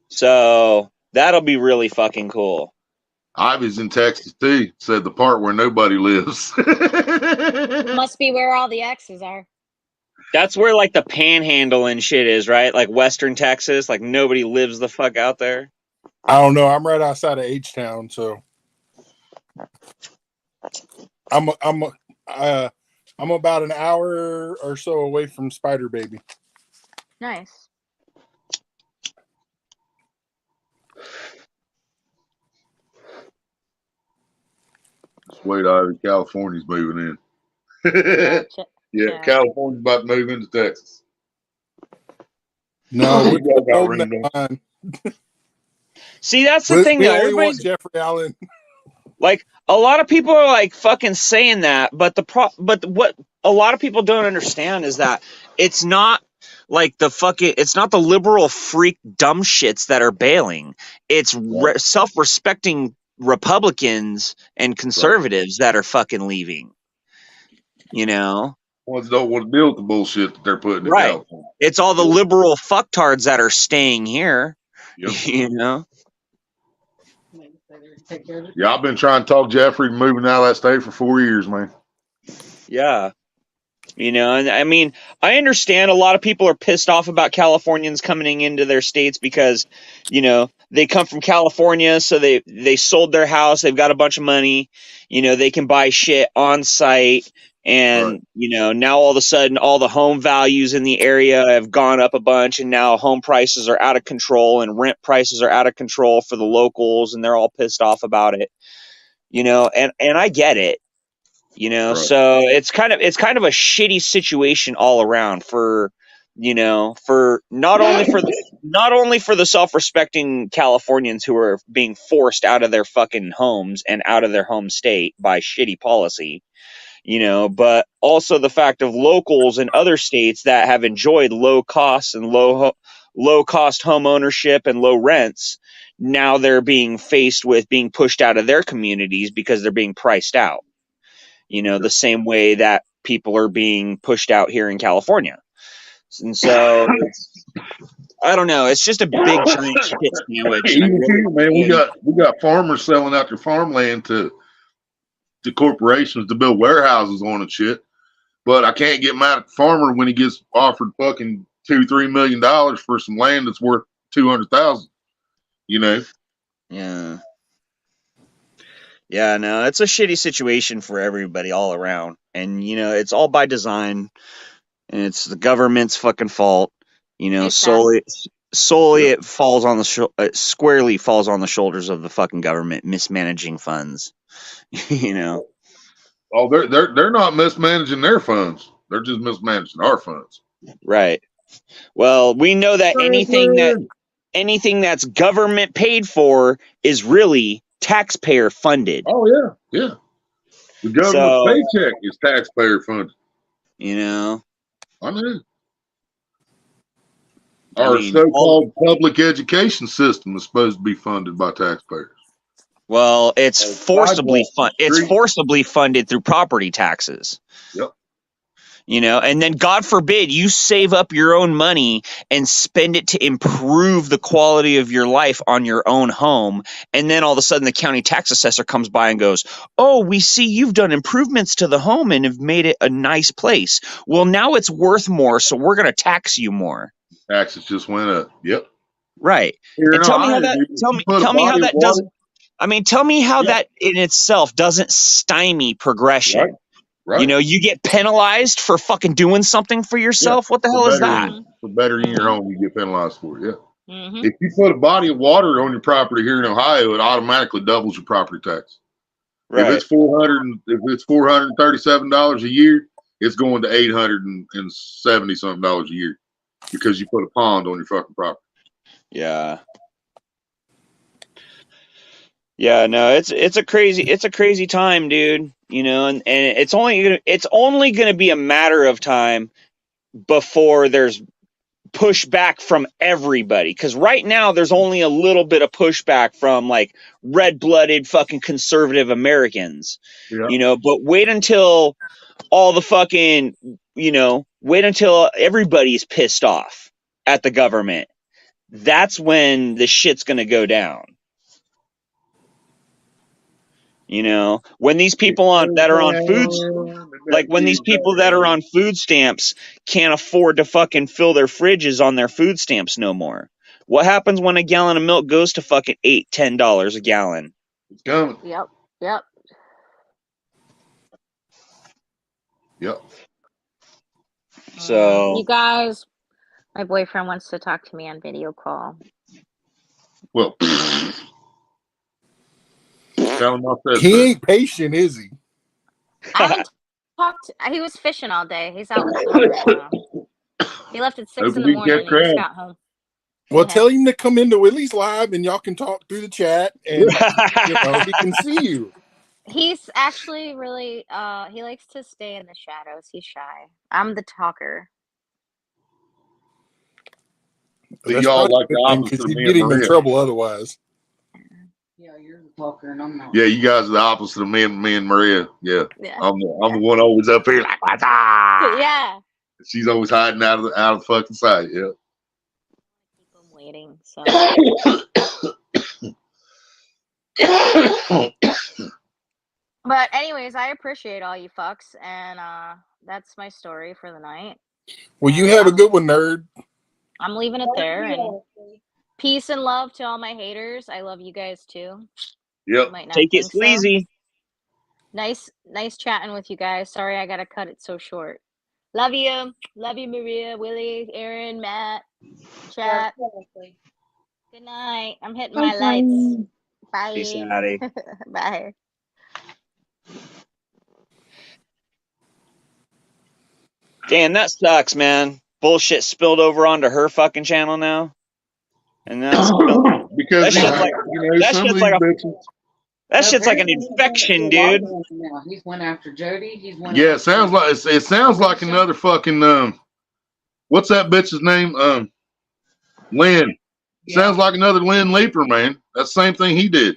So that'll be really fucking cool. Ivy's in Texas too. Said the part where nobody lives. Must be where all the X's are. That's where like the panhandle and shit is, right? Like Western Texas, like nobody lives the fuck out there. I don't know. I'm right outside of H-Town, so I'm about an hour or so away from Spider Baby. Nice. Just wait, Ivy. California's moving in. Gotcha. Yeah, California's about to move into Texas. No, You we're guys got holding ring that line. See, that's the thing We though. only want Everybody's Jeffrey Allen. like, a lot of people are like fucking saying that, but what a lot of people don't understand is that it's not like it's not the liberal freak dumb shits that are bailing. It's self-respecting Republicans and conservatives that are fucking leaving. You know? Ones don't want to deal with the bullshit that they're putting in Right. California. It's all the liberal fucktards that are staying here. Yep. You know? Yeah, I've been trying to talk Jeffrey moving out of that state for 4 years, man. Yeah. You know, and I mean, I understand a lot of people are pissed off about Californians coming into their states because, you know, they come from California, so they sold their house, they've got a bunch of money, you know, they can buy shit on site, and Right. you know, now all of a sudden all the home values in the area have gone up a bunch, and now home prices are out of control and rent prices are out of control for the locals, and they're all pissed off about it. you know, and I get it, you know. Right. So it's kind of a shitty situation all around for, you know, for not only for the self-respecting Californians who are being forced out of their fucking homes and out of their home state by shitty policy, you know, but also the fact of locals in other states that have enjoyed low costs and low cost home ownership and low rents. Now they're being faced with being pushed out of their communities because they're being priced out, you know, the same way that people are being pushed out here in California. And so I don't know, it's just a big giant shit sandwich. And I Even really, here, man, we got farmers selling out their farmland to corporations to build warehouses on and shit. But I can't get mad at the farmer when he gets offered fucking $2-3 million for some land that's worth 200,000. You know? Yeah, no, it's a shitty situation for everybody all around. And, you know, it's all by design, and it's the government's fucking fault. You know, It's sad. solely it falls on the squarely falls on the shoulders of the fucking government mismanaging funds. You know. Oh, they're not mismanaging their funds. They're just mismanaging our funds. Right. Well, we know that anything that's government paid for is really taxpayer funded. Oh yeah, yeah. The government's paycheck is taxpayer funded. You know. I know. Our so-called public education system is supposed to be funded by taxpayers. Well, it's forcibly funded through property taxes. Yep. You know, and then God forbid you save up your own money and spend it to improve the quality of your life on your own home. And then all of a sudden the county tax assessor comes by and goes, "Oh, we see you've done improvements to the home and have made it a nice place. Well, now it's worth more, so we're going to tax you more." Taxes just went up. Yep. Right. And tell me how that that in itself doesn't stymie progression. Right. You know, you get penalized for fucking doing something for yourself. Yeah. What the hell is that? For bettering your home, you get penalized for it. Yeah. Mm-hmm. If you put a body of water on your property here in Ohio, it automatically doubles your property tax. Right. If it's $437 a year, it's going to $870 something a year because you put a pond on your fucking property. Yeah. Yeah, no, it's a crazy time, dude. You know, and it's only gonna be a matter of time before there's pushback from everybody. Because right now there's only a little bit of pushback from like red-blooded fucking conservative Americans. Yeah. You know, but wait until all the fucking, you know, wait until everybody's pissed off at the government. That's when the shit's gonna go down. You know, when these people that are on food stamps can't afford to fucking fill their fridges on their food stamps no more. What happens when a gallon of milk goes to fucking $8-10 a gallon? It's coming. Yep. So you guys, my boyfriend wants to talk to me on video call. Well, he ain't patient, is he? I haven't talked. He was fishing all day. He's out in Florida. He left at 6 in the morning and he just got home. Well, tell him to come into Willie's live and y'all can talk through the chat and you know, he can see you. He's actually really he likes to stay in the shadows. He's shy. I'm the talker. But y'all like the opposite of me and Maria. In trouble otherwise. Yeah, you're the talker and I'm not. Yeah, you guys are the opposite of me and Maria. Yeah. I'm the one always up here like, what's up? Yeah. She's always hiding out of the fucking sight. Yeah. Keep them waiting. So. But anyways, I appreciate all you fucks, and that's my story for the night. Well, you have a good one, nerd. I'm leaving it there, and peace and love to all my haters. I love you guys too. Yep. Take it sleazy. So. Nice chatting with you guys. Sorry I gotta cut it so short. Love you, Maria, Willie, Aaron, Matt, chat. Good night. I'm hitting my lights. Bye. Peace, Addie. Bye. Damn, that sucks, man. Bullshit spilled over onto her fucking channel now, and now it's Because that shit's like that some of shit's these like a bitches. that No, shit's like an apparently he's went infection, after a lot of dude. women now. He's went after Jody. He's went Yeah, after it sounds like another fucking what's that bitch's name? Lynn. Yeah. Sounds like another Lynn Leaper, man. That's the same thing he did.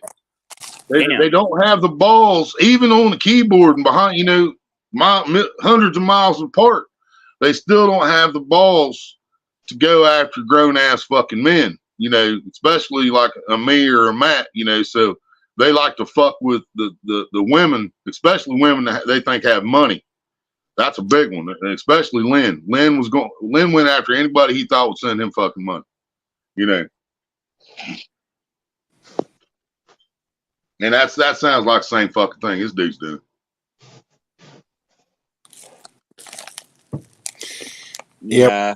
Damn. They don't have the balls, even on the keyboard and behind, hundreds of miles apart. They still don't have the balls to go after grown ass fucking men, especially like a me or a Matt, so they like to fuck with the women, especially women that they think have money. That's a big one, and especially Lynn. Lynn went after anybody he thought would send him fucking money, And that sounds like the same fucking thing this dude's doing. Yep. Yeah.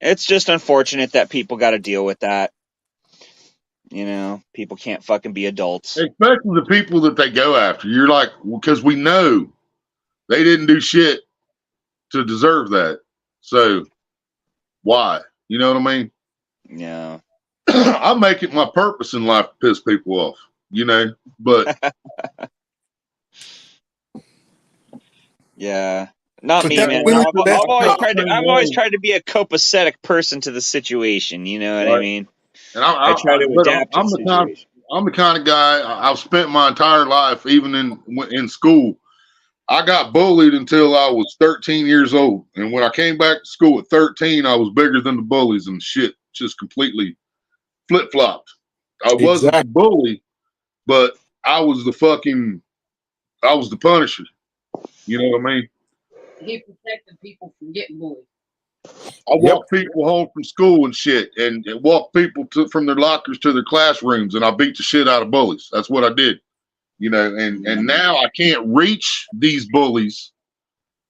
It's just unfortunate that people got to deal with that. People can't fucking be adults. Especially the people that they go after. You're like, because we know they didn't do shit to deserve that. So why? You know what I mean? Yeah. I make it my purpose in life to piss people off, but Yeah. Not But me, that man. really- I've always tried to be a copacetic person to the situation. You know what I Right. mean? and I try to adapt to I'm the the kind. situation. I'm the kind of guy. I've spent my entire life, even in school. I got bullied until I was 13 years old, and when I came back to school at 13, I was bigger than the bullies, and shit just completely flip flopped. I wasn't the Exactly. bully, but I was the Punisher. You know what I mean? He protected people from getting bullied. I walked people home from school and shit, and walked people from their lockers to their classrooms, and I beat the shit out of bullies. That's what I did, and now I can't reach these bullies,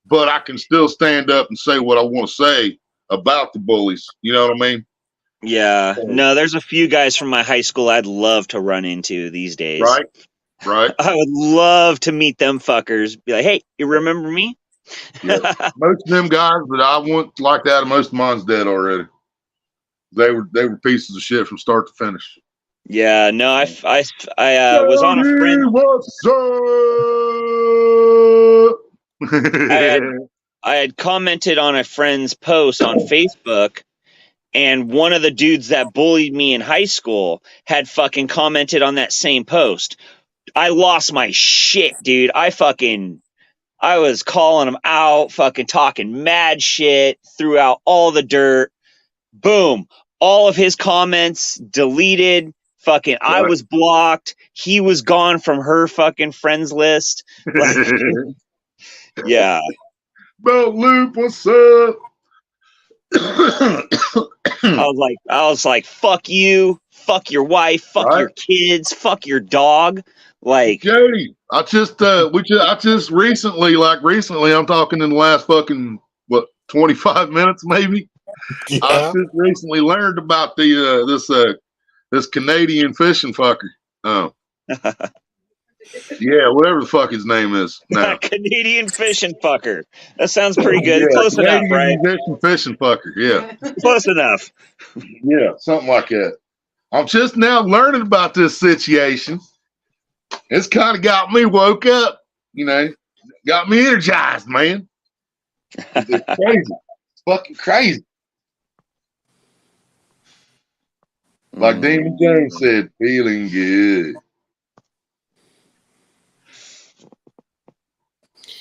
but I can still stand up and say what I want to say about the bullies. You know what I mean? Yeah. No, there's a few guys from my high school I'd love to run into these days. Right. I would love to meet them fuckers. Be like, hey, you remember me? Yeah. Most of them guys that I want like that, most of mine's dead already. They were pieces of shit from start to finish. Yeah, no, I was on a friend. What's up? I had commented on a friend's post on Facebook, and one of the dudes that bullied me in high school had fucking commented on that same post. I lost my shit, dude. I was calling him out, fucking talking mad shit, threw out all the dirt. Boom. All of his comments deleted. Fucking, I was blocked. He was gone from her fucking friends list. Like, yeah. Belt Loop, what's up? I was like, fuck you, fuck your wife, fuck your kids, fuck your dog. Like, Jody, I just recently, I'm talking in the last fucking 25 minutes maybe. Yeah. I just recently learned about this Canadian fishing fucker. Oh. Yeah, whatever the fuck his name is now. Canadian fishing fucker. That sounds pretty good. Yeah, Close enough, right? Canadian fishing fucker. Yeah. Close enough. Yeah, something like that. I'm just now learning about this situation. It's kind of got me woke up, got me energized, man. It's crazy. It's fucking crazy. Like Damon Jones said, feeling good.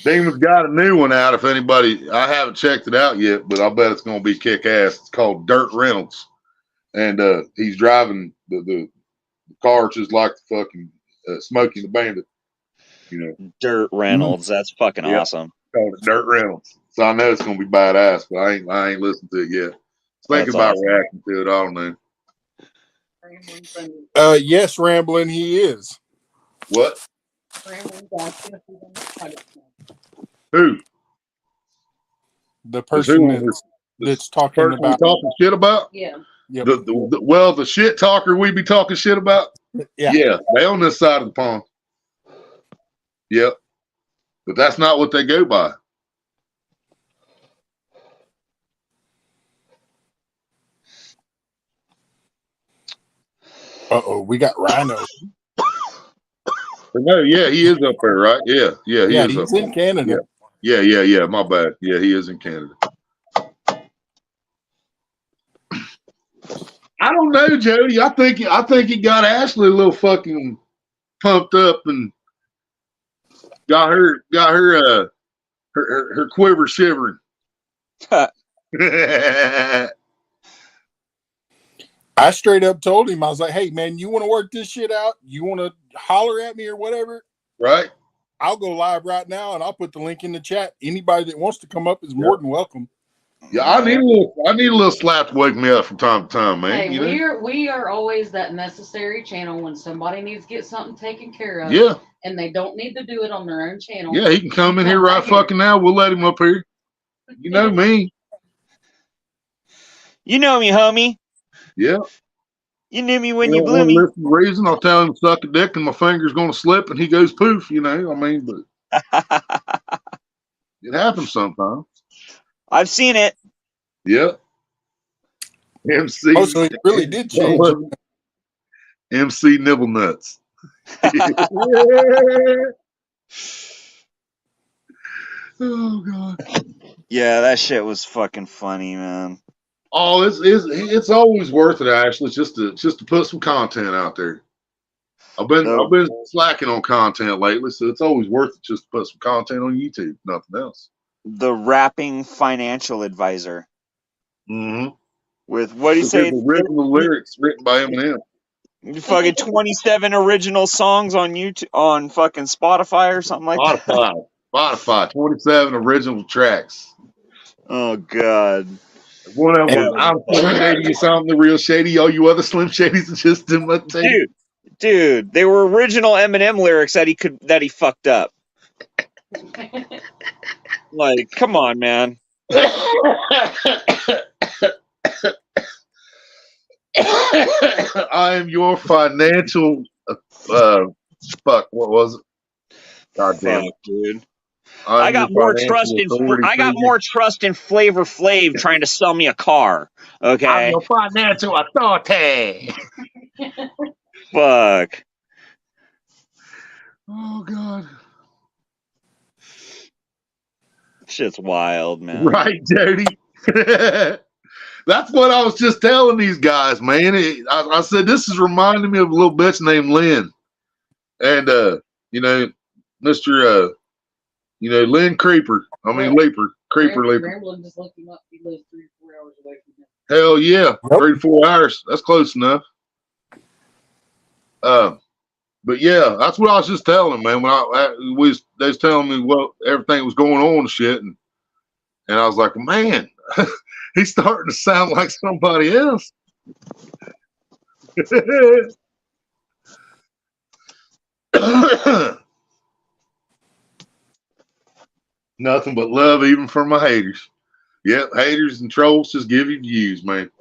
Damon's got a new one out. If anybody, I haven't checked it out yet, but I bet it's going to be kick ass. It's called Dirt Reynolds, and he's driving the car just like the fucking Smokey the Bandit. Dirt Reynolds. That's fucking awesome. Called it Dirt Reynolds. So I know it's going to be badass, but I ain't listened to it yet. Thinking about reacting to it. I don't know. Yes, Rambling, he is. What? Who? The person that's talking about talking shit about? Yeah. Yep. The shit talker we be talking shit about? Yeah, they on this side of the pond. Yep. But that's not what they go by. We got Rhino. No, yeah, he is up there, right? Yeah, he is he's up in Canada. Yeah. My bad. Yeah, he is in Canada. I don't know, Jody. I think he got Ashley a little fucking pumped up and got her her quiver shivering. I straight up told him, I was like, hey man, you want to work this shit out? You want to holler at me or whatever? Right? I'll go live right now and I'll put the link in the chat. Anybody that wants to come up is more than welcome. Yeah, I need a little slap to wake me up from time to time, man. Hey, we are always that necessary channel when somebody needs to get something taken care of. Yeah. And they don't need to do it on their own channel. Yeah, he can come in here right fucking now. We'll let him up here. You know me. You know me, homie. Yeah. You knew me when You you don't blew wanna me. listen to reason. I'll tell him to suck a dick and my finger's gonna slip and he goes poof, you know. I mean, but it happens sometimes. I've seen it. Yeah. MC. Oh, so it really did change. MC Nibble Nuts. Oh God. Yeah, that shit was fucking funny, man. Oh, it's always worth it, Ashley, just to put some content out there. I've been slacking on content lately, so it's always worth it just to put some content on YouTube, nothing else. The rapping financial advisor. Mm-hmm. With what do you say? Original lyrics written by Eminem. Fucking 27 original songs on YouTube, on fucking Spotify or something like that. Spotify, 27 original tracks. Oh God. One of them, I'm Slim Shady, something the real shady. All you other Slim Shadys are just imitating. Dude, they were original Eminem lyrics that he fucked up. Like, come on, man. I am your financial fuck. What was it? God damn it, dude. I got more trust in Flavor Flav trying to sell me a car. Okay. I'm your financial authority. Fuck. Oh God. Shit's wild, man. Right, Jody. That's what I was just telling these guys, man. I said this is reminding me of a little bitch named Lynn, and you know, Mr. Lynn Creeper. I mean Leaper. Creeper Leaper. Ramblin' just looked him up. He lives 3 or 4 hours away from him. Hell yeah, Yep. 3 to 4 hours. That's close enough. But yeah, that's what I was just telling them, man. When they was telling me what everything was going on and shit, and I was like, man, he's starting to sound like somebody else. Nothing but love, even from my haters. Yep, haters and trolls just give you views, man,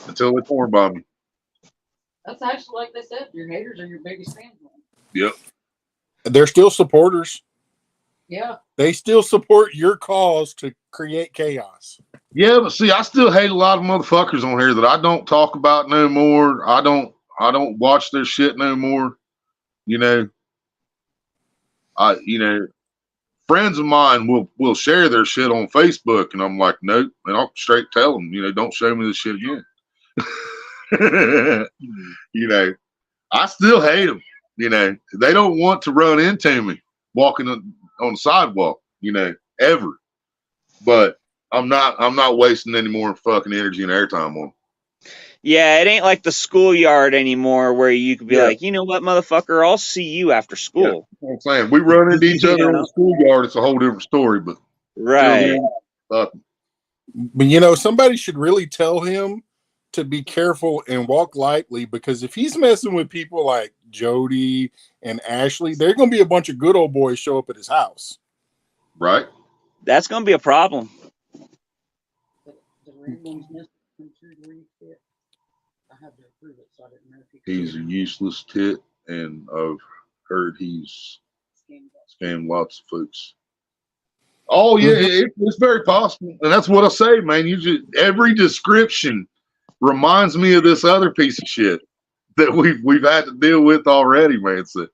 until they porn bomb you. That's actually like they said. Your haters are your biggest fans. Yep. They're still supporters. Yeah. They still support your cause to create chaos. Yeah, but see, I still hate a lot of motherfuckers on here that I don't talk about no more. I don't watch their shit no more. You know, friends of mine will share their shit on Facebook, and I'm like, nope, and I'll straight tell them, don't show me this shit again. I still hate them. They don't want to run into me walking on the sidewalk, ever. But I'm not wasting any more fucking energy and airtime on them. Yeah, it ain't like the schoolyard anymore where you could be like, you know what, motherfucker, I'll see you after school. Yeah, I'm saying we run into each other in the schoolyard. It's a whole different story, but right. But somebody should really tell him to be careful and walk lightly, because if he's messing with people like Jody and Ashley, there are going to be a bunch of good old boys show up at his house. Right. That's going to be a problem. He's a useless tit, and I've heard he's scammed lots of folks. Oh yeah, it's very possible, and that's what I say, man. Every description reminds me of this other piece of shit. that we've had to deal with already, man. So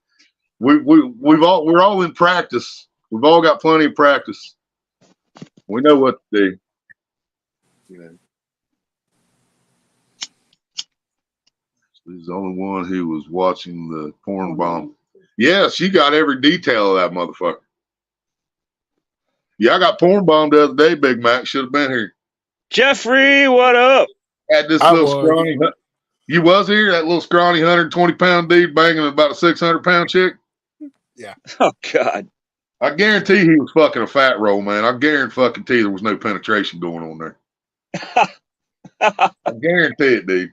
we're all in practice. We've all got plenty of practice. We know what to do. You know. He's the only one who was watching the porn bomb. Yeah, she got every detail of that motherfucker. Yeah, I got porn bombed the other day, Big Mac. Should have been here. Jeffrey, what up? Had this little scrawny. You was here, that little scrawny 120-pound dude banging about a 600-pound chick? Yeah. Oh, God. I guarantee he was fucking a fat roll, man. I guarantee there was no penetration going on there. I guarantee it, dude.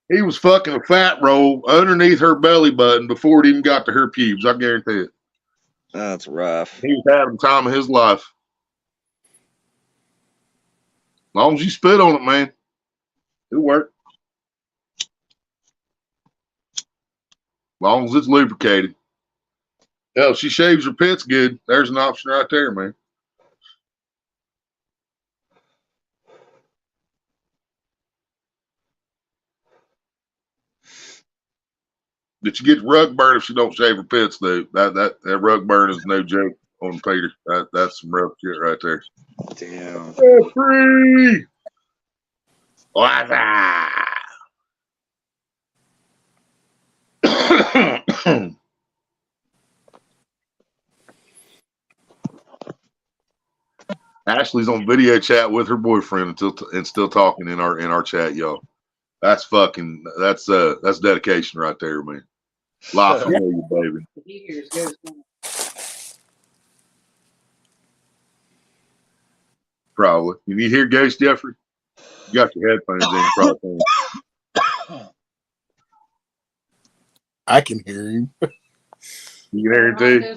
He was fucking a fat roll underneath her belly button before it even got to her pubes. I guarantee it. That's rough. He was having the time of his life. As long as you spit on it, man, it'll work. As long as it's lubricated. Hell, if she shaves her pits good, there's an option right there, man. Did you get rug burn if she don't shave her pits, dude? That rug burn is no joke on Peter. That's some rough shit right there. Damn. Free. Ashley's on video chat with her boyfriend and still talking in our chat, y'all. That's dedication right there, man. Life for you, baby. Probably. Can you hear Ghost, Jeffrey? You got your headphones in, probably. I can hear him. You can hear him too?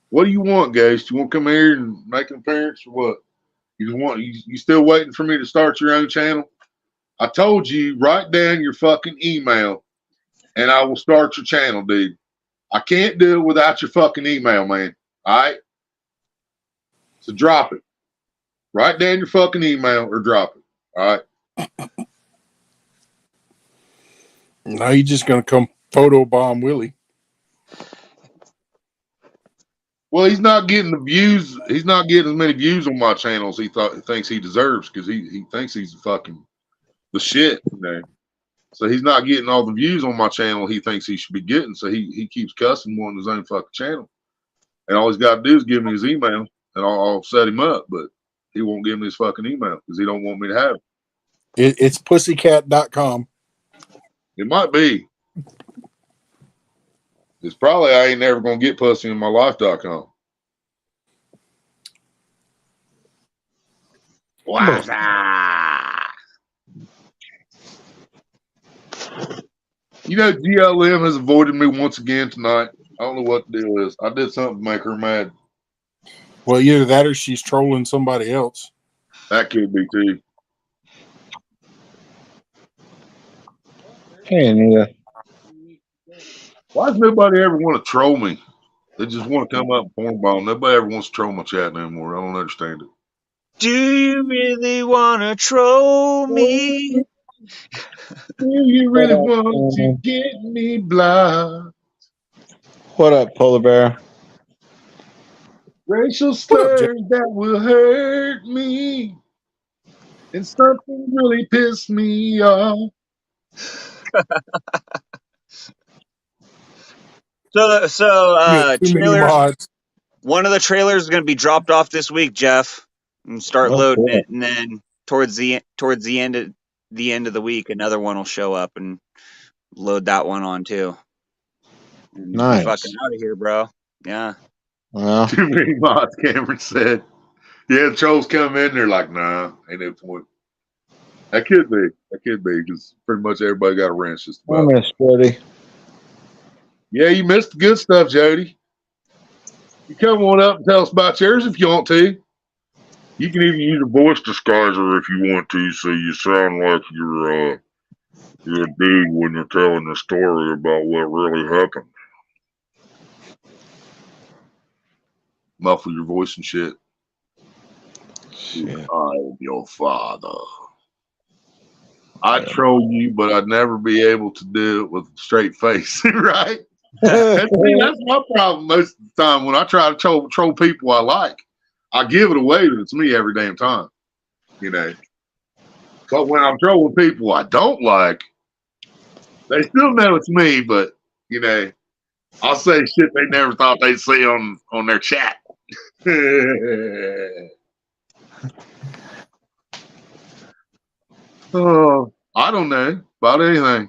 What do you want, Ghost? You want to come here and make an appearance or what? You still waiting for me to start your own channel? I told you, write down your fucking email and I will start your channel, dude. I can't do it without your fucking email, man. All right? So drop it. Write down your fucking email or drop it. All right? Now you're just going to come photobomb Willie. Well, he's not getting the views. He's not getting as many views on my channel as he thinks he deserves because he thinks he's fucking the shit, you know. So he's not getting all the views on my channel he thinks he should be getting. So he keeps cussing on his own fucking channel. And all he's got to do is give me his email and I'll set him up. But he won't give me his fucking email because he don't want me to have it. It's pussycat.com. It might be. It's probably I ain't never going to get pussy in my life.com. You know, GLM has avoided me once again tonight. I don't know what the deal is. I did something to make her mad. Well, either that or she's trolling somebody else. That could be too. Hey, Anita. Why does nobody ever want to troll me? They just want to come up and porn bomb. Nobody ever wants to troll my chat anymore. I don't understand it. Do you really want to troll me? Do you really want to get me blocked? What up, Polar Bear? Racial slurs that will hurt me. And something really pissed me off. Trailers. One of the trailers is going to be dropped off this week, Jeff, and start loading it, and then towards the end of the week, another one will show up and load that one on too. And nice. Fucking out of here, bro. Yeah. Well, too many mods, Cameron said. Yeah, the trolls come in, they're like, nah, ain't no point. That could be, because pretty much everybody got a wrench just I about. miss Jody. Yeah, you missed the good stuff, Jody. You come on up and tell us about yours if you want to. You can even use a voice disguiser if you want to, so you sound like you're a dude when you're telling the story about what really happened. Muffle your voice and shit. I am your father. I'd troll you, but I'd never be able to do it with a straight face, right? And see, that's my problem most of the time when I try to troll people I like. I give it away that it's me every damn time, you know. But when I'm trolling people I don't like, they still know it's me, but, you know, I'll say shit they never thought they'd see on their chat. Oh, I don't know about anything.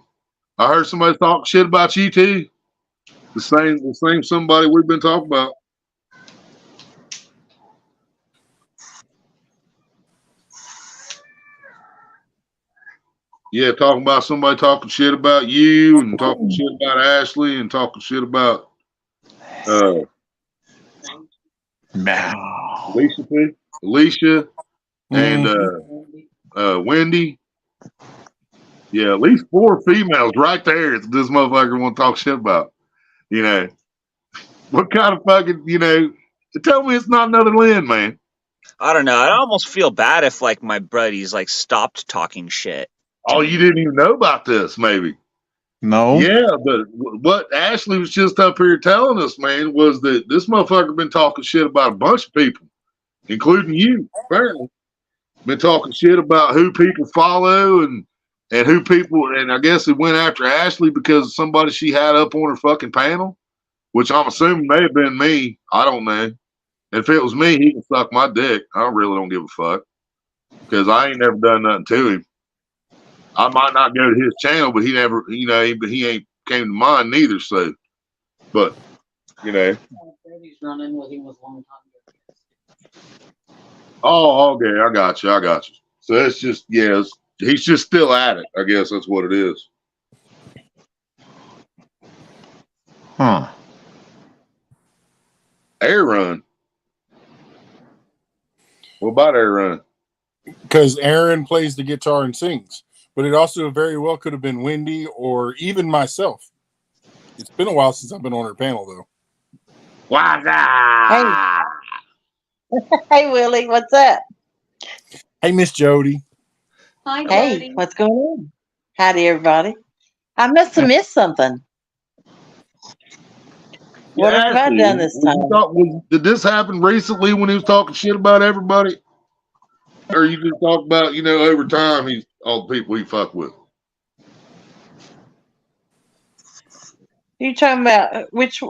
I heard somebody talk shit about you too. The same somebody we've been talking about. Yeah, talking about somebody talking shit about you and talking shit about Ashley and talking shit about Alicia and Wendy. Yeah, at least 4 females right there that this motherfucker want to talk shit about. You know, what kind of fucking, you know, tell me it's not another Lynn, man. I don't know. I almost feel bad if like my buddies like stopped talking shit. Oh, you didn't even know about this, maybe. No. Yeah, but what Ashley was just up here telling us, man, was that this motherfucker been talking shit about a bunch of people, including you, apparently. Been talking shit about who people follow and who people, and I guess it went after Ashley because of somebody she had up on her fucking panel, which I'm assuming may have been me. I don't know. If it was me, he can suck my dick. I really don't give a fuck because I ain't never done nothing to him. I might not go to his channel, but he never, you know, he ain't came to mine neither. So, but you know, He's running with him was a long time ago. oh, okay, I got you. So it's just, yeah, he's just still at it. I guess that's what it is. Huh. Air Run. What about Air Run? Because Aaron plays the guitar and sings, but it also very well could have been Wendy or even myself. It's been a while since I've been on her panel, though. What's Hey. Hey, Willie, what's up? Hey, Miss Jody. Hi, Hey, Jody. what's going on? Howdy, everybody. I must have missed something. What have I done this time? Did this happen recently when he was talking shit about everybody? Or you just talk about, you know, over time, he's all the people he fuck with? You talking about which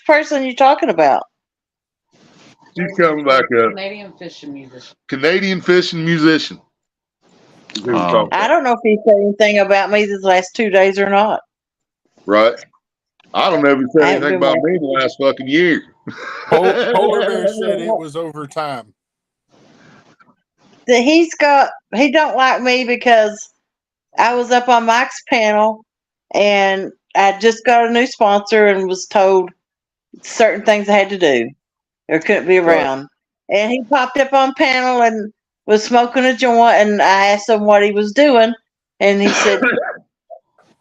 person you talking about? She's coming back up. Canadian fishing musician. Canadian fishing musician. Is who we're talking about. I don't know if he said anything about me these last 2 days or not. Right. I don't know if he said I haven't anything been about me in the last fucking year. Polar Bear said it was over time. He don't like me because I was up on Mike's panel and I just got a new sponsor and was told certain things I had to do or couldn't be around. Right. And he popped up on panel and was smoking a joint, and I asked him what he was doing, and he said,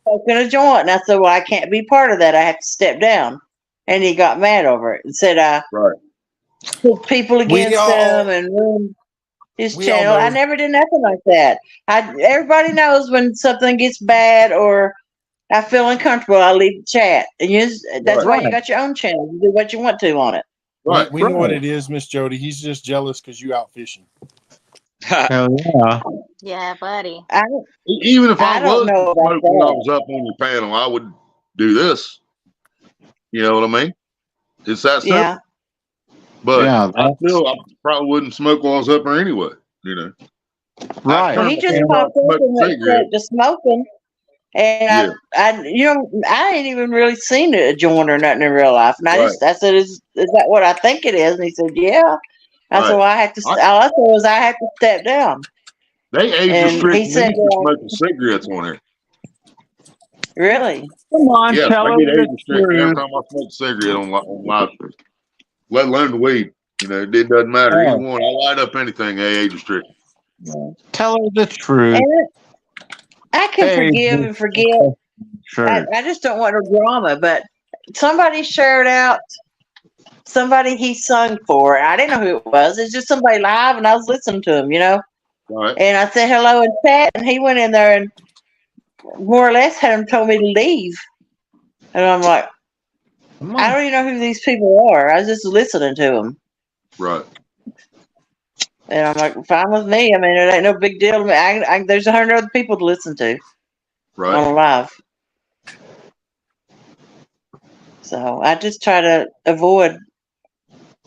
smoking a joint. And I said, well, I can't be part of that. I have to step down. And he got mad over it and said, I put people against him and ruined his channel. I never did nothing like that. Everybody knows when something gets bad or I feel uncomfortable, I leave the chat. And that's why you got your own channel. You do what you want to on it. Right. We know what it is, Miss Jody. He's just jealous because you out fishing. Hell yeah. Yeah, buddy. Even if I was when I was up on your panel, I would do this. You know what I mean? It's that simple. Yeah. But yeah, I probably wouldn't smoke while I was up there anyway, you know. Right. Well, he just popped up and went to smoking. And I ain't even really seen a joint or nothing in real life. And I said, is that what I think it is? And he said, yeah. I said, well, all I said was I had to step down. They age restricted me from smoking cigarettes on here. Really? Come on, yes, tell I get age restricted every time I smoke a cigarette on live stream. Let alone the weed. You know, it doesn't matter. Either one. I light up anything, age restricted. Tell her the truth. I can forgive and forget. Sure. I just don't want no drama, but somebody shared out somebody he sung for. I didn't know who it was. It's just somebody live, and I was listening to him, you know. Right. And I said hello in chat, and he went in there and more or less had him told me to leave. And I'm like, I don't even know who these people are. I was just listening to them. Right. And I'm like, fine with me. I mean, it ain't no big deal to me. There's 100 other people to listen to Right. on live. So I just try to avoid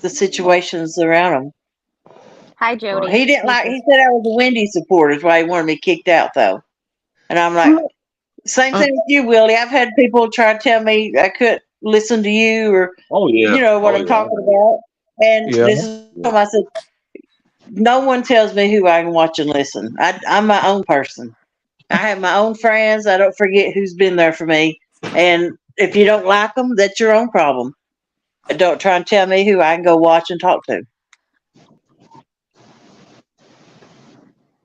the situations around him. Hi, Jody. He didn't like. He said I was a Wendy supporter. That's why he wanted me kicked out, though. And I'm like, same thing with you, Willie. I've had people try to tell me I couldn't listen to you, or Oh yeah. you know what Oh, I'm yeah. talking about. And Yeah. this is I said, no one tells me who I can watch and listen. I'm my own person. I have my own friends. I don't forget who's been there for me. And if you don't like them, that's your own problem. But don't try and tell me who I can go watch and talk to.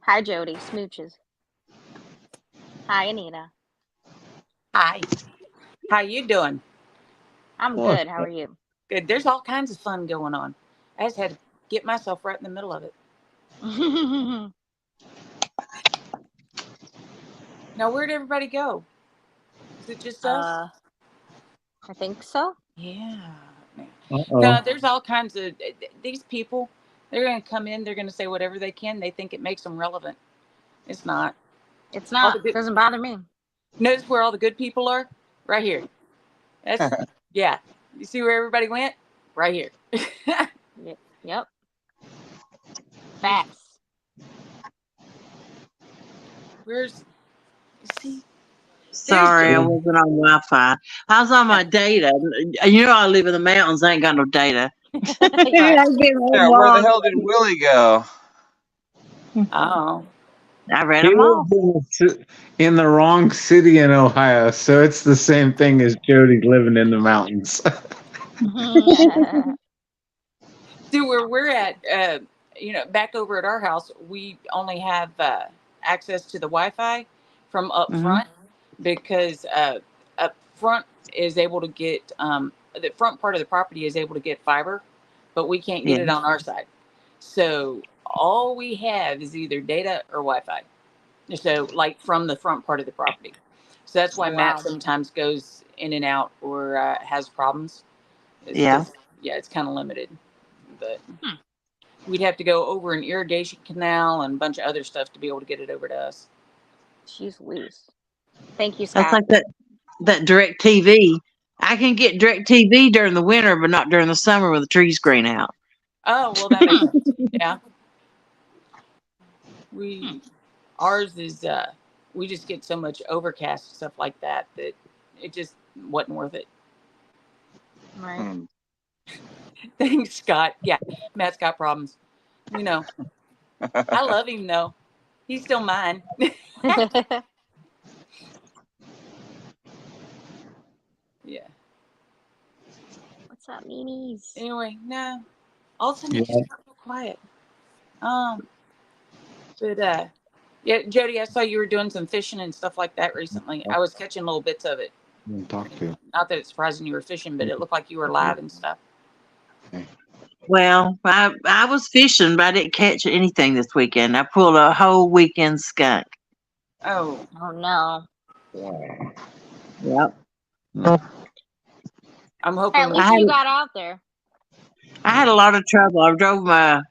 Hi, Jody. Smooches. Hi, Anita. Hi. How you doing? I'm Oh, good. How are you? Good. There's all kinds of fun going on. I just had to get myself right in the middle of it. Now, where'd everybody go? Is it just us? I think so. Yeah. Uh-oh. No, there's all kinds of these people. They're going to come in. They're going to say whatever they can. They think it makes them relevant. It's not. It's All not. the good- Doesn't bother me. Notice where all the good people are? Right here. That's yeah. You see where everybody went? Right here. Yep. Facts. Where's see? Sorry, I Jody. wasn't on Wi-Fi. I was on my data. You know, I live in the mountains. I ain't got no data. I've been home Yeah, where the long. hell did Willie go? Oh. I read He them all. lives in the wrong city in Ohio, so it's the same thing as Jody living in the mountains. See where we're at, back over at our house, we only have access to the Wi-Fi from up Mhm. front because up front is able to get the front part of the property is able to get fiber, but we can't get Yeah. it on our side. So all we have is either data or Wi-Fi. So like from the front part of the property. So that's why Matt Wow. sometimes goes in and out or has problems. It's Yeah. 'cause, yeah, it's kind of limited, but we'd have to go over an irrigation canal and a bunch of other stuff to be able to get it over to us. Jeez Louise. Thank you, That's Scott. like that Direct TV. I can get Direct TV during the winter, but not during the summer when the trees green out. Oh, well, that makes sense. Yeah. Ours is, we just get so much overcast stuff like that it just wasn't worth it. Right. Thanks, Scott. Yeah, Matt's got problems. We know. I love him, though. He's still mine. Yeah. What's up, meanies? Anyway, no. All of a sudden, Yeah. it just got real quiet. But yeah, Jody, I saw you were doing some fishing and stuff like that recently. I was catching little bits of it. Talk to. Not that it's surprising you were fishing, but it looked like you were live and stuff. Well, I was fishing, but I didn't catch anything this weekend. I pulled a whole weekend skunk. Oh, Oh no. Yep. I'm At hoping. least you got out there. I had a lot of trouble. I drove my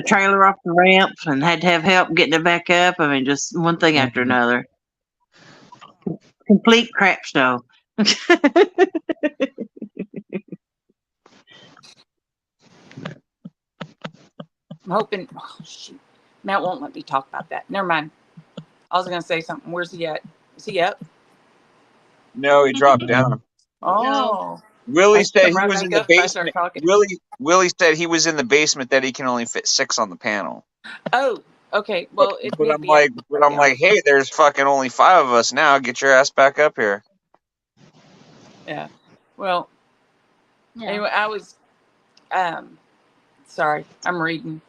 trailer off the ramp and had to have help getting it back up. I mean, just one thing after another. Complete crap show. I'm hoping. Oh, shoot. Matt won't let me talk about that. Never mind. I was going to say something. Where's he at? Is he up? No, he dropped down. Oh. Willie I said he come right was in back the up if I start basement. talking. Willie said he was in the basement that he can only fit 6 on the panel. Oh, okay. Well, it But would I'm be like, up. hey, there's fucking only 5 of us now. Get your ass back up here. Yeah. Well, Yeah. anyway, I was, sorry, I'm reading.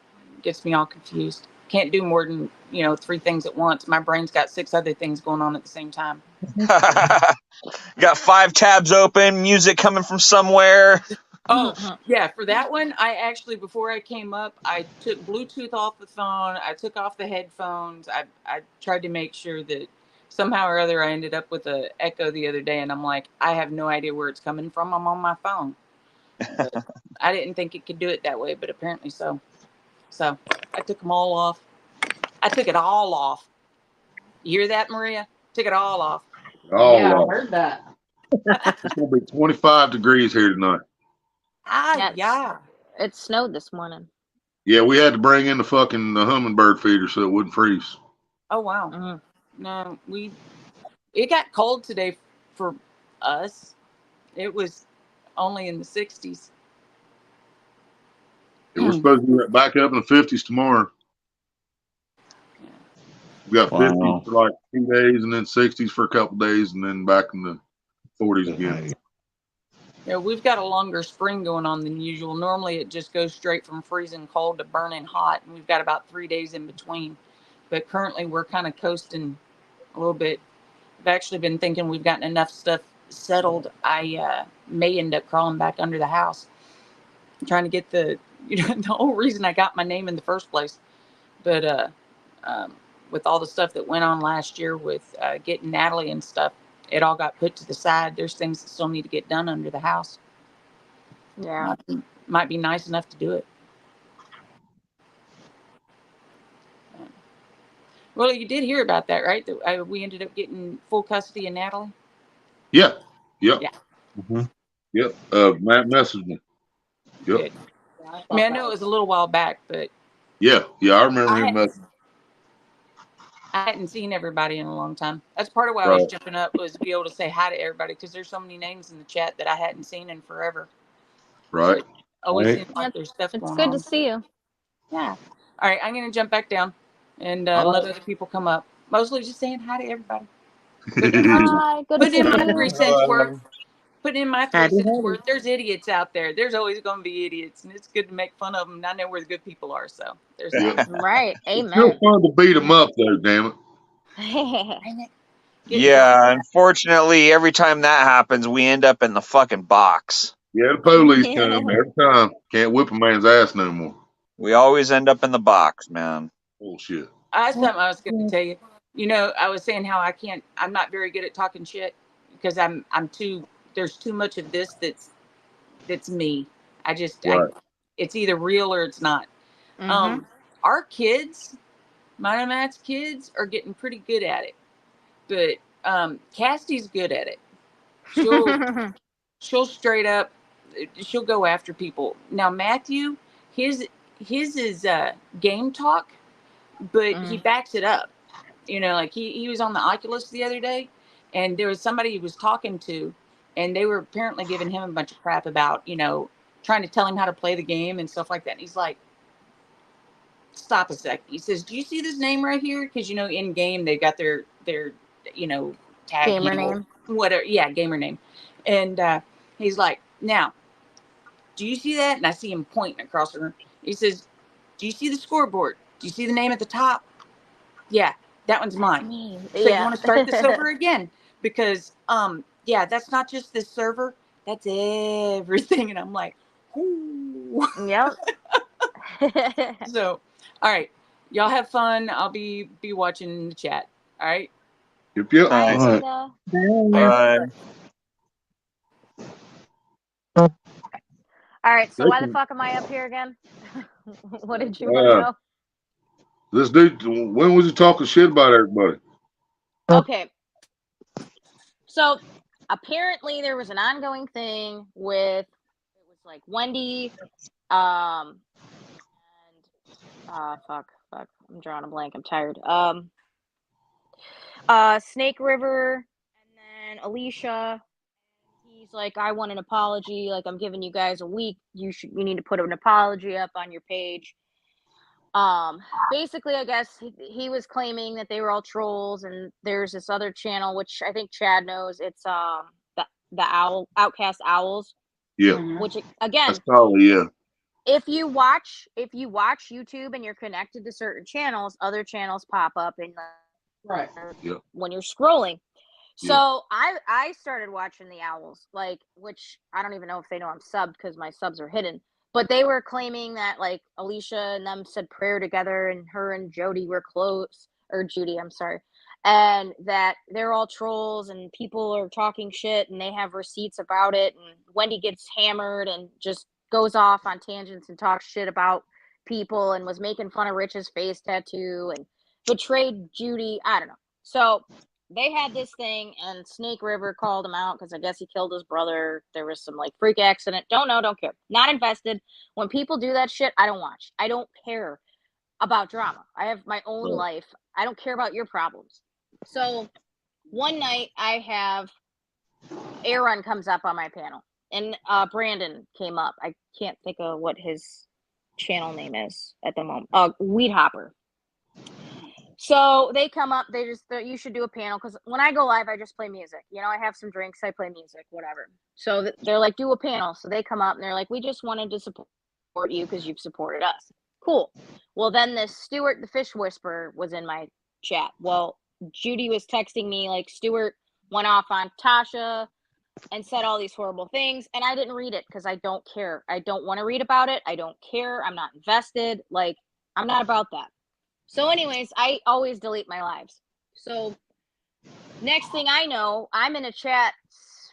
Gets me all confused. Can't do more than, 3 things at once. My brain's got 6 other things going on at the same time. Got 5 tabs open, music coming from somewhere. Oh, yeah, for that one, I actually, before I came up, I took Bluetooth off the phone. I took off the headphones. I tried to make sure that somehow or other I ended up with a Echo the other day, and I'm like, I have no idea where it's coming from. I'm on my phone. But I didn't think it could do it that way, but apparently so. So I took them all off. I took it all off. You hear that, Maria? Took it all off. Oh, Yeah, I wow. heard that. It's gonna be 25 degrees here tonight. Yeah. It snowed this morning. Yeah, we had to bring in the hummingbird feeder so it wouldn't freeze. Oh, wow. Mm-hmm. No, it got cold today for us. It was only in the 60s. Yeah, we're supposed to be back up in the 50s tomorrow. Yeah. We got Wow. 50s for like 2 days and then 60s for a couple days and then back in the 40s again. Yeah, we've got a longer spring going on than usual. Normally it just goes straight from freezing cold to burning hot, and we've got about 3 days in between. But currently we're kind of coasting a little bit. I've actually been thinking we've gotten enough stuff settled. I may end up crawling back under the house. I'm trying to get the whole reason I got my name in the first place. But with all the stuff that went on last year with getting Natalie and stuff, it all got put to the side. There's things that still need to get done under the house. Yeah. Might be nice enough to do it. Well, you did hear about that, right? That we ended up getting full custody of Natalie. Yeah. Yep. Yeah. Mm-hmm. Yep. Matt messaged me. Yep. Good. I mean, I know it was a little while back, but Yeah. I remember him messaging. I hadn't seen everybody in a long time. That's part of why I was jumping up, was to be able to say hi to everybody, because there's so many names in the chat that I hadn't seen in forever. Right. So always Right. seems like there's stuff It's going good on. to see you. Yeah. All right, I'm going to jump back down and let other people come up. Mostly just saying hi to everybody. Hi, good to Put see in my you. 3 cents worth. Put in my 3 Howdy, cents howdy. worth. There's idiots out there. There's always going to be idiots, and it's good to make fun of them. And I know where the good people are, so there's that. Right. It's still Amen. fun to beat them up, though, damn it. Yeah, unfortunately, every time that happens, we end up in the fucking box. Yeah, the police come every time. Can't whip a man's ass no more. We always end up in the box, man. Bullshit. That's something I was going to tell you. I was saying how I'm not very good at talking shit because there's too much of this that's me. Right. It's either real or it's not. Mhm. Our kids, mine and Matt's kids, are getting pretty good at it. But Cassie's good at it. She'll straight up, she'll go after people. Now Matthew, his is game talk, but he backs it up. Like he was on the Oculus the other day, and there was somebody he was talking to, and they were apparently giving him a bunch of crap about, trying to tell him how to play the game and stuff like that. And he's like, stop a sec. He says, do you see this name right here? Because, in game, they've got their tag Gamer handle, name. whatever. Yeah, gamer name. And he's like, now, do you see that? And I see him pointing across the room. He says, do you see the scoreboard? Do you see the name at the top? Yeah, that one's mine. So you want to start this over again? Because, that's not just this server. That's everything. And I'm like, ooh. Yep. So, all right. Y'all have fun. I'll be watching the chat. All right. Yep. Bye, All right. Tita. Bye. All right. So why the Listen. fuck am I up here again? What did you want to know? This dude, when was he talking shit about everybody? Okay. So apparently there was an ongoing thing with, it was like Wendy, and fuck, I'm drawing a blank. I'm tired. Snake River, and then Alicia. He's like, I want an apology. Like, I'm giving you guys a week. You need to put an apology up on your page. Basically, I guess he was claiming that they were all trolls, and there's this other channel which I think Chad knows. It's the Outcast Owls. Yeah. Which again, That's probably, yeah. if you watch YouTube and you're connected to certain channels, other channels pop up and Right. Yep. when you're scrolling. So I started watching the Owls, like, which I don't even know if they know I'm subbed because my subs are hidden. But they were claiming that like Alicia and them said prayer together, and her and Jody were close, or Judy, I'm sorry, and that they're all trolls and people are talking shit and they have receipts about it. And Wendy gets hammered and just goes off on tangents and talks shit about people and was making fun of Rich's face tattoo and betrayed Judy. I don't know. So they had this thing, and Snake River called him out because I guess he killed his brother. There was some like freak accident. Don't know, don't care. Not invested. When people do that shit, I don't watch. I don't care about drama. I have my own life. I don't care about your problems. So one night I have Aaron comes up on my panel, and Brandon came up. I can't think of what his channel name is at the moment. Weed Hopper. So they come up, they just, you should do a panel, because when I go live, I just play music. You know, I have some drinks, I play music, whatever. So they're like, do a panel. So they come up and they're like, we just wanted to support you because you've supported us. Cool. Well, then this Stuart the Fish Whisperer was in my chat. Well, Judy was texting me like Stuart went off on Tasha and said all these horrible things, and I didn't read it because I don't care. I don't want to read about it. I don't care. I'm not invested. Like, I'm not about that. So anyways, I always delete my lives. So next thing I know, I'm in a chat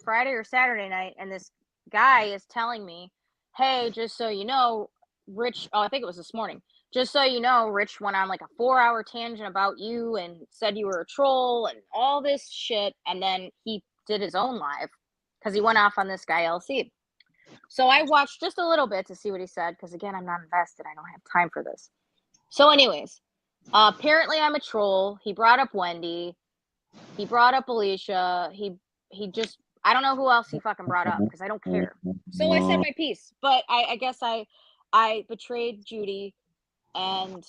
Friday or Saturday night, and this guy is telling me, hey, just so you know, Rich, I think it was this morning, just so you know, Rich went on like a 4-hour tangent about you and said you were a troll and all this shit. And then he did his own live because he went off on this guy, LC. So I watched just a little bit to see what he said, because again, I'm not invested. I don't have time for this. So anyways, apparently I'm a troll. He brought up Wendy. He brought up Alicia. He just, I don't know who else he fucking brought up because I don't care. So I said my piece, but I guess I betrayed Judy, and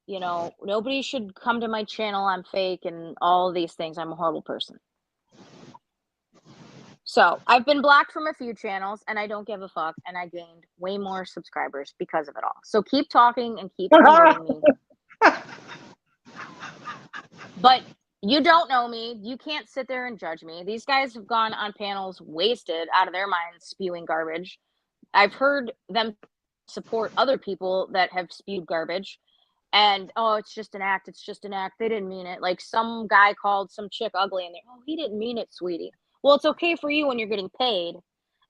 you know, nobody should come to my channel. I'm fake and all these things. I'm a horrible person. So I've been blocked from a few channels, and I don't give a fuck, and I gained way more subscribers because of it all. So keep talking and keep promoting me. But you don't know me. You can't sit there and judge me. These guys have gone on panels wasted out of their minds, spewing garbage. I've heard them support other people that have spewed garbage, and oh, it's just an act. It's just an act. They didn't mean it. Like some guy called some chick ugly, and they, oh, he didn't mean it, sweetie. Well, it's okay for you when you're getting paid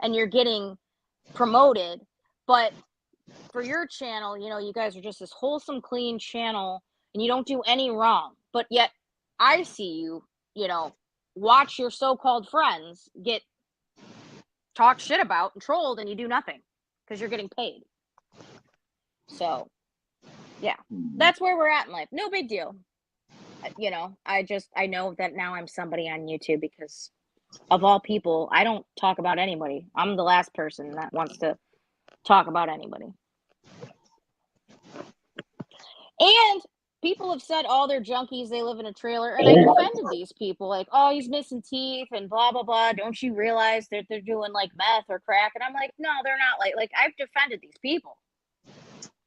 and you're getting promoted, but for your channel, you know, you guys are just this wholesome, clean channel, and you don't do any wrong. But yet I see you, you know, watch your so-called friends get talked shit about and trolled, and you do nothing because you're getting paid. So yeah, that's where we're at in life. No big deal. You know, I know that now I'm somebody on YouTube because of all people, I don't talk about anybody. I'm the last person that wants to talk about anybody. And people have said, oh, they're junkies, they live in a trailer. And I defended these people, like, oh, he's missing teeth and blah, blah, blah. Don't you realize that they're doing like meth or crack? And I'm like, no, they're not. Like I've defended these people.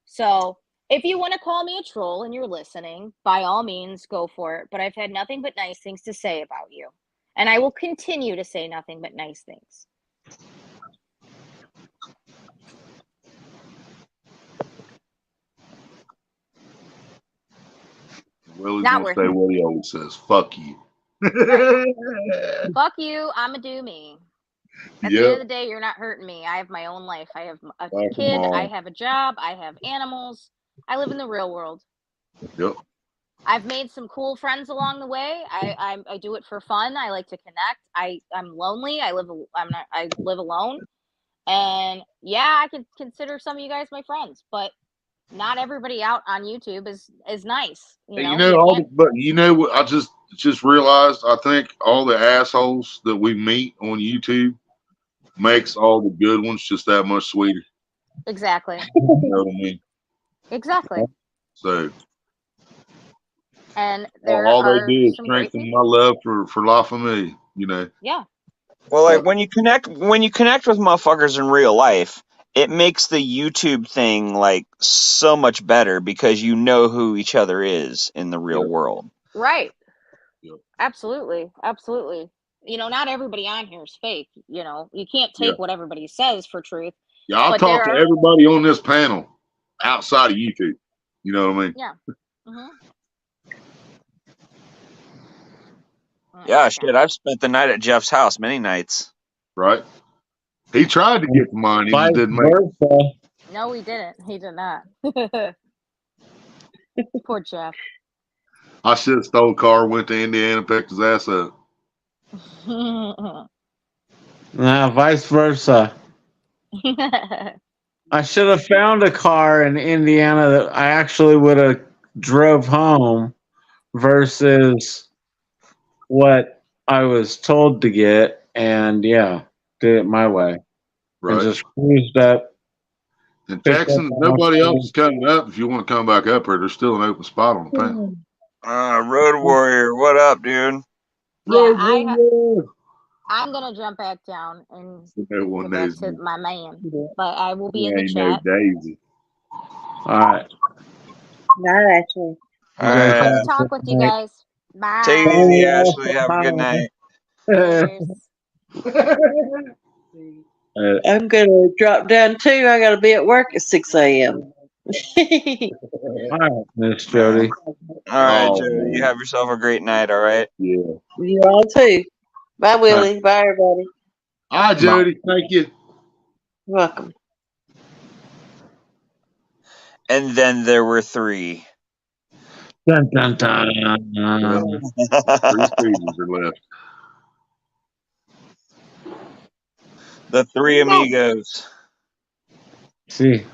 So if you want to call me a troll and you're listening, by all means, go for it. But I've had nothing but nice things to say about you. And I will continue to say nothing but nice things. Well, he's Not gonna worth say it. what he always says. Fuck you. Fuck you, I'ma do me. At the end of the day, you're not hurting me. I have my own life. I have a kid. I have a job. I have animals. I live in the real world. Yep. I've made some cool friends along the way. I do it for fun. I like to connect. I'm lonely. I live alone. And yeah, I could consider some of you guys my friends, but not everybody out on YouTube is nice. But you know what? I just realized. I think all the assholes that we meet on YouTube makes all the good ones just that much sweeter. Exactly. You know what I mean? Exactly. So, and all they do is strengthen my love for La Familia. You know. Yeah. Well, like when you connect with motherfuckers in real life, it makes the YouTube thing like so much better because you know who each other is in the real world. Right. Yep. Absolutely. Absolutely. not everybody on here is fake. You can't Yeah. take what everybody says for truth. Yeah, I'll But talk there to are- everybody on this panel outside of YouTube. You know what I mean? Yeah. Mhm. Yeah, shit. I've spent the night at Jeff's house many nights. Right? He tried to get to mine. He just Vice didn't make it. versa. No, he didn't. He did not. Poor Jeff. I should have stole a car, went to Indiana, picked his ass up. Nah, vice versa. I should have found a car in Indiana that I actually would have drove home versus what I was told to get, and yeah, did it my way. Right? And just cruised up. In picked Texas, up nobody my- else is coming up. If you want to come back up here, there's still an open spot on the panel. Road Warrior, what up, dude? Yeah, I'm gonna jump back down and No one go back knows to me. my man, but I will be He in the ain't no chat. Daisy. All right. Not actually. All right. Nice to talk with you guys. Bye. Take it easy, Ashley. Have a good night. Cheers. I'm gonna drop down too. I gotta be at work at 6 a.m. All right, Miss Jody. All right, Oh, Jody. man. You have yourself a great night, all right? Yeah. You all too. Bye, Willie. Bye, everybody. Hi, Jody. Thank you. You're welcome. And then there were three. Dun, dun, dun. Three speeders are left. The three amigos. See,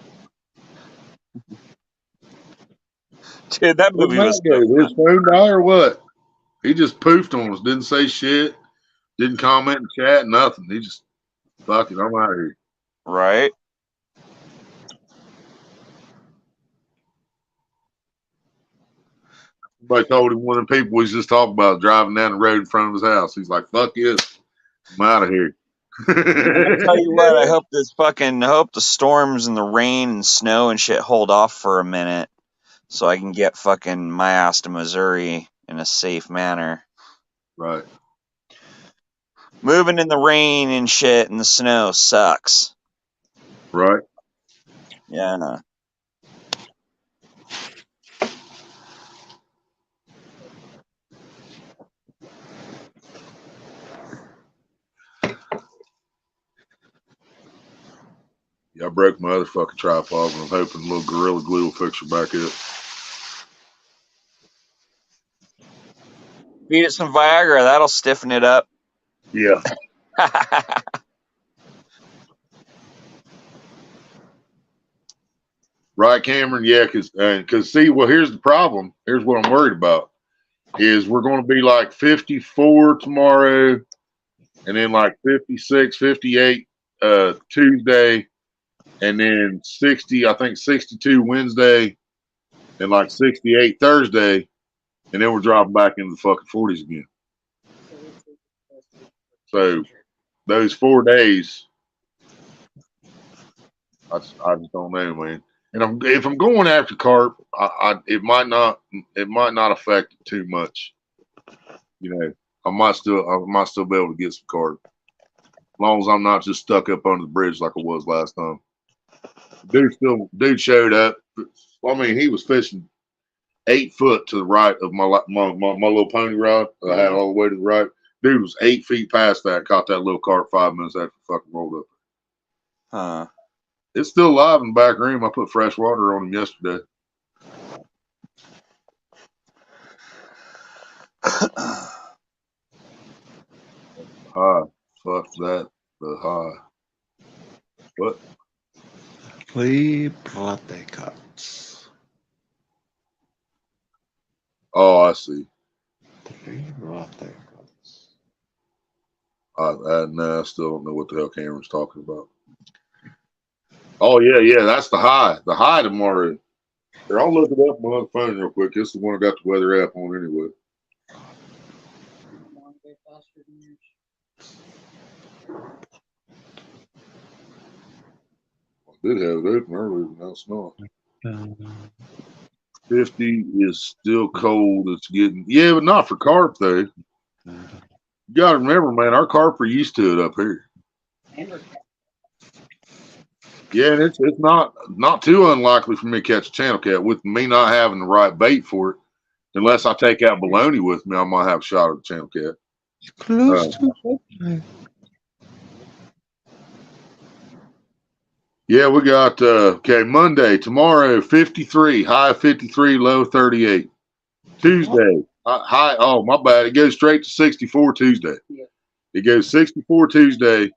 Dude, that Where'd movie was Matt go? so His phone die or what? He just poofed on us. Didn't say shit. Didn't comment in chat. Nothing. He just, fuck it. I'm out of here. right. Somebody told him one of the people we was just talking about driving down the road in front of his house. He's like, fuck this. I'm out of here. I tell you what, I hope the storms and the rain and snow and shit hold off for a minute so I can get fucking my ass to Missouri in a safe manner. Right. Moving in the rain and shit and the snow sucks. Right. Yeah. Yeah, I broke my other fucking tripod, and I'm hoping a little Gorilla Glue will fix her back up. Feed it some Viagra, that'll stiffen it up. Yeah. Right, Cameron? Yeah, because see, well, here's the problem. Here's what I'm worried about is we're going to be like 54 tomorrow, and then like 56, 58 Tuesday, and then 60, I think 62 Wednesday, and like 68 Thursday, and then we're dropping back into the fucking 40s again. So those 4 days, I just don't know, man. And if I'm going after carp, it might not affect it too much. You know, I might still be able to get some carp, as long as I'm not just stuck up under the bridge like I was last time. Dude showed up. I mean, he was fishing 8 foot to the right of my little pony rod that I had all the way to the right. Dude was 8 feet past that. Caught that little carp 5 minutes after it fucking rolled up. Huh. It's still alive in the back room. I put fresh water on him yesterday. Hi. Fuck that. The high. What? Flea Platecuts. Oh, I see. Flea Platecuts. No, I still don't know what the hell Cameron's talking about. Oh, yeah, that's the high. The high tomorrow. Here, I'll look it up on my phone real quick. This is the one I got the weather app on anyway. I did have it open earlier, but now it's not. 50 is still cold. It's getting, yeah, but not for carp, though. You gotta remember, man, our carp are used to it up here. Andrew, Yeah, and it's not too unlikely for me to catch a channel cat with me not having the right bait for it. Unless I take out baloney with me, I might have a shot at the channel cat. Close to Yeah, we got okay, Monday, tomorrow, 53, high 53, low 38. Tuesday, high, oh my bad. It goes straight to 64 Tuesday. Yeah. It goes 64 Tuesday,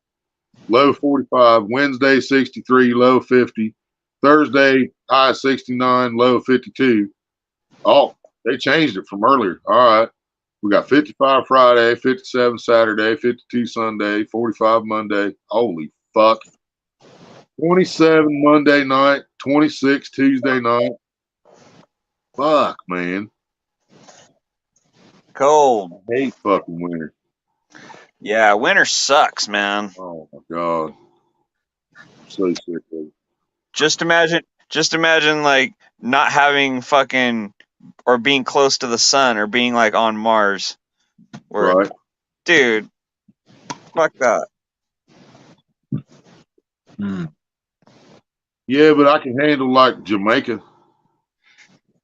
low 45, Wednesday 63, low 50, Thursday, high 69, low 52. Oh, they changed it from earlier. All right. We got 55 Friday, 57 Saturday, 52 Sunday, 45 Monday. Holy fuck. 27 Monday night, 26 Tuesday night. Fuck, man. Cold. I hate fucking winter. Yeah, winter sucks, man. Oh my god. I'm so sick of it. Just imagine like not having fucking or being close to the sun or being like on Mars. Where, Right. dude, fuck that. Yeah, but I can handle like Jamaica.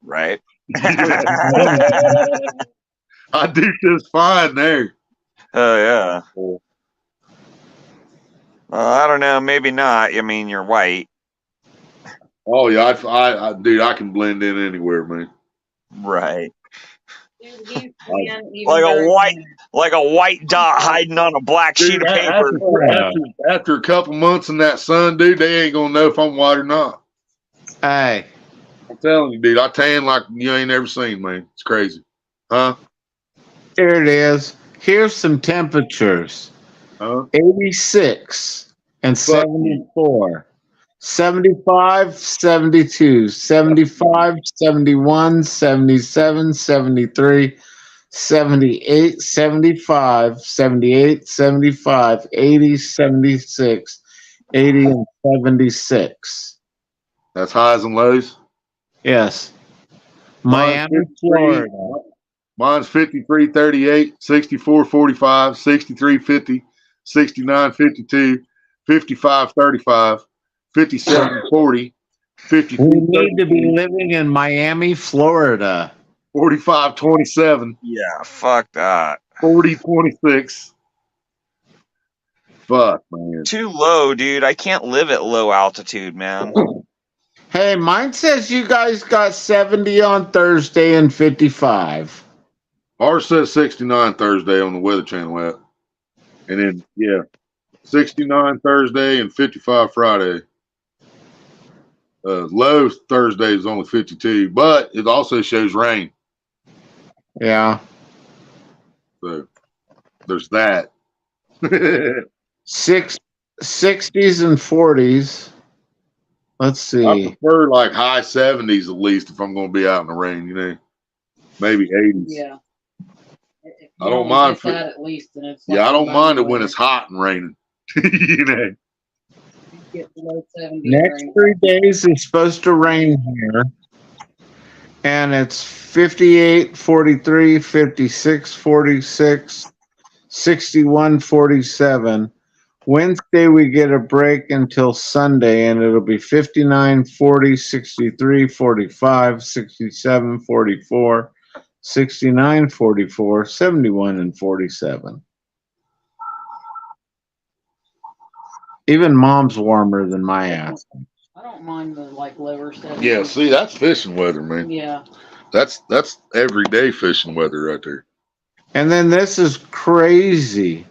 Right? I do just fine there. Oh yeah. Well, I don't know. Maybe not. I mean, you're white. Oh yeah, I dude, I can blend in anywhere, man. Right. dude, he's even Like a better white, than- like a white dot hiding on a black sheet Dude, of paper. after a couple months in that sun, dude, they ain't gonna know if I'm white or not. Hey, I'm telling you, dude, I tan like you ain't never seen, man. It's crazy. Huh? here it is. Here's some temperatures. Huh? 86 and Fuck 74. 75, 72, 75, 71, 77, 73, 78, 75, 78, 75, 80, 76, 80, and 76. That's highs and lows. Yes. Mine's Miami, 53. Florida. Mine's 53, 38, 64, 45, 63, 50, 69, 52, 55, 35, 57, 40, 52, We need to be 32, living in Miami, Florida. 45, 27, Yeah, fuck that. 40, 26. Fuck, man. Too low, dude. I can't live at low altitude, man. Hey, mine says you guys got 70 on Thursday and 55. Ours says 69 Thursday on the Weather Channel app. And then, yeah, 69 Thursday and 55 Friday. Low Thursday is only 52, but it also shows rain. Yeah. So there's that. 60s and 40s. Let's I see. prefer like high 70s at least if I'm going to be out in the rain, you know, maybe 80s. Yeah. If you I don't only mind get for- that at least, then it's Yeah, I like don't mind it when weather. it's hot and raining. You know, You get below 70 Next rain. 3 days is supposed to rain here. And it's 58, 43, 56, 46, 61, 47. Wednesday we get a break until Sunday and it'll be 59, 40, 63, 45, 67, 44, 69, 44, 71, and 47. Even mom's warmer than my ass. I don't mind the like lower 70s. yeah. See, that's fishing weather, man. Yeah. That's everyday fishing weather right there. And then this is crazy.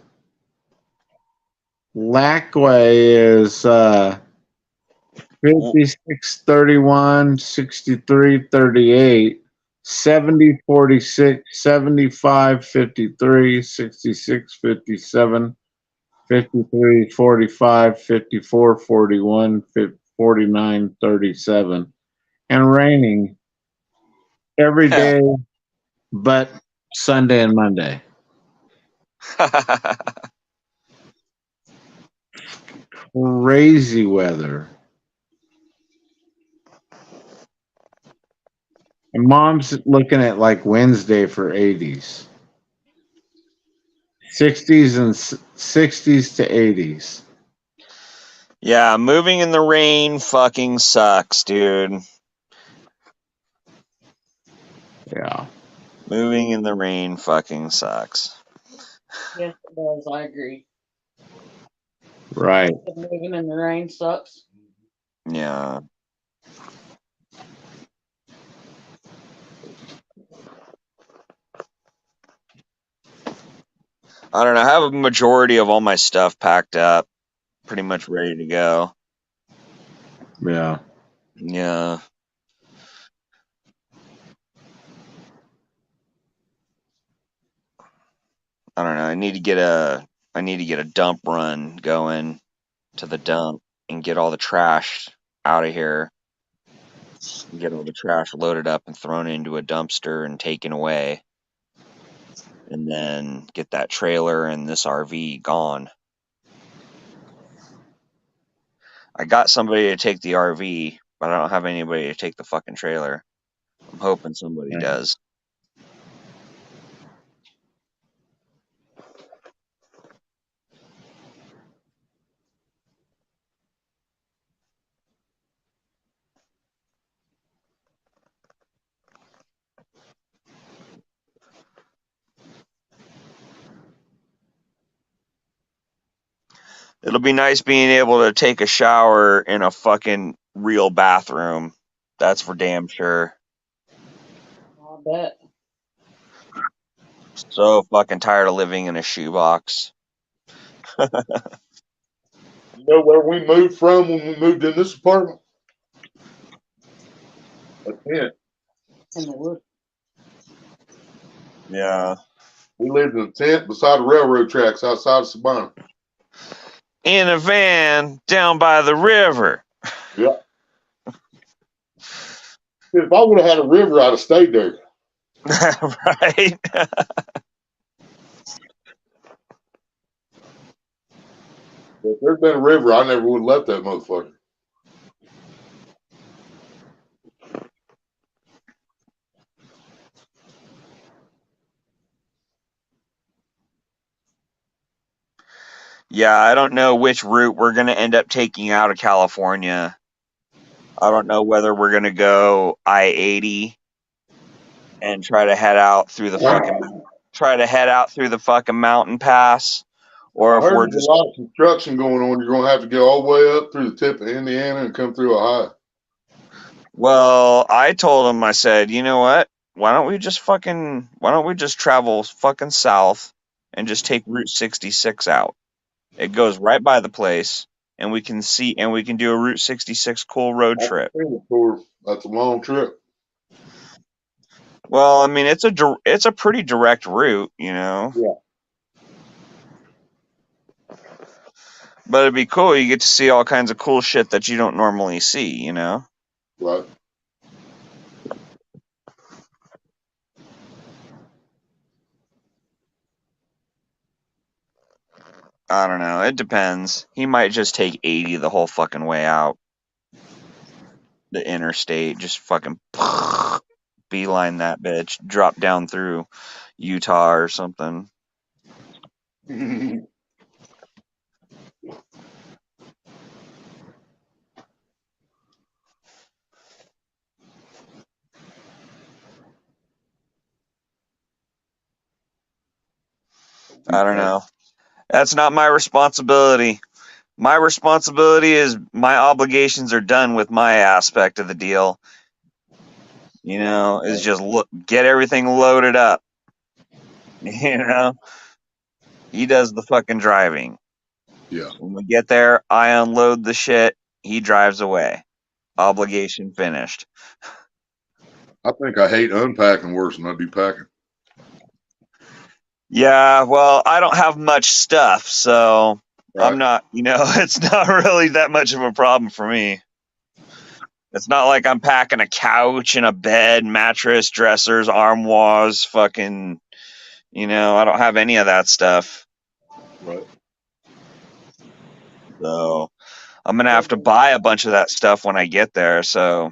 Lackway is 56, 31, 63, 38, 70, 46, 75, 53, 66, 57, 53, 45, 54, 41, 49, 37. And raining every day but Sunday and Monday. Crazy weather. And mom's looking at like Wednesday for 80s. 60s and 60s to 80s. Yeah, moving in the rain fucking sucks, dude. Yeah. Moving in the rain fucking sucks. Yes, it does. I agree. Right. Living in the rain sucks. Yeah. I don't know. I have a majority of all my stuff packed up, pretty much ready to go. Yeah. Yeah. I don't know. I need to get a dump run going to the dump and get all the trash out of here. Get all the trash loaded up and thrown into a dumpster and taken away. And then get that trailer and this RV gone. I got somebody to take the RV, but I don't have anybody to take the fucking trailer. I'm hoping somebody does. It'll be nice being able to take a shower in a fucking real bathroom. That's for damn sure. I bet. So fucking tired of living in a shoebox. You know where we moved from when we moved in this apartment? A tent. In the woods. Yeah. We lived in a tent beside the railroad tracks outside of Sabana. In a van down by the river. Yeah. If I would have had a river, I'd have stayed there. Right? If there'd been a river, I never would have left that motherfucker. Yeah, I don't know which route we're going to end up taking out of California. I don't know whether we're going to go I-80 and try to head out through the fucking mountain pass, or I if heard we're there's just a lot of construction going on. You're going to have to get all the way up through the tip of Indiana and come through Ohio. Well, I told him, I said, you know what? Why don't we just travel fucking south and just take Route 66 out? It goes right by the place, and we can do a Route 66 cool road trip. That's a long trip. Well, I mean, it's a pretty direct route, you know. Yeah. But it'd be cool. You get to see all kinds of cool shit that you don't normally see, you know. Right. I don't know. It depends. He might just take 80 the whole fucking way out. The interstate, just fucking beeline that bitch, drop down through Utah or something. I don't know. That's not my responsibility. My responsibility is my obligations are done with my aspect of the deal. You know, is just get everything loaded up. You know, he does the fucking driving. Yeah. When we get there, I unload the shit. He drives away. Obligation finished. I think I hate unpacking worse than I do packing. Yeah, well, I don't have much stuff, so Right. I'm not, it's not really that much of a problem for me. It's not like I'm packing a couch and a bed, mattress, dressers, armoires, fucking, I don't have any of that stuff. Right. So I'm going to have to buy a bunch of that stuff when I get there. So,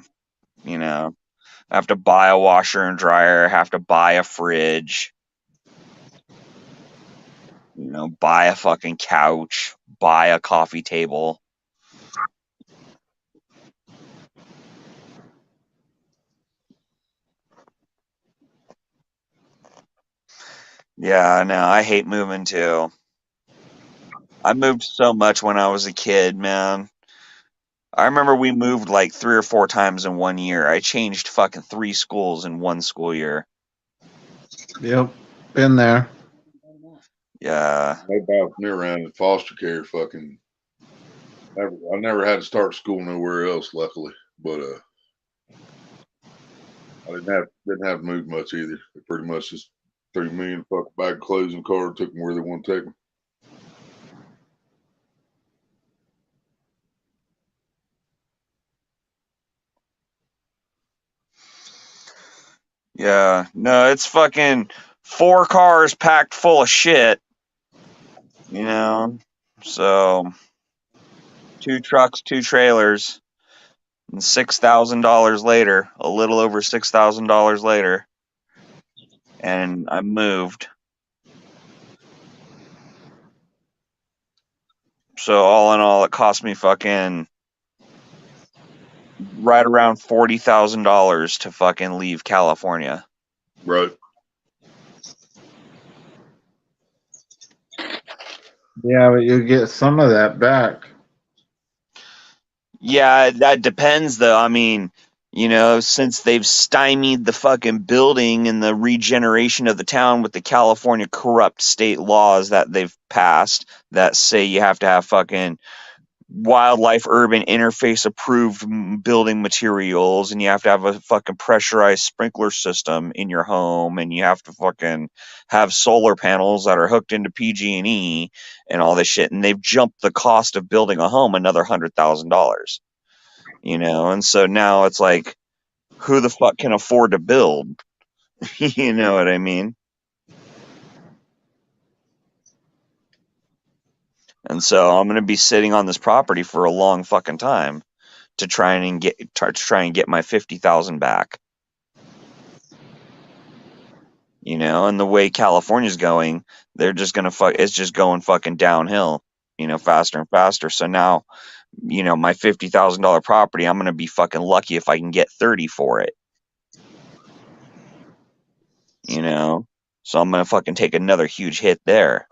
I have to buy a washer and dryer, have to buy a fridge. You know, buy a fucking couch, buy a coffee table. Yeah, no, I hate moving too. I moved so much when I was a kid, man. I remember we moved like 3 or 4 times in 1 year. I changed fucking 3 schools in 1 school year. Yep, been there. Yeah. I bounced me around in foster care. Fucking, I never had to start school nowhere else, luckily. But I didn't have to move much either. They pretty much just threw me in a fucking bag of clothes in the car and took me where they want to take me. Yeah. No, it's fucking 4 cars packed full of shit. You know? So 2 trucks, 2 trailers, and $6,000 later, a little over $6,000 later, and I moved. So all in all, it cost me fucking right around $40,000 to fucking leave California. Right. Yeah, but you get some of that back. Yeah, that depends though. I mean, you know, since they've stymied the fucking building and the regeneration of the town with the California corrupt state laws that they've passed that say you have to have fucking wildlife urban interface approved building materials, and you have to have a fucking pressurized sprinkler system in your home, and you have to fucking have solar panels that are hooked into PG&E and all this shit, and they've jumped the cost of building a home another $100,000, you know. And so now it's like, who the fuck can afford to build? You know what I mean? And so I'm going to be sitting on this property for a long fucking time to try and get my 50,000 back. You know, and the way California's going, they're just going to it's just going fucking downhill, you know, faster and faster. So now, you know, my $50,000 property, I'm going to be fucking lucky if I can get 30 for it. You know? So I'm going to fucking take another huge hit there.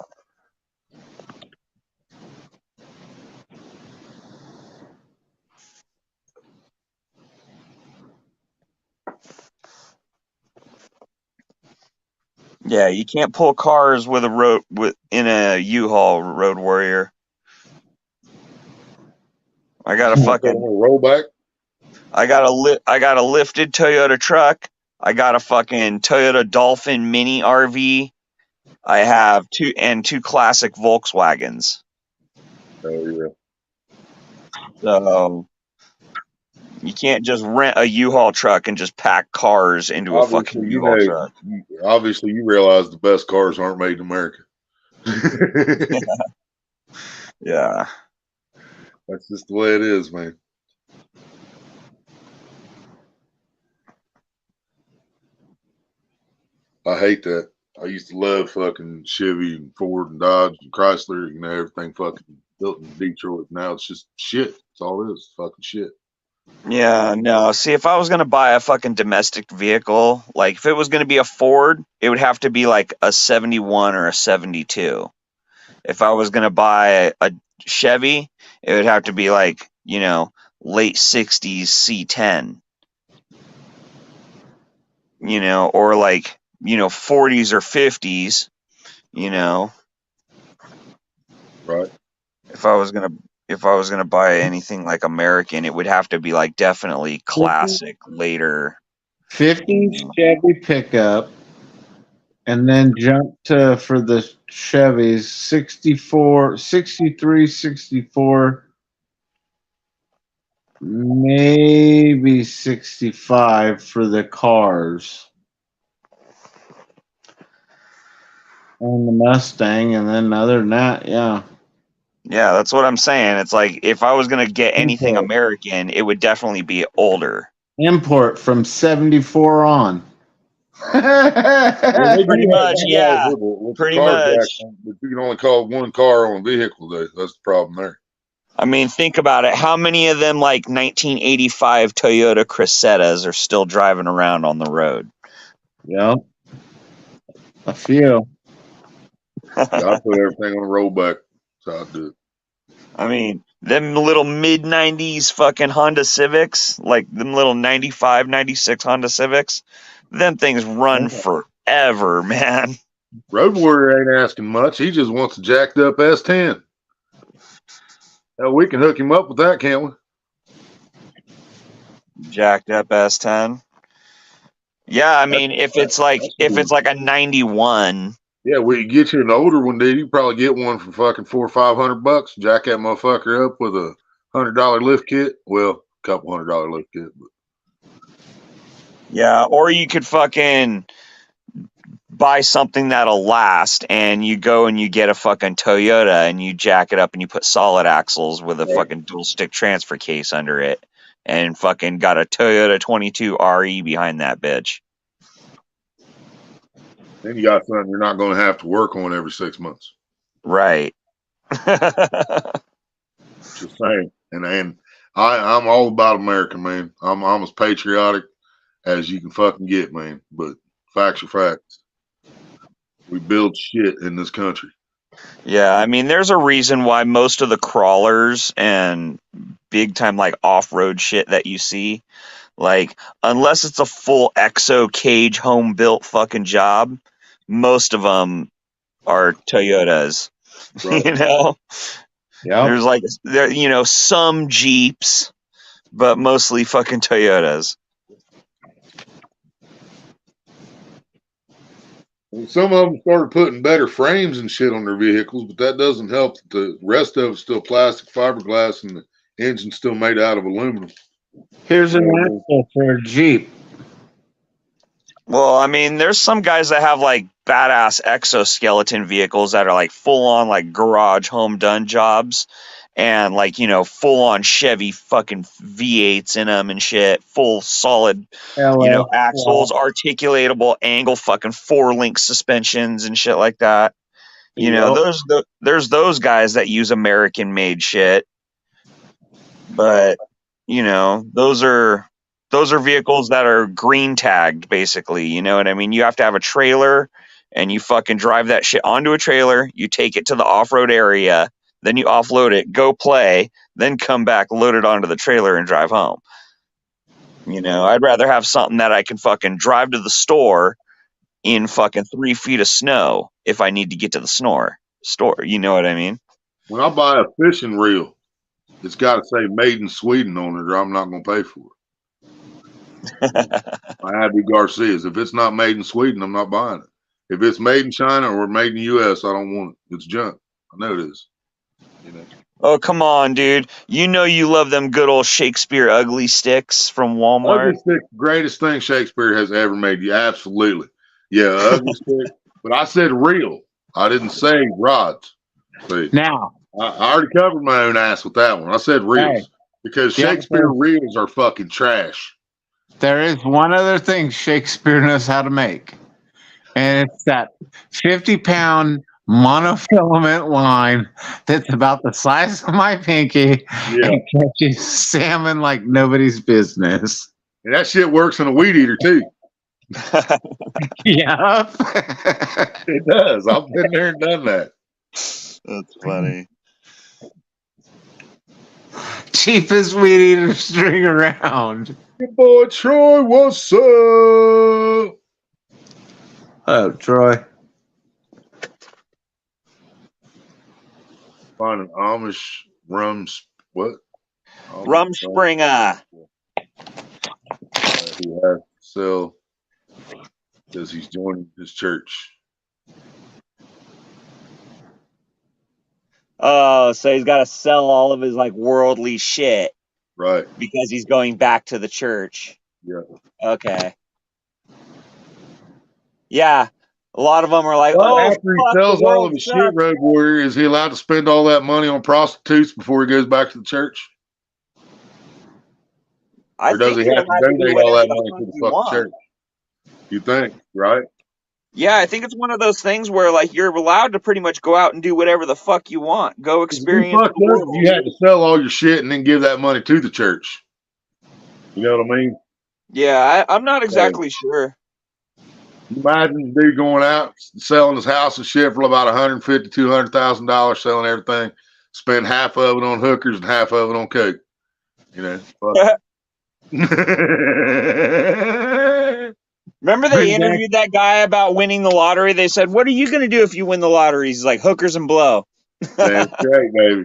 Yeah, you can't pull cars with in a U-Haul, Road Warrior. I got a fucking rollback. I got a lifted Toyota truck. I got a fucking Toyota Dolphin Mini RV. I have 2 classic Volkswagens. Oh yeah. So you can't just rent a U-Haul truck and just pack cars into a fucking U-Haul truck. Obviously, you realize the best cars aren't made in America. Yeah. That's just the way it is, man. I hate that. I used to love fucking Chevy and Ford and Dodge and Chrysler, you know, everything fucking built in Detroit. Now it's just shit. That's all it is. Fucking shit. Yeah, no. See, if I was going to buy a fucking domestic vehicle, like if it was going to be a Ford, it would have to be like a 71 or a 72. If I was going to buy a Chevy, it would have to be like, you know, late 60s C10. You know, or like, you know, 40s or 50s, you know. Right. If I was gonna buy anything like American, it would have to be like definitely classic later. 50 Chevy pickup, and then jump to, for the Chevys, 64, 63, 64, maybe 65 for the cars. And the Mustang, and then other than that, yeah. Yeah, that's what I'm saying. It's like if I was gonna get anything American, it would definitely be older. Import from 74 on. Well, they Pretty do have much, two guys yeah. with the Pretty car much. jack, but you can only call one car on a vehicle. That's the problem there. I mean, think about it. How many of them, like 1985 Toyota Cressettas, are still driving around on the road? Yep. A few. Yeah, I put everything on a rollback. That's how I do it. I mean, them little mid 90s fucking Honda Civics, like them little 95, 96 Honda Civics, them things run forever, man. Road Warrior ain't asking much. He just wants a jacked up S10. Hell, we can hook him up with that, can't we? Jacked up S10. Yeah, I mean, if it's like a 91. Yeah, we get you an older one, dude. You probably get one for fucking $400 or $500. Jack that motherfucker up with a $100 lift kit. Well, a couple $100 lift kit. But Yeah, or you could fucking buy something that'll last, and you go and you get a fucking Toyota and you jack it up and you put solid axles with a fucking dual stick transfer case under it, and fucking got a Toyota 22 RE behind that bitch. then you got something you're not going to have to work on every 6 months. Right. Just saying. And I'm all about America, man. I'm as patriotic as you can fucking get, man. But facts are facts. We build shit in this country. Yeah, I mean, there's a reason why most of the crawlers and big time like off-road shit that you see, like, unless it's a full exo cage home built fucking job, most of them are Toyotas. Right. You know, Yep. there's like some Jeeps, but mostly fucking Toyotas. And some of them started putting better frames and shit on their vehicles, but that doesn't help. The rest of it's still plastic fiberglass, and the engine's still made out of aluminum. Here's an axle for a Jeep. Well, I mean, there's some guys that have like badass exoskeleton vehicles that are like full on like garage home done jobs, and like full on Chevy fucking V8s in them and shit, full solid axles, articulatable angle fucking 4-link suspensions and shit like that. There's those guys that use American made shit, but those are vehicles that are green tagged, basically. You know what I mean? You have to have a trailer, and you fucking drive that shit onto a trailer. You take it to the off-road area, then you offload it, go play, then come back, load it onto the trailer, and drive home. I'd rather have something that I can fucking drive to the store in fucking 3 feet of snow if I need to get to the store. You know what I mean? When I buy a fishing reel, it's got to say made in Sweden on it, or I'm not going to pay for it. I had to be Garcia's. If it's not made in Sweden, I'm not buying it. If it's made in China or made in the U.S., I don't want it. It's junk. I know it is. Oh, come on, dude. You love them good old Shakespeare ugly sticks from Walmart. Ugly stick, greatest thing Shakespeare has ever made. Yeah, absolutely. Yeah, ugly stick. But I said reel. I didn't say rods. See, Now, I already covered my own ass with that one. I said reels because Shakespeare reels are fucking trash. there is one other thing Shakespeare knows how to make, and it's that 50-pound monofilament line that's about the size of my pinky and catches salmon like nobody's business. And that shit works in a weed eater too. Yeah. It does. I've been there and done that. That's funny. Cheapest weed eater string around. Your boy Troy, what's up? Oh, Troy. Find an Amish what? Rumspringa. He has to sell because he's joining his church. Oh, so he's got to sell all of his like worldly shit, right? Because he's going back to the church. Yeah. Okay. Yeah, a lot of them are like, well, after he sells all of his shit, Road Warrior, is he allowed to spend all that money on prostitutes before he goes back to the church? Or does he have to donate all that money to the fucking church? You think, right? Yeah, I think it's one of those things where like you're allowed to pretty much go out and do whatever the fuck you want. Go If you experience fucked the up, world. you had to sell all your shit and then give that money to the church. You know what I mean? Yeah, I'm not exactly sure. Imagine the dude going out selling his house and shit for about $150,000, $200,000, selling everything. Spend half of it on hookers and half of it on coke. You know, fuck. Remember they interviewed that guy about winning the lottery? They said, "What are you going to do if you win the lottery?" He's like, "Hookers and blow." That's great, baby.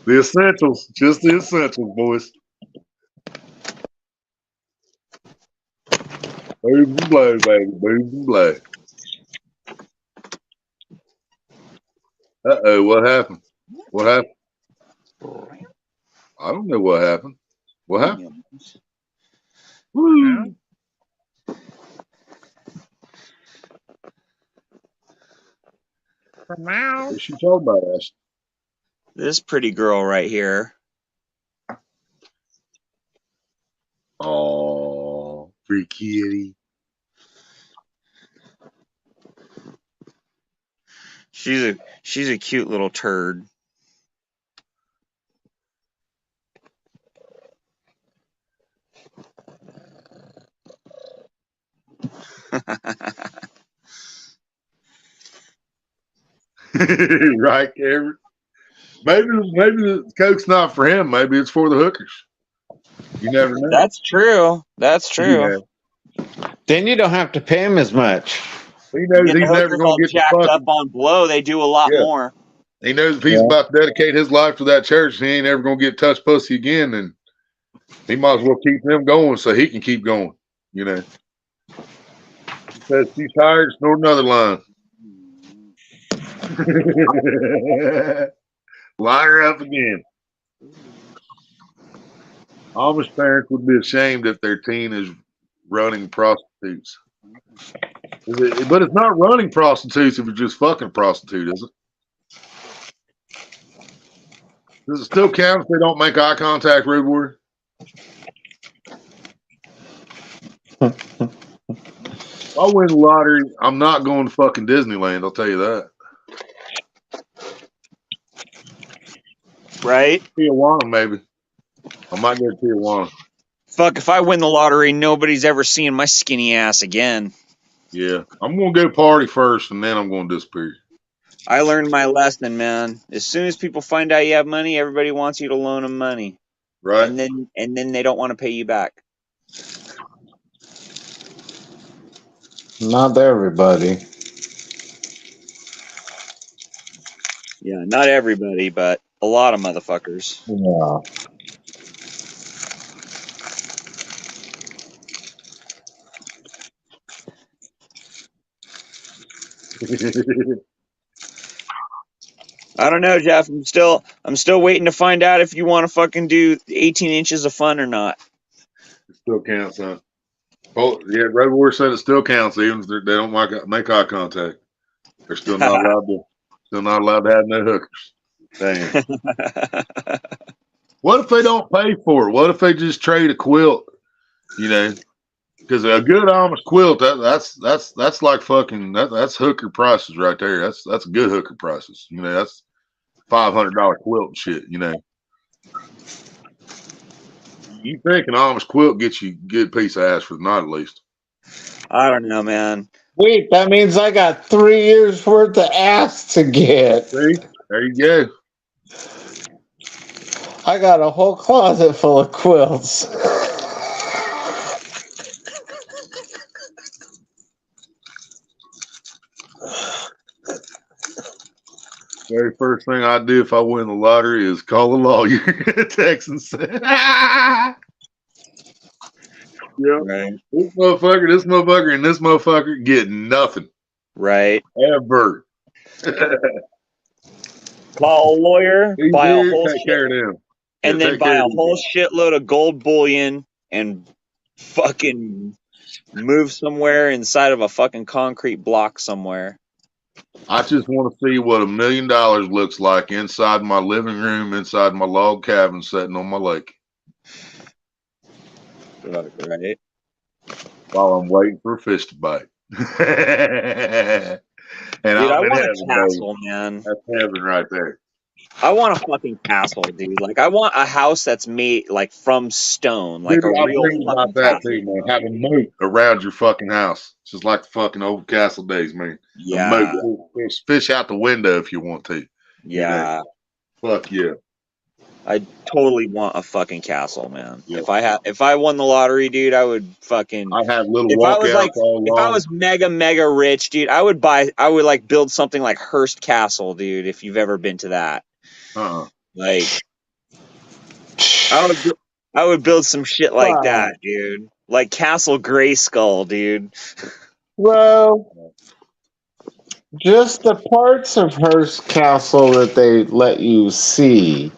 The essentials, just the essentials, boys. Boobs and blow, baby. Boobs and blow. Uh-oh, what happened? What happened? I don't know what happened. What happened? Woo. What's she talking about, Ash? This pretty girl right here. Oh, free kitty. She's a cute little turd. Right, Cameron? Maybe the coke's not for him. Maybe it's for the hookers. You never know. That's true. That's true. Yeah. Then you don't have to pay him as much. He knows Get the he's never hookers going all to get the jacked fucking. up on blow. They do a lot Yeah. more. He knows if he's about to dedicate his life to that church, he ain't ever going to get touch pussy again. And he might as well keep them going so he can keep going. You know. He says she's tired. Snort another line. Line her up again. Amish parents would be ashamed if their teen is running prostitutes. But it's not running prostitutes if you're just fucking prostitute, is it? Does it still count if they don't make eye contact, Road Warrior? If I win the lottery, I'm not going to fucking Disneyland, I'll tell you that. Right? Tijuana, maybe. I might go to Tijuana. Fuck, if I win the lottery, nobody's ever seeing my skinny ass again. Yeah. I'm going to go party first, and then I'm going to disappear. I learned my lesson, man. As soon as people find out you have money, everybody wants you to loan them money. Right. And then they don't want to pay you back. Not everybody. Yeah, not everybody, but a lot of motherfuckers. Yeah. I don't know, Jeff. I'm still waiting to find out if you want to fucking do 18 inches of fun or not. It still counts, huh? Oh, yeah, Red War said it still counts, even if they don't make eye contact. They're still not allowed to have no hookers. Damn. What if they don't pay for it? What if they just trade a quilt? You know, because a good Amish quilt that's like fucking that's hooker prices right there. That's good hooker prices. You know, that's $500 quilt and shit. You know, you think an Amish quilt gets you a good piece of ass for the night at least? I don't know, man. Wait, that means I got 3 years worth of ass to get. See, there you go. I got a whole closet full of quilts. Very first thing I do if I win the lottery is call a lawyer, text and say, yeah, Right. this motherfucker, and this motherfucker get nothing Right. ever. Call a lawyer, He's buy a here, whole take shit, care of them. and Yeah, then take buy care a of them. whole shitload of gold bullion and fucking move somewhere inside of a fucking concrete block somewhere. I just want to see what $1 million looks like inside my living room, inside my log cabin sitting on my lake. Right. while I'm waiting for a fish to bite. And Dude, I I'm in want a heaven, baby. castle, man. That's heaven right there. I want a fucking castle, dude. Like, I want a house that's made like from stone, like Dude, a I real dream about fucking that castle. too, man. Have a moat around your fucking house. It's just like the fucking old castle days, man. Yeah, A moat. Fish out the window if you want to. yeah. Fuck yeah. I totally want a fucking castle, man. Yeah. If I won the lottery, dude, I would fucking. I have little If I was walkouts like, all if I along. was mega rich, dude, I would like build something like Hearst Castle, dude. If you've ever been to that, like, I would build some shit like that, dude. Like Castle Grayskull, dude. Well, just the parts of Hearst Castle that they let you see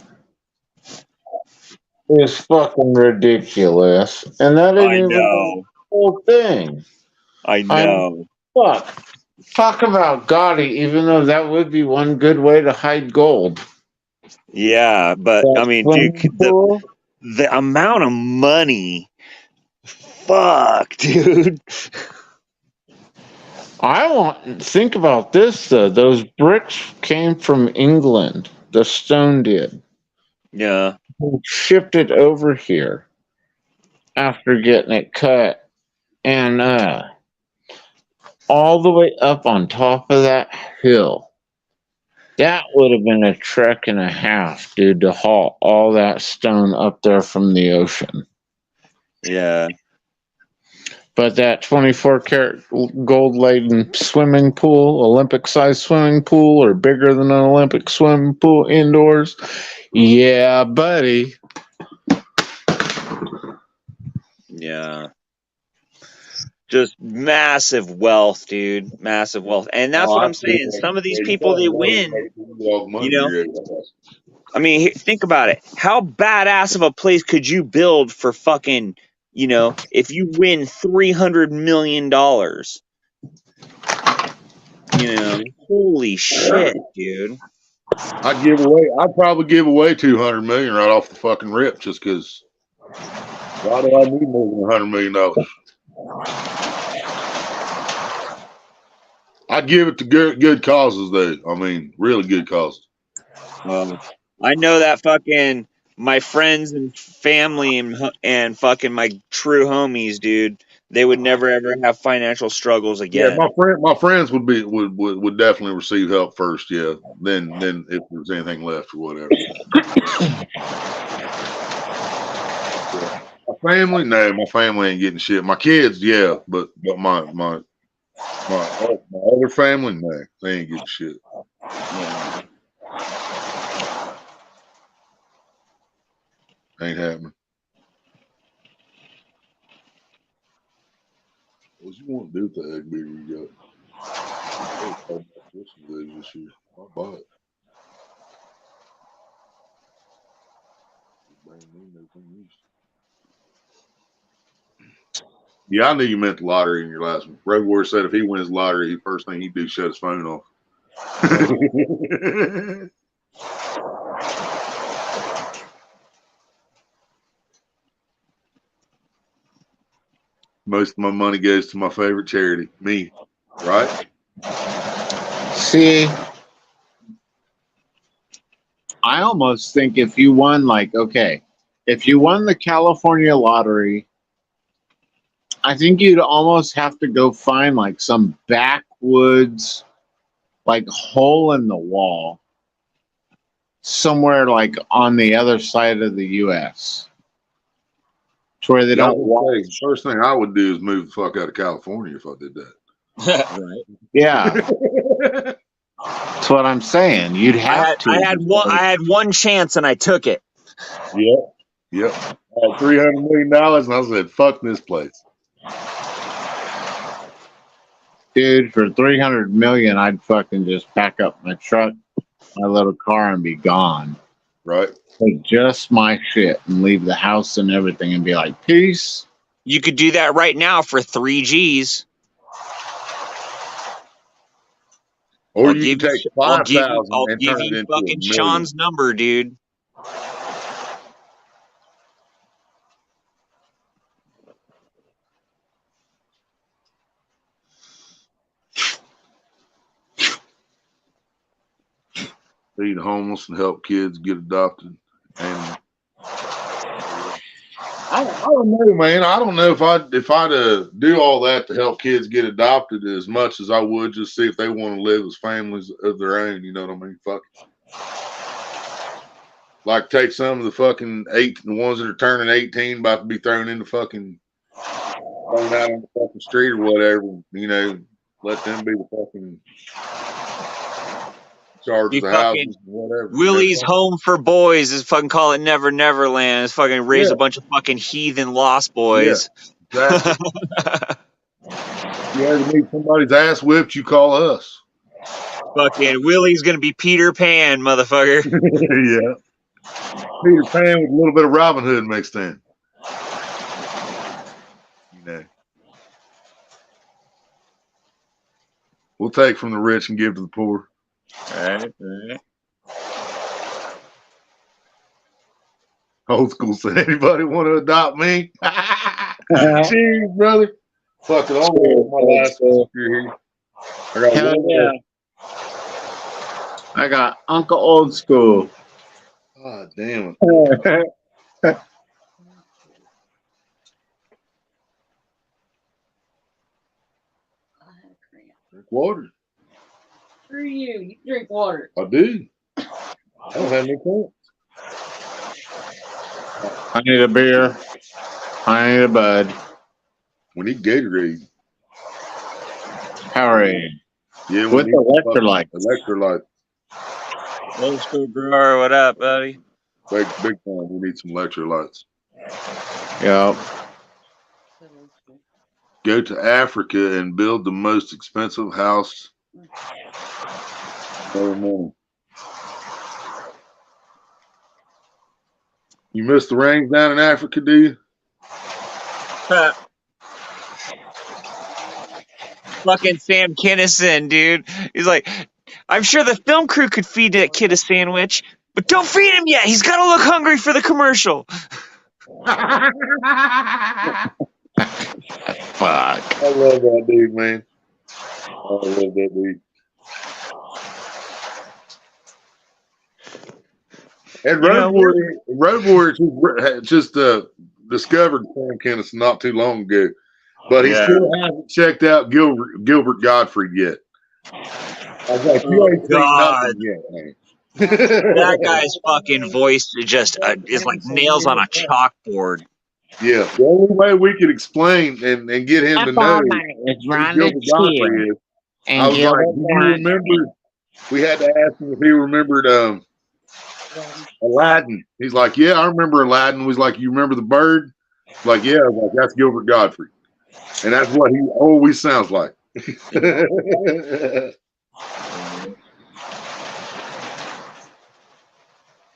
is fucking ridiculous. And that ain't I even the know. whole thing. I know. Fuck. Talk about gaudy, even though that would be one good way to hide gold. Yeah, but I mean, dude, the amount of money. Fuck, dude. Think about this though. Those bricks came from England. The stone did. Yeah. They shipped it over here after getting it cut, and all the way up on top of that hill. That would have been a trek and a half, dude, to haul all that stone up there from the ocean. Yeah. But that 24-karat gold-laden swimming pool, Olympic-sized swimming pool, or bigger than an Olympic swimming pool indoors, yeah, buddy. Yeah. Just massive wealth, dude. Massive wealth. And that's what I'm saying. Some of these people, they win, you know? I mean, think about it. How badass of a place could you build for fucking, you know, if you win $300 million? You know, holy shit, dude. I'd probably give away 200 million right off the fucking rip, just because. Why do I need more than $100 million? I'd give it to good causes, though. I mean, really good causes. I know that fucking my friends and family and fucking my true homies, dude. They would never ever have financial struggles again. Yeah, my friends would definitely receive help first. Yeah, then if there's anything left or whatever. My family, no, my family ain't getting shit. My kids, yeah, but my other family, no, they ain't getting shit. Yeah. Ain't happening. What you want to do with the egg beater you got? This year. I'll buy it. Yeah, I knew you meant the lottery in your last one. Road Warrior said if he wins the lottery, the first thing he'd do is shut his phone off. Most of my money goes to my favorite charity, me, right? See, I almost think if you won, if you won the California lottery, I think you'd almost have to go find some backwoods, hole in the wall somewhere on the other side of the U.S. to where they don't want. First thing I would do is move the fuck out of California if I did that. Right. Yeah. That's what I'm saying. You'd have to. I had one chance and I took it. Yep. I had $300 million and I said, fuck this place. Dude, for $300 million, I'd fucking just pack up my truck, my little car, and be gone. Right. Take just my shit and leave the house and everything and be like, peace. You could do that right now for 3 G's. Or you can take 5,000 I'll and give turn it you into fucking $1 million. Sean's number, dude. feed the homeless and help kids get adopted. And I don't know, man. I don't know if I'd do all that to help kids get adopted as much as I would just see if they want to live as families of their own. You know what I mean? Fuck it. Like take some of the fucking the ones that are turning 18, about to be thrown into fucking thrown out on the fucking street or whatever. You know, let them be the fucking charge You of the fucking houses, whatever. Willie's Home for Boys is fucking call it Never Neverland. It's fucking raise a bunch of fucking heathen lost boys. Exactly. You ever need somebody's ass whipped, you call us. Fucking Willie's gonna be Peter Pan, motherfucker. Yeah. Peter Pan with a little bit of Robin Hood mixed in. You know. We'll take from the rich and give to the poor. Alright. Old school said, anybody want to adopt me? Cheers, brother. Fuck it, I'll roll my last one here. I got Hell one yeah. I got Uncle Old School. God damn it. Drink water. Screw you. You drink water. I do. I don't have any points. I need a beer. I need a bud. We need Gatorade. How are you? Yeah, With electrolytes. Electrolyte. Old school grower, what up, buddy? Big time. We need some electrolytes. Yep. Go to Africa and build the most expensive house. Every morning. You miss the rains down in Africa, do you? Fucking Sam Kinison, dude. He's like, I'm sure the film crew could feed that kid a sandwich, but don't feed him yet. He's got to look hungry for the commercial. Fuck. I love that dude, man. I love that dude. And Road Warrior just discovered Sam Kinison not too long ago, but he still hasn't checked out Gilbert Gottfried yet. I was like, you ain't seen nothing yet, man. That guy's fucking voice is like nails on a chalkboard. Yeah, the only way we could explain and get him to know It's who Gilbert Gottfried is. I was like, do you remember? We had to ask him if he remembered Aladdin. He's like, yeah, I remember Aladdin. He was like, you remember the bird? Like, yeah. I was like, that's Gilbert Gottfried, and that's what he always sounds like.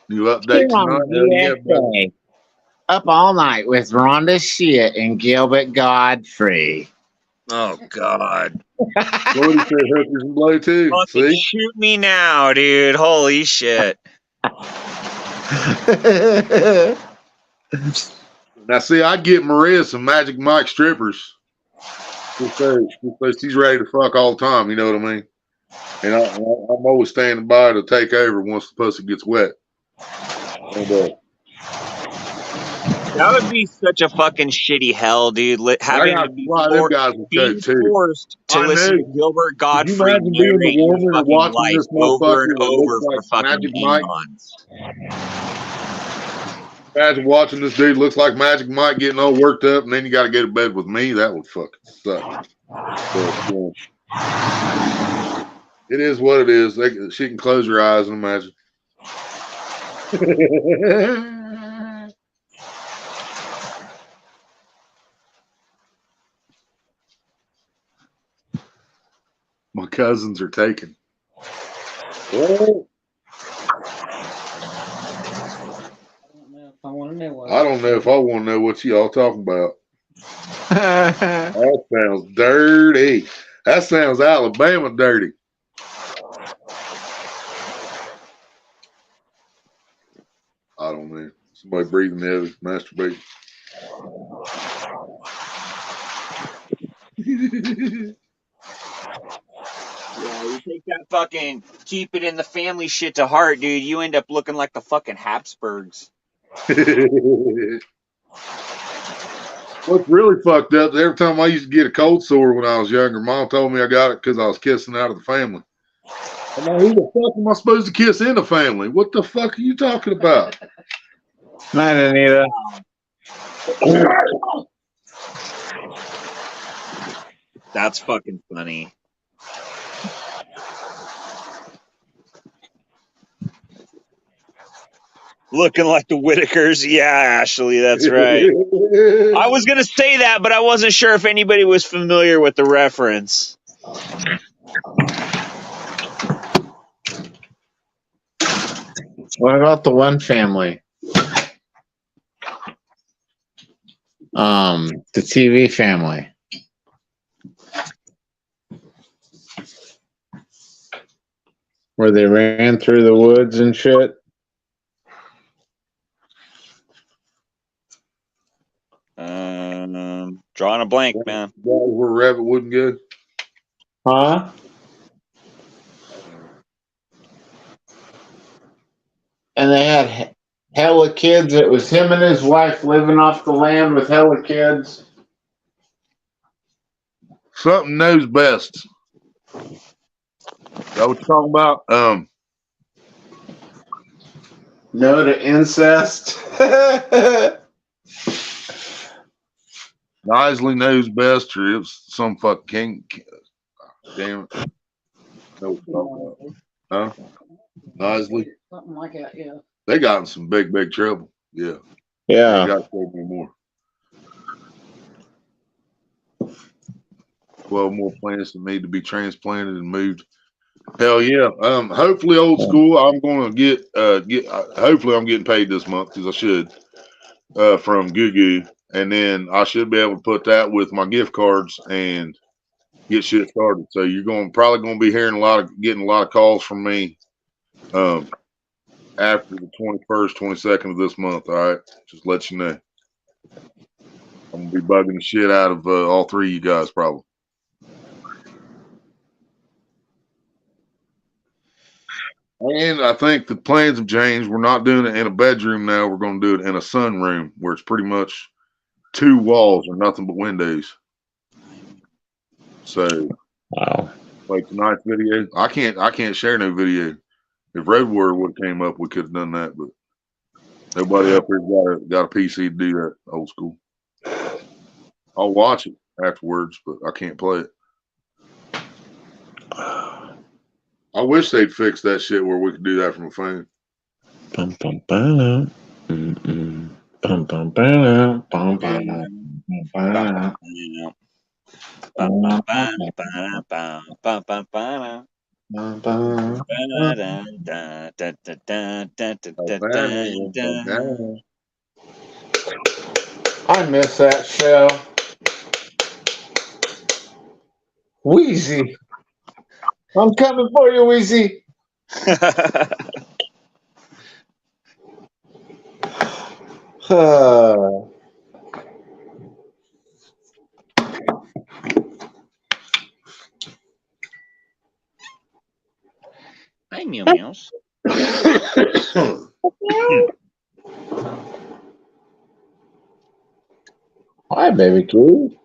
New update tonight. Up all night with Rhonda Shit and Gilbert Godfrey. Oh God! Bloody said hookers and blow too. Fucking See? shoot me now, dude! Holy shit! Now, see, I get Maria some Magic Mike strippers. She's ready to fuck all the time. You know what I mean? And I'm always standing by to take over once the pussy gets wet. And, that would be such a fucking shitty hell, dude. Having to be forced to listen to Gilbert Gottfried narrate your fucking life over and over for fucking 8 months. Imagine watching this dude looks like Magic Mike getting all worked up, and then you got to go to bed with me. That would fucking suck. But, it is what it is. She can close her eyes and imagine. My cousins are taken. Well, I want to know what. I don't know if I want to know what y'all talking about. That sounds dirty. That sounds Alabama dirty. I don't know. Somebody breathing heavy, masturbating. Yeah, you take that fucking keep it in the family shit to heart, dude, you end up looking like the fucking Habsburgs. What's really fucked up, every time I used to get a cold sore when I was younger, Mom told me I got it because I was kissing out of the family. I'm like, who the fuck am I supposed to kiss in the family? What the fuck are you talking about? Night, Anita. That's fucking funny. Looking like the Whitakers. Yeah, Ashley, that's right. I was going to say that, but I wasn't sure if anybody was familiar with the reference. What about the one family? The TV family. Where they ran through the woods and shit. Drawing a blank, man. That was where Rabbit wouldn't go. Huh? And they had hella kids. It was him and his wife living off the land with hella kids. Something knows best. That what you talking about? No to incest. Isley knows best, or it was some fucking king. Damn it. Know what you're talking about. Huh? Isley? Something like that, yeah. They got in some big trouble. Yeah. They Yeah. got trouble more. 12 more plants that need to be transplanted and moved. Hell yeah. Hopefully old school. I'm gonna get hopefully I'm getting paid this month because I should from Goo Goo. And then I should be able to put that with my gift cards and get shit started. So you're probably gonna be hearing getting a lot of calls from me after the 21st, 22nd of this month. All right, just let you know. I'm gonna be bugging the shit out of all three of you guys probably. And I think the plans have changed. We're not doing it in a bedroom now. We're going to do it in a sunroom where it's pretty much 2 walls or nothing but windows. So, Wow. like tonight's video, I can't share no video. If Road Warrior would have came up, we could have done that, but nobody up here got a PC to do that. Old school. I'll watch it afterwards, but I can't play it. I wish they'd fix that shit where we could do that from a phone. Bum, bum, bum, bum, bum, bum, bum, bum, bum, I miss that show. Wheezy. I'm coming for you, Wheezy. Hi, Meow Meows. Hi, baby kid.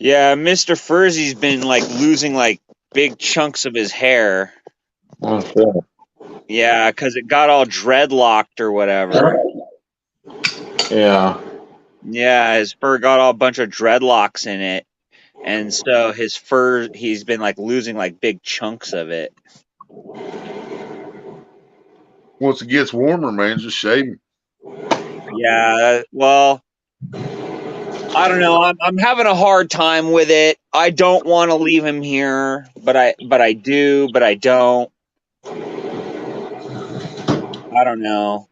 Yeah, Mr. Furzy's been like losing like big chunks of his hair. Oh, shit. Yeah, because it got all dreadlocked or whatever. Yeah. Yeah, his fur got all a bunch of dreadlocks in it. And so his fur, he's been like losing like big chunks of it. Once it gets warmer, man, just shave him. Yeah, well, I don't know. I'm having a hard time with it. I don't want to leave him here, but I do, but I don't. I don't know.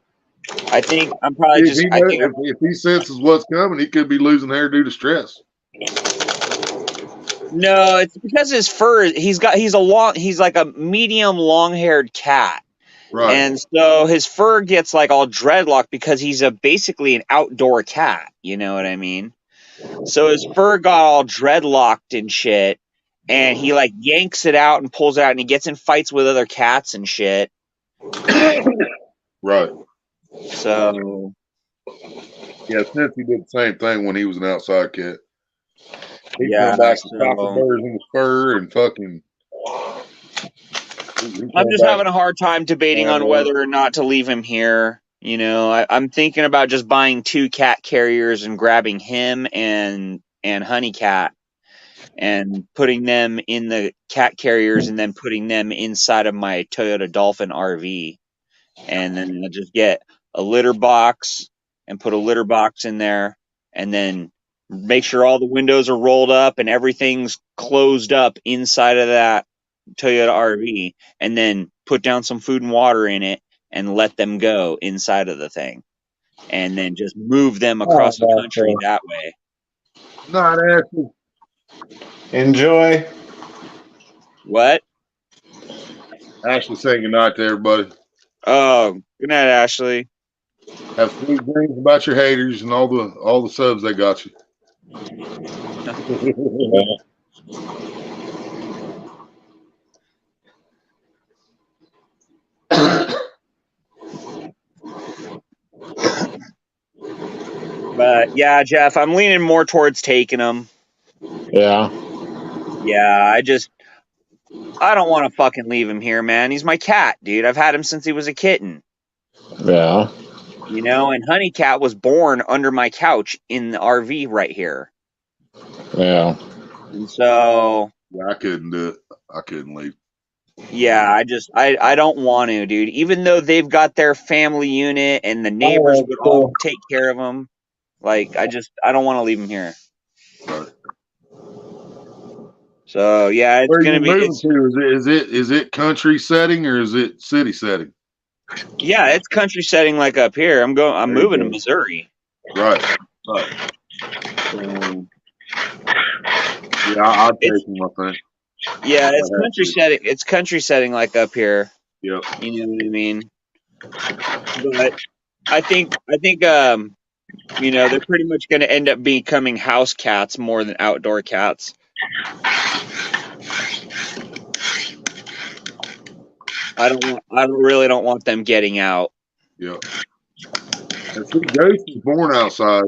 I think I'm probably just. If he senses what's coming, he could be losing hair due to stress. No, it's because his fur. He's like a medium long-haired cat. Right. And so his fur gets like all dreadlocked because he's basically an outdoor cat. You know what I mean? So his fur got all dreadlocked and shit. and he like yanks it out and pulls it out, and he gets in fights with other cats and shit. Right. So Yeah, Cincy did the same thing when he was an outside cat. He yeah, come back so to cockleburrs in his fur and fucking. I'm just having a hard time debating on whether or not to leave him here. You know, I'm thinking about just buying 2 cat carriers and grabbing him and Honeycat and putting them in the cat carriers and then putting them inside of my Toyota Dolphin RV. And then I'll just get a litter box and put a litter box in there and then make sure all the windows are rolled up and everything's closed up inside of that Toyota RV, and then put down some food and water in it and let them go inside of the thing, and then just move them across the country that way. Not Ashley. Enjoy. What? Ashley saying goodnight to everybody. Oh, good night, Ashley. Have sweet dreams about your haters and all the subs they got you. But yeah, Jeff, I'm leaning more towards taking him. Yeah. Yeah, I don't want to fucking leave him here, man. He's my cat, dude. I've had him since he was a kitten. Yeah. You know, and Honeycat was born under my couch in the RV right here. Yeah. And so yeah, I couldn't do it. I couldn't leave. Yeah, I don't want to, dude. Even though they've got their family unit and the neighbors would all take care of them, like I don't want to leave them here. Right. So yeah, it's Where are gonna you be. moving to? Is it country setting or is it city setting? Yeah, it's country setting like up here. I'm moving to Missouri. Right. Right. Yeah, I'll take him, I think. Yeah, it's country setting. It's country setting like up here. Yep. You know what I mean? But I think you know, they're pretty much going to end up becoming house cats more than outdoor cats. I really don't want them getting out. Yep. And see, Ghost was born outside,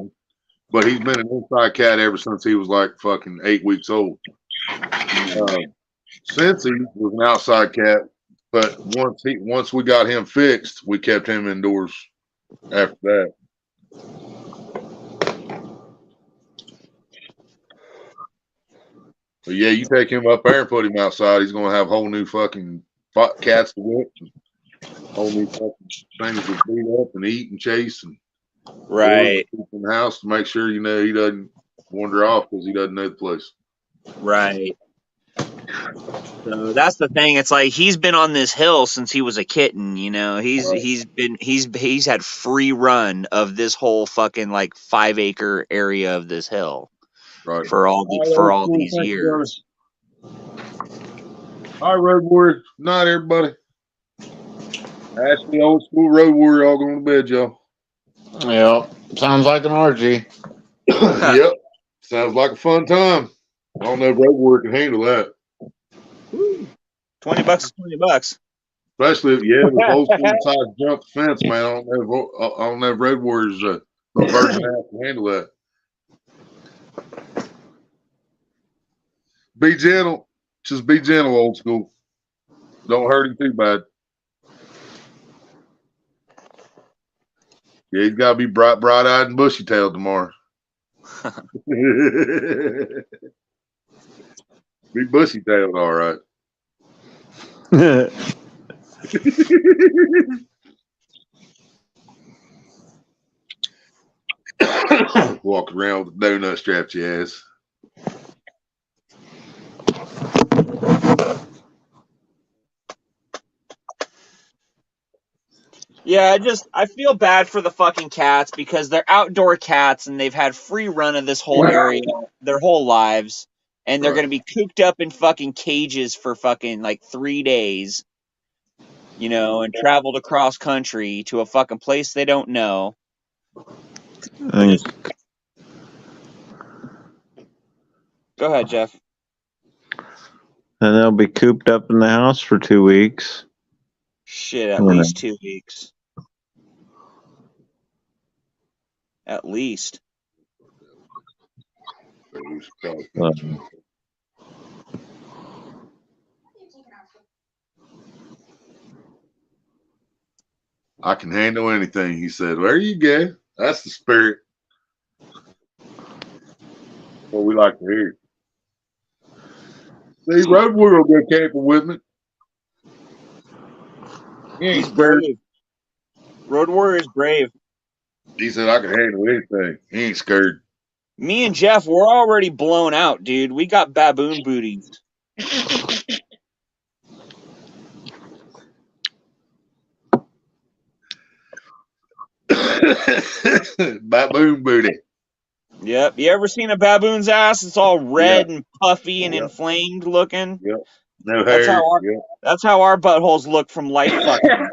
but he's been an inside cat ever since he was like fucking 8 weeks old. Cincy was an outside cat, but once we got him fixed, we kept him indoors after that. But yeah, you take him up there and put him outside, he's gonna have whole new fucking cats to whip, and whole new fucking things to beat up and eat and chase and right in the house to make sure you know he doesn't wander off because he doesn't know the place. Right. So that's the thing. It's like he's been on this hill since he was a kitten. You know, he's had free run of this whole fucking like 5-acre area of this hill. Right. For all these years. All right, Road Warrior. Night, everybody. Ashley, old school Road Warrior, all going to bed, y'all. Yep. Sounds like an orgy. Yep. Sounds like a fun time. I don't know if Road Warrior can handle that. $20 is $20. Especially if with old school size jump fence, man. I don't know if Road Warrior's a virgin ass can handle that. Be gentle. Just be gentle, old school. Don't hurt him too bad. Yeah, he's got to be bright-eyed and bushy-tailed tomorrow. Be bushy-tailed, all right. Walk around with a donut strapped to your ass. Yeah, I feel bad for the fucking cats because they're outdoor cats and they've had free run of this whole area their whole lives. And they're going to be cooped up in fucking cages for fucking like 3 days, you know, and traveled across country to a fucking place they don't know. Go ahead, Jeff. And they'll be cooped up in the house for 2 weeks. Shit, at You know. least 2 weeks. At least. I can handle anything, he said. There you go. That's the spirit. What we like to hear. See, Road Warrior will go camping with me. He ain't He's scared. brave. Road Warrior is brave. He said I can handle anything. He ain't scared. Me and Jeff, we're already blown out, dude. We got baboon booties. Baboon booty. Yep. You ever seen a baboon's ass? It's all red and puffy and Yep. inflamed looking. Yep. No That's hair. how our Yep. that's how our buttholes look from light fucking.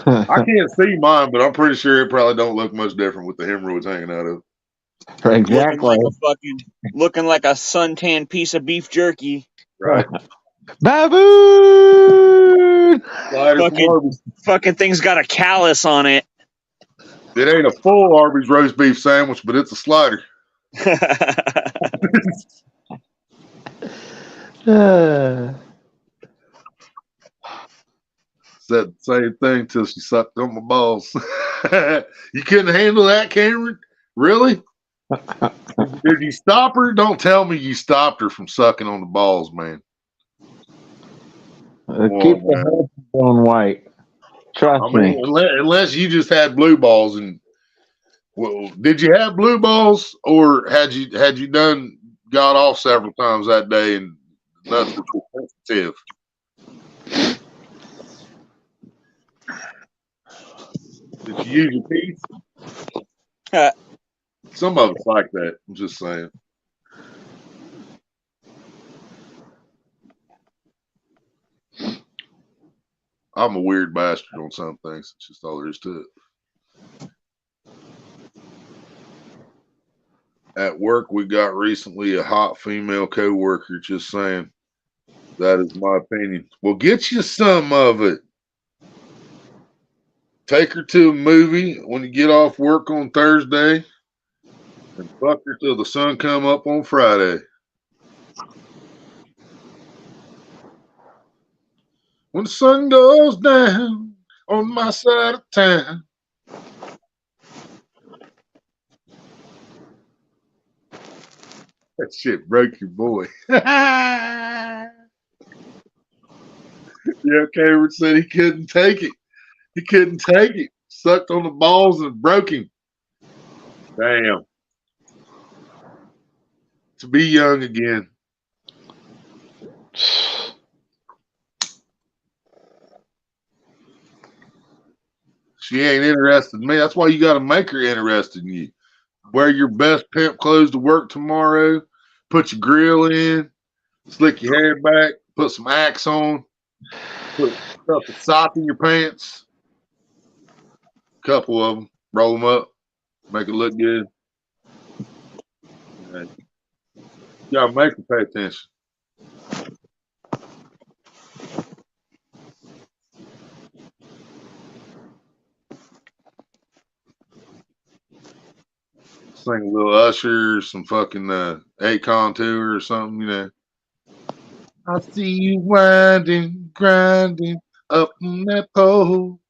I can't see mine, but I'm pretty sure it probably don't look much different with the hemorrhoids hanging out of it. Exactly. Looking like a suntan piece of beef jerky. Right. Baboon! Fucking thing's got a callus on it. It ain't a full Arby's roast beef sandwich, but it's a slider. Said the same thing till she sucked on my balls. You couldn't handle that, Cameron? Really? Did you stop her? Don't tell me you stopped her from sucking on the balls, man. Keep the head going white. Trust me. Unless you just had blue balls, and well, did you have blue balls, or had you done got off several times that day and nothing sensitive? Did you use your teeth? Some of it's like that. I'm just saying. I'm a weird bastard on some things. It's just all there is to it. At work, we got recently a hot female coworker. Just saying. That is my opinion. Well, get you some of it. Take her to a movie when you get off work on Thursday, and fuck her till the sun come up on Friday. When the sun goes down on my side of town. That shit broke your boy. Yeah, Cameron said he couldn't take it. He couldn't take it. Sucked on the balls and broke him. Damn. To be young again. She ain't interested in me. That's why you got to make her interested in you. Wear your best pimp clothes to work tomorrow. Put your grill in. Slick your hair back. Put some Axe on. Put a sock in your pants. Couple of them. Roll them up. Make it look good. You gotta make her pay attention. Sing a little Usher, some fucking Akon to her or something, you know. I see you winding, grinding up on that pole.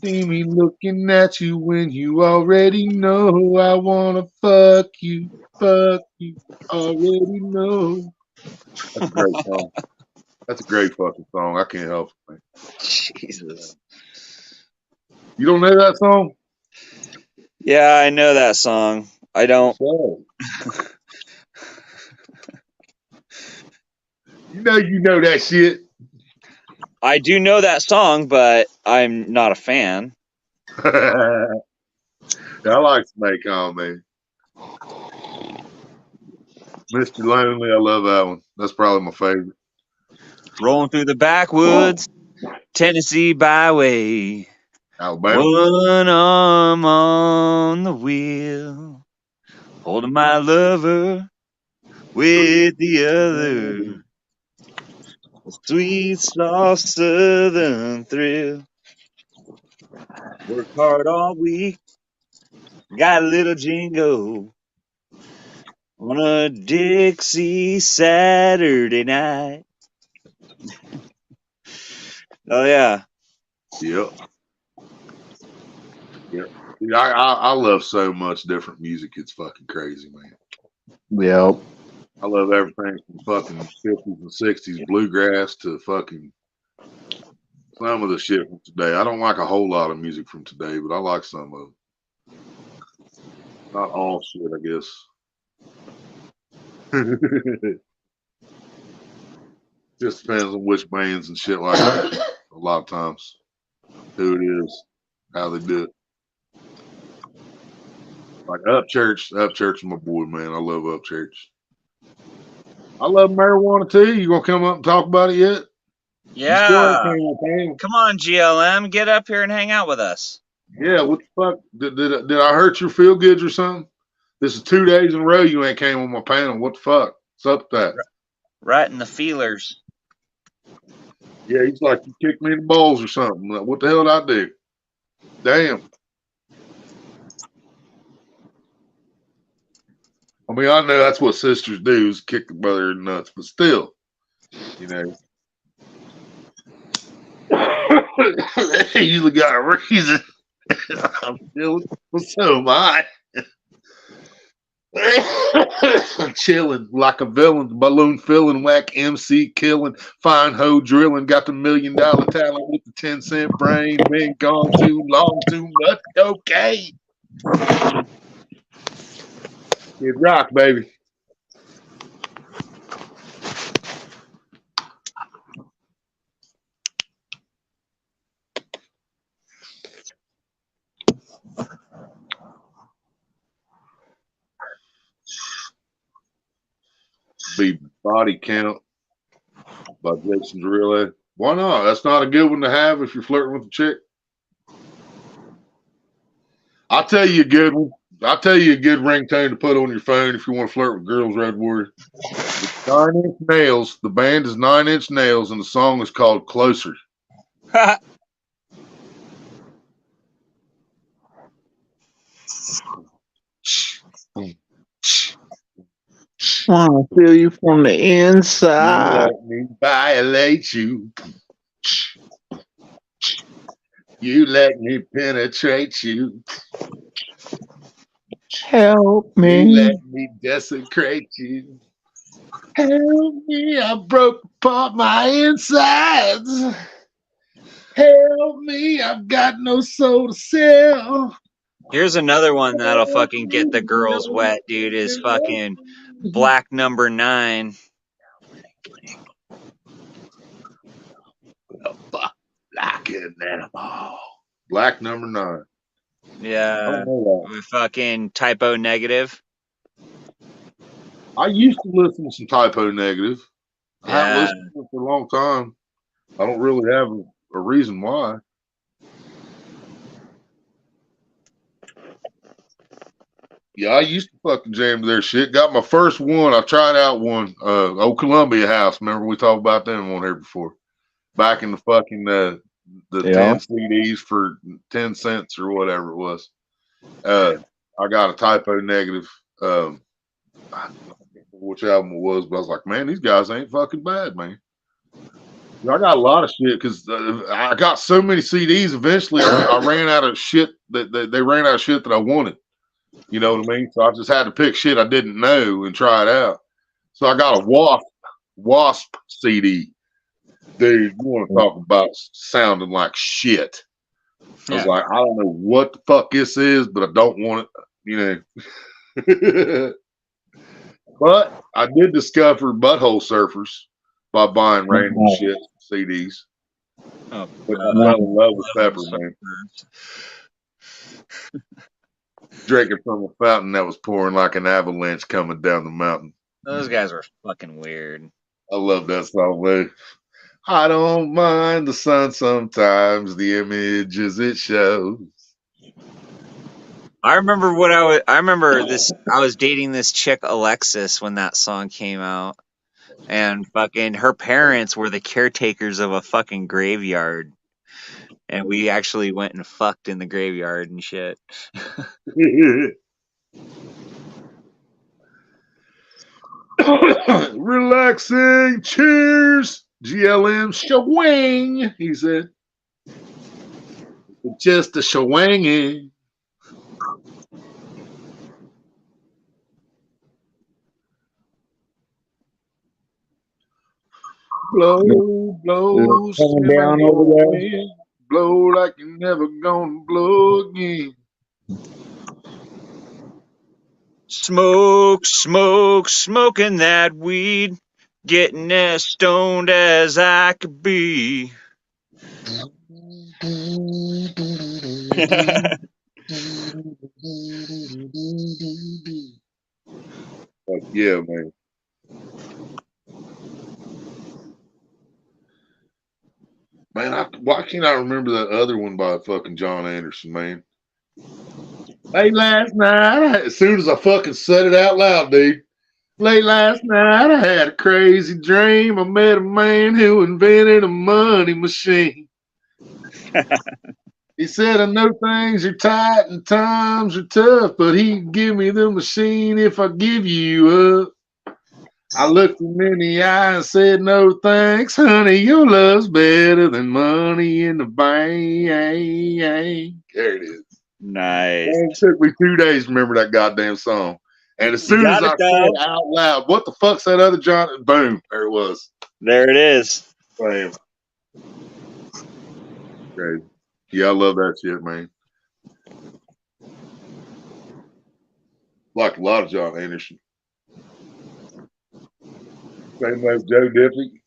See me looking at you when you already know I wanna fuck you, already know. That's a great song. That's a great fucking song. I can't help it, man. Jesus. You don't know that song? Yeah, I know that song. I don't. You know that shit. I do know that song, but I'm not a fan. I like Snake On, man. Mr. Lonely, I love that one. That's probably my favorite. Rolling through the backwoods, Tennessee byway. Alabama. One arm on the wheel, holding my lover with the other. A sweet, soft southern thrill. Work hard all week. Got a little jingle on a Dixie Saturday night. Oh yeah. Yep. Yep. Dude, I love so much different music. It's fucking crazy, man. Yep. I love everything from fucking 50s and 60s bluegrass to fucking some of the shit from today. I don't like a whole lot of music from today, but I like some of it. Not all shit, I guess. Just depends on which bands and shit like that. A lot of times, who it is, how they do it. Like Upchurch is my boy, man. I love Upchurch. I love marijuana too. You gonna come up and talk about it yet? Yeah. Come on, GLM, get up here and hang out with us. Yeah, what the fuck? Did I hurt your feel goods or something? This is 2 days in a row you ain't came on my panel. What the fuck? What's up with that? Right in the feelers. Yeah, he's like, you kicked me in the balls or something. Like, what the hell did I do? Damn. I mean, I know that's what sisters do is kick the brother in the nuts, but still, you know. They usually got a reason. I'm feeling, well, so am I. Chilling like a villain, balloon filling, whack MC killing, fine hoe drilling, got the $1 million talent with the 10-cent brain, been gone too long, too much cocaine. Kid Rock, baby. Be Body Count by Jason Derulo. Why not? That's not a good one to have if you're flirting with a chick. I'll tell you a good one. I'll tell you a good ringtone to put on your phone if you want to flirt with girls, Road Warrior. It's 9 Inch Nails. The band is 9 Inch Nails, and the song is called Closer. Want to feel you from the inside. You let me violate you. You let me penetrate you. Help You me. let me desecrate you. Help me, I broke apart my insides. Help me, I've got no soul to sell. Here's another one that'll fucking get the girls wet, dude, is fucking Black Number 9. Like an animal. Black Number 9. Yeah. With fucking Typo Negative. I used to listen to some Typo Negative. I haven't Yeah. listened to it for a long time. I don't really have a reason why. Yeah, I used to fucking jam to their shit. Got my first one. I tried out one. Old Columbia House. Remember we talked about them on here before? Back in the fucking the Yeah. 10 CDs for 10 cents or whatever it was. I got a Typo Negative. I don't remember which album it was, but I was like, man, these guys ain't fucking bad, man. I got a lot of shit because I got so many CDs. Eventually, I ran out of shit that they ran out of shit that I wanted. You know what I mean? So I just had to pick shit I didn't know and try it out. So I got a Wasp CD. Dude, you want to talk about sounding like shit. I was like, I don't know what the fuck this is, but I don't want it, you know. But I did discover Butthole Surfers by buying random shit CDs. Oh, but I fell in love with Pepper, man. Drinking from a fountain that was pouring like an avalanche coming down the mountain. Those guys were fucking weird. I love that song, man. I don't mind the sun sometimes, the images it shows. I remember what I was. I remember this. I was dating this chick Alexis when that song came out, and fucking her parents were the caretakers of a fucking graveyard, and we actually went and fucked in the graveyard and shit. Relaxing. Cheers. GLM shawang, he said. Just a shawanging. Blow, blow, Coming down over there. blow like you're never gonna blow again. Smoke, smoke, smoking that weed, getting as stoned as I could be. Fuck yeah, man. Man, why can't I remember that other one by fucking John Anderson, man? Late last night, as soon as I fucking said it out loud, dude. Late last night, I had a crazy dream. I met a man who invented a money machine. He said, I know things are tight and times are tough, but he'd give me the machine if I give you up. I looked him in the eye and said, no thanks, honey, your love's better than money in the bank. There it is. Nice. Man, it took me 2 days to remember that goddamn song. And as soon as I said it out loud, what the fuck's that other John? Boom, there it was. There it is. Bam. Okay. Yeah, I love that shit, man. Like a lot of John Anderson. Same way as Joe Diffie.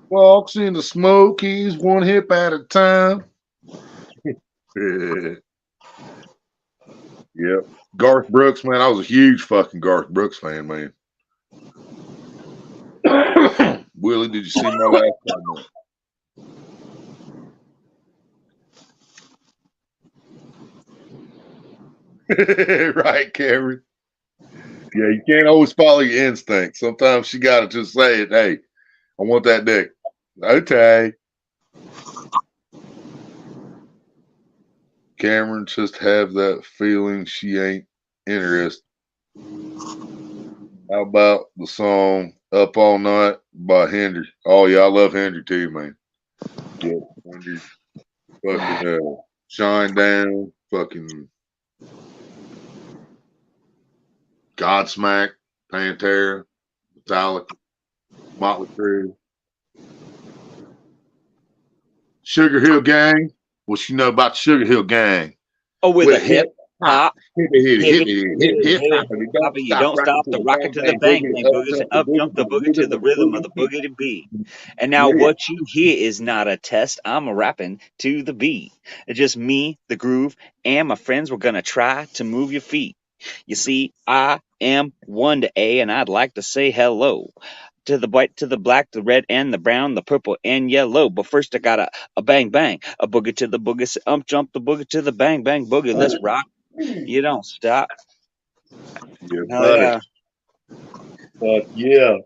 Walks in the Smokies, one hip at a time. Yep. Garth Brooks, man. I was a huge fucking Garth Brooks fan, man. Willie, did you see my last comment? Right, Cameron. Yeah, you can't always follow your instincts. Sometimes you got to just say it. Hey, I want that dick. Okay. Cameron just have that feeling she ain't interested. How about the song Up All Night by Hendry? Oh, yeah, I love Hendry too, man. Yeah, Hendry. Fucking Shine Down. Fucking Godsmack. Pantera. Metallica. Motley Crue. Sugar Hill Gang. What you know about Sugar Hill Gang? Oh, with a hip hop. Hip, You don't stop the rocket to the bang, bang, boogie, up jump the boogie to the rhythm of the boogie to beat. And now what you hear is not a test. I'm a rapping to the beat. It's just me, the groove, and my friends. We're gonna try to move your feet. You see, I am one to A, and I'd like to say hello to the white, to the black, the red, and the brown, the purple, and yellow. But first I got a bang, bang, a boogie to the boogie, jump the boogie to the bang, bang, boogie. Let's rock. You don't stop. Yeah, Hell yeah.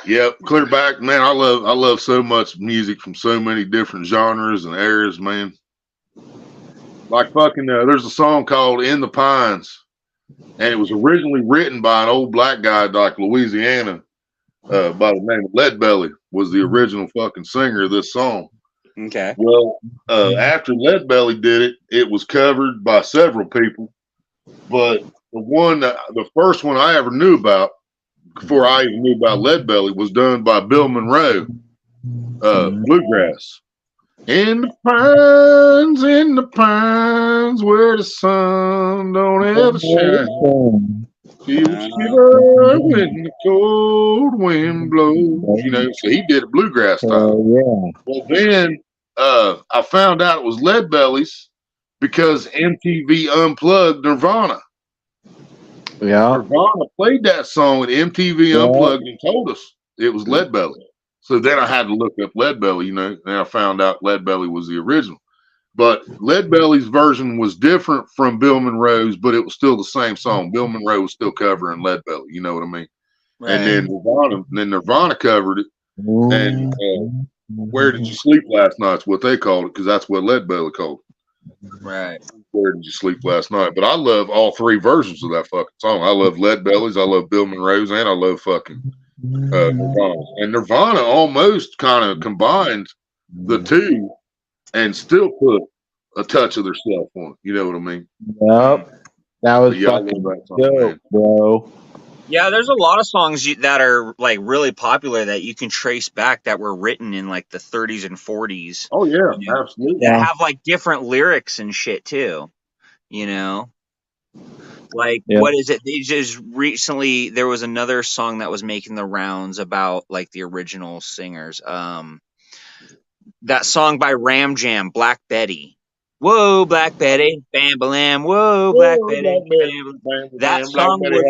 Yep, clear back, man. I love so much music from so many different genres and eras, man. Like fucking, there's a song called "In the Pines," and it was originally written by an old black guy, like Louisiana, by the name of Lead Belly, was the original fucking singer of this song. Okay. Well, after Lead Belly did it, it was covered by several people, but the first one I ever knew about, before I even knew about Lead Belly, was done by Bill Monroe, Bluegrass. In the pines, where the sun don't ever shine. Feel shiver when the cold wind blows. You know, so he did a bluegrass style. Well, then I found out it was Lead Belly's because MTV unplugged Nirvana. Yeah. Nirvana played that song at MTV Unplugged and told us it was Lead Belly. So then I had to look up Leadbelly, you know, and I found out Leadbelly was the original. But Leadbelly's version was different from Bill Monroe's, but it was still the same song. Bill Monroe was still covering Leadbelly, you know what I mean? Right. And then Nirvana covered it, and Where Did You Sleep Last Night's what they called it, because that's what Leadbelly called it. Right. Where Did You Sleep Last Night? But I love all three versions of that fucking song. I love Leadbelly's, I love Bill Monroe's, and I love fucking Nirvana. And Nirvana almost kind of combined the two and still put a touch of their stuff on it. You know what I mean? Yep. That was Yeah, I love fucking that song, dope, man. bro. Yeah, there's a lot of songs that are like really popular that you can trace back that were written in like the 30s and 40s. Oh yeah, You know, absolutely. that Yeah. have like different lyrics and shit too. You know, like Yeah. what is it? They just recently there was another song that was making the rounds about like the original singers. That song by Ram Jam, Black Betty. Whoa, Black Betty, bam bam. Whoa, Black Betty, bam, bam. That song was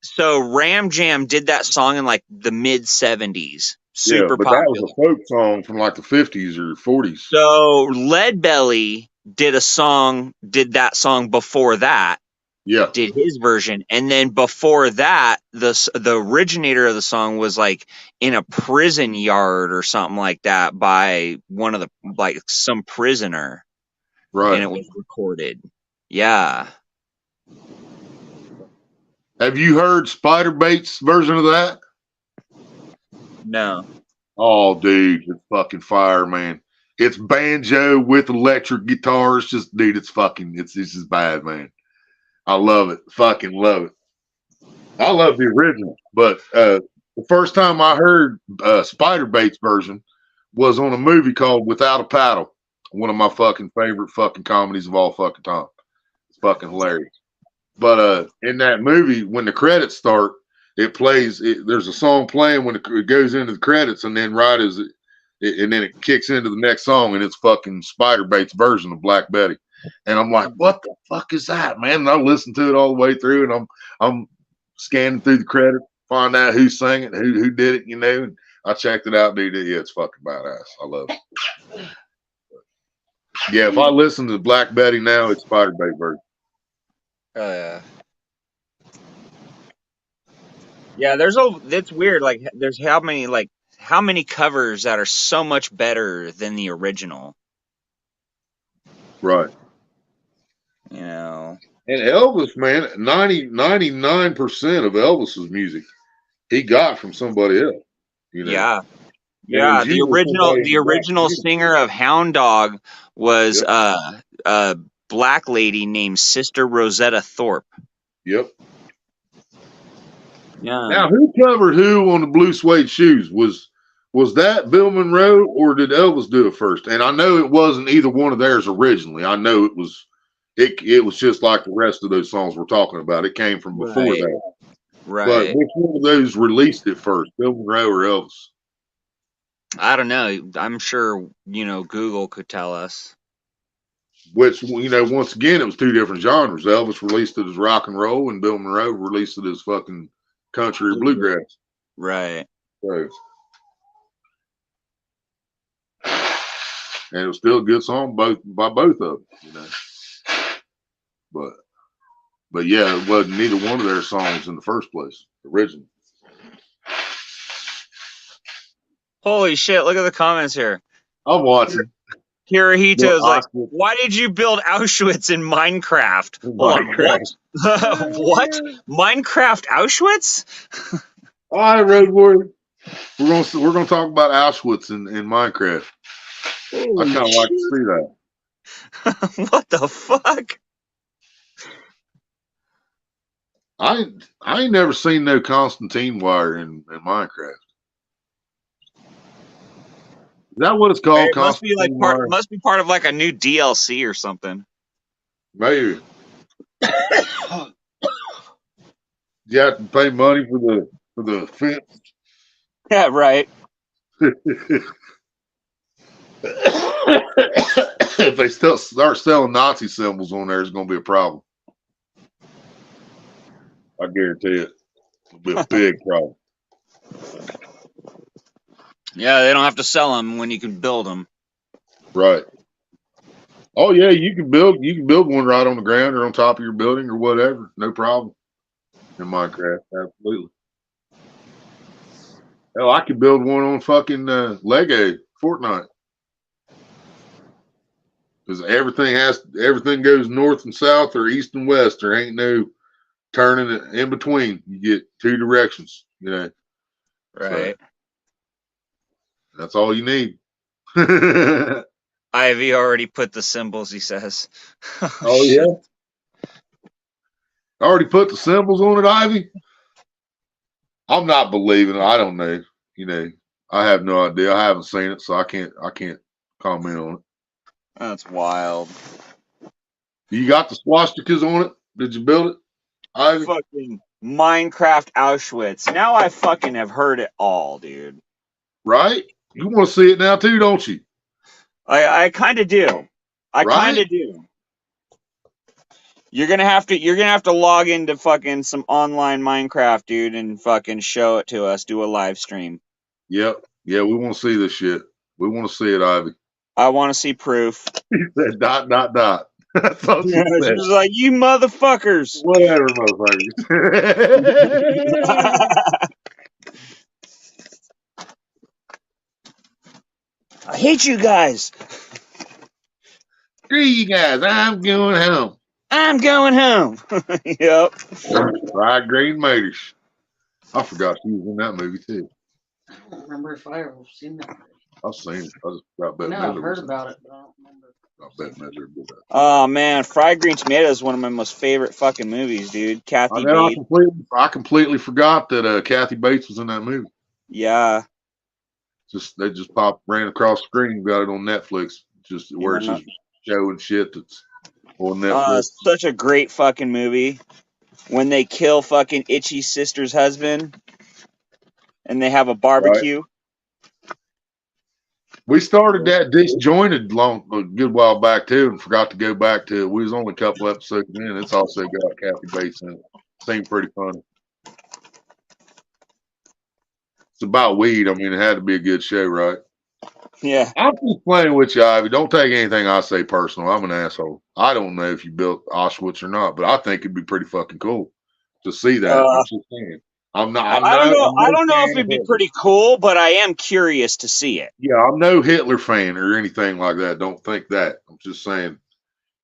so Ram Jam did that song in like the mid 70s. Super yeah, but popular. that was a folk song from like the 50s or 40s. So Leadbelly did that song before that, Yeah, did his version, and then before that, the originator of the song was like in a prison yard or something like that by one of the like some prisoner, right. and it was recorded. Yeah. Have you heard Spider Bait's version of that? No. Oh, dude, it's fucking fire, man. It's banjo with electric guitars. Just, dude, it's just bad, man. I love it. Fucking love it. I love the original, but the first time I heard Spider Bait's version was on a movie called Without a Paddle, one of my fucking favorite fucking comedies of all fucking time. It's fucking hilarious. But in that movie, when the credits start, it plays. There's a song playing when it goes into the credits, and then right as and then it kicks into the next song, and it's fucking Spider Bait's version of Black Betty. And I'm like, what the fuck is that, man? And I listened to it all the way through, and I'm scanning through the credits, find out who sang it, who did it, you know. And I checked it out, dude. Yeah, it's fucking badass. I love it. Yeah, if I listen to Black Betty now, it's Spider Bait version. Oh yeah. Yeah, it's weird. Like, there's how many covers that are so much better than the original. Right. You know. And Elvis, man, 99% of Elvis's music he got from somebody else. You know? Yeah. And it Yeah. was The usually original somebody- singer of Hound Dog was a black lady named Sister Rosetta Thorpe. Yep. Yeah. Now, who covered who on the Blue Suede Shoes? Was that Bill Monroe, or did Elvis do it first? And I know it wasn't either one of theirs originally. I know it was just like the rest of those songs we're talking about. It came from before Right. that. Right. But which one of those released it first, Bill Monroe or Elvis? I don't know. I'm sure, Google could tell us. Which, once again, it was two different genres. Elvis released it as rock and roll, and Bill Monroe released it as fucking country or bluegrass. Right. So, and it was still a good song by both of them, But yeah, it wasn't neither one of their songs in the first place, originally. Holy shit, look at the comments here. I'm watching. Hirohito is like, Auschwitz. why did you build Auschwitz in Minecraft? Hold on, what? What? Minecraft Auschwitz? All right, Road Warrior. We're gonna talk about Auschwitz in Minecraft. I kind of like to see that. What the fuck? I ain't never seen no Constantine wire in Minecraft. Is that what it's called? It must be like Constantine wire? must be part of like a new DLC or something. Maybe. You have to pay money for the fence. Yeah, right. If they still start selling Nazi symbols on there, it's going to be a problem. I guarantee it. It'll be a big problem. Yeah, they don't have to sell them when you can build them. Right. Oh yeah, you can build one right on the ground or on top of your building or whatever. No problem. In Minecraft, absolutely. Hell, I could build one on fucking Lego Fortnite. Because everything goes north and south or east and west. There ain't no turning it in between. You get two directions, you know. Right. So that's all you need. Oh Ivy already put the symbols, he says. yeah. I already put the symbols on it, Ivy. I'm not believing it. I don't know. You know, I have no idea. I haven't seen it, so I can't comment on it. That's wild. You got the swastikas on it? Did you build it, Ivy? Fucking Minecraft Auschwitz. Now I fucking have heard it all, dude. Right? You want to see it now too, don't you? I kind of do. I kind of do. You're gonna have to log into fucking some online Minecraft, dude, and fucking show it to us. Do a live stream. Yep. Yeah, we want to see this shit. We want to see it, Ivy. I want to see proof. He said ... That's all she said. She's like, you motherfuckers. Whatever, motherfuckers. I hate you guys. Screw you guys. I'm going home. I'm going home. Yep. Fried green motors. I forgot she was in that movie too. I don't remember if I ever seen that. I've seen it. I just got Bette No, Midler I've heard was in about it, but I don't remember. I bet Midler did that. Oh man, Fried Green Tomato is one of my most favorite fucking movies, dude. Kathy Bates. I completely forgot that Kathy Bates was in that movie. Yeah. They just ran across the screen, got it on Netflix. Just where it's just showing shit that's on Netflix. Such a great fucking movie. When they kill fucking Itchy's sister's husband and they have a barbecue. Right. We started that Disjointed a good while back too, and forgot to go back to it. We was only a couple episodes in. It's also got Kathy Bates in it. Seemed pretty funny. It's about weed. I mean, it had to be a good show, right? Yeah. I'm just playing with you, Ivy. Don't take anything I say personal. I'm an asshole. I don't know if you built Auschwitz or not, but I think it'd be pretty fucking cool to see that. I'm just saying. I don't know if it'd be pretty cool, but I am curious to see it. Yeah, I'm no Hitler fan or anything like that. Don't think that. I'm just saying,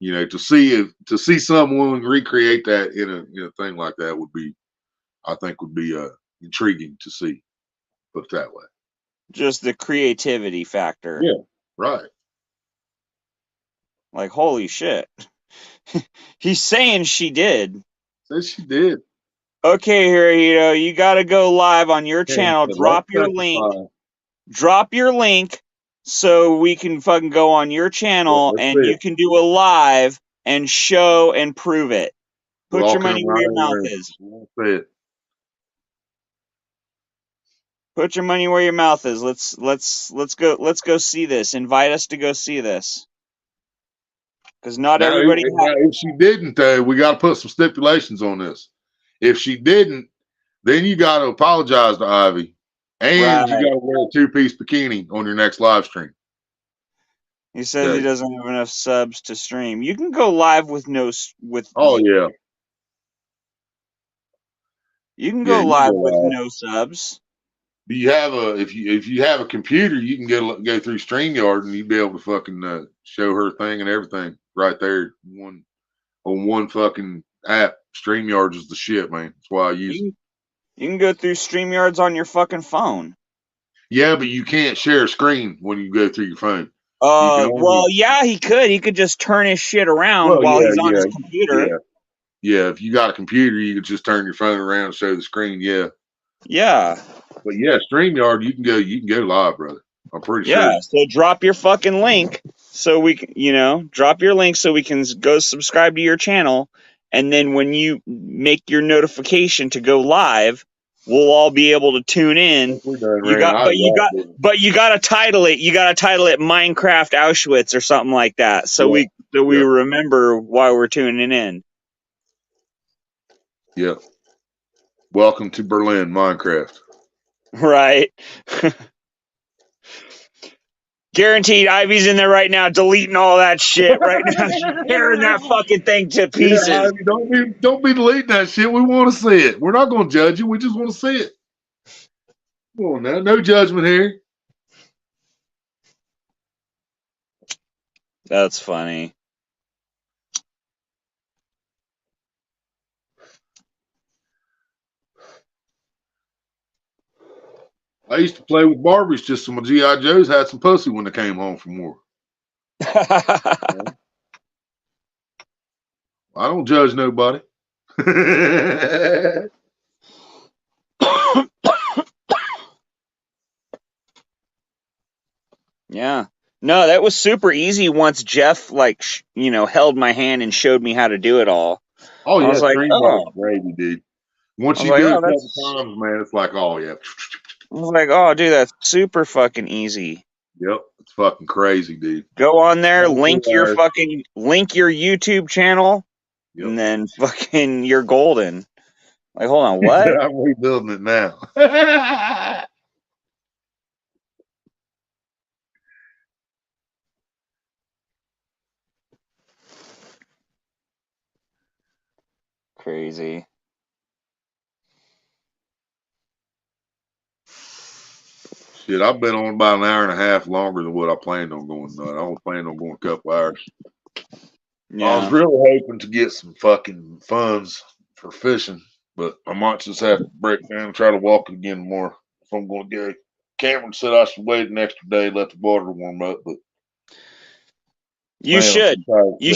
you know, to see someone recreate that in a thing like that would be intriguing to see. Put it that way. Just the creativity factor. Yeah, right. Like, holy shit. He's saying she did. Says she did. Okay, Hirohito, you got to go live on your channel. Drop your link so we can fucking go on your channel and you can do a live and show and prove it. Put your money where your mouth is. Put your money where your mouth is. Let's go see this. Invite us to go see this. Because not everybody. If she didn't, we got to put some stipulations on this. If she didn't, then you got to apologize to Ivy, and you got to wear a 2-piece bikini on your next live stream. He says he doesn't have enough subs to stream. You can go live with no. Oh yeah. You can go live with no subs. Do you have if you have a computer, you can go through StreamYard and you'd be able to fucking show her thing and everything right there on one fucking app. StreamYard is the shit, man. That's why I use it. You can go through StreamYards on your fucking phone. Yeah, but you can't share a screen when you go through your phone. Well, yeah, he could. He could just turn his shit around while he's on his computer. Yeah, if you got a computer, you could just turn your phone around and show the screen. Yeah. Yeah. But yeah, StreamYard, you can go live, brother. I'm pretty sure. Yeah, so drop your fucking link so we can, drop your link so we can go subscribe to your channel. And then when you make your notification to go live, we'll all be able to tune in. You got to title it. You got to title it Minecraft Auschwitz or something like that. So we remember why we're tuning in. Yeah. Welcome to Berlin, Minecraft. Right. Guaranteed, Ivy's in there right now, deleting all that shit right now, tearing that fucking thing to pieces. Yeah, Ivy, don't be deleting that shit. We want to see it. We're not going to judge you. We just want to see it. Come on now, no judgment here. That's funny. I used to play with Barbies just so my G.I. Joes had some pussy when they came home from war. I don't judge nobody. Yeah. No, that was super easy once Jeff, like, held my hand and showed me how to do it all. Oh, I yeah, was like, Screenshot gravy, dude. Once I you was do like, it oh, a couple that's- times, man, it's like, oh, yeah. I was like, oh, dude, that's super fucking easy. Yep, it's fucking crazy, dude. Go on there, Thank link you, your Larry. YouTube channel, Yep. and then fucking you're golden. Like, hold on, what? I'm rebuilding it now. Crazy. Shit, I've been on about an hour and a half longer than what I planned on going. I only planned on going a couple hours. Yeah. I was really hoping to get some fucking funds for fishing, but I might just have to break down and try to walk it again more if I'm going to go. Cameron said I should wait an extra day, let the water warm up, but You should. You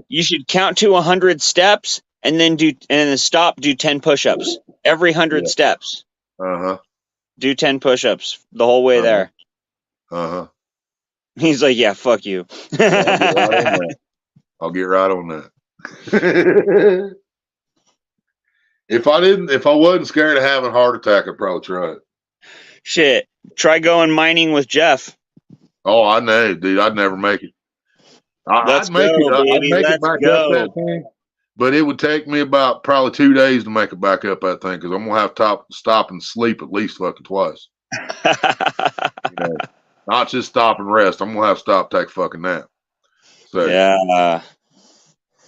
You should count to 100 steps and then stop. Do 10 push-ups every 100 steps. Do 10 push-ups the whole way there. He's like, yeah, fuck you. I'll get right on that. If I wasn't scared of having a heart attack, I'd probably try it. Shit, try going mining with Jeff. Oh, I know, dude. I'd never make it. I'd make it back up that thing, but it would take me about probably 2 days to make it back up that thing because I'm gonna have to stop and sleep at least fucking twice. Not just stop and rest. I'm gonna have to stop, take a fucking nap. So yeah,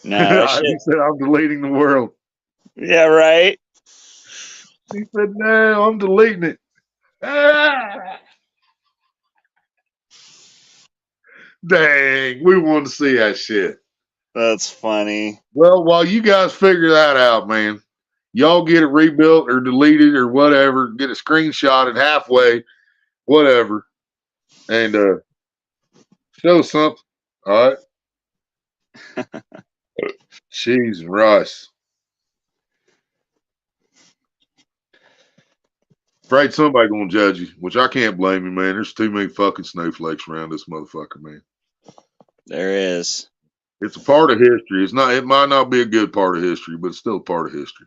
no, he said I'm deleting the world. Yeah, right. He said, "No, I'm deleting it." Dang, we want to see that shit. That's funny. Well, while you guys figure that out, man, y'all get it rebuilt or deleted or whatever, get a screenshot at halfway, whatever, and show something. All right. Cheese and rice. Afraid somebody gonna judge you, which I can't blame you, man. There's too many fucking snowflakes around this motherfucker, man. There is. It's a part of history. It's not. It might not be a good part of history, but it's still a part of history.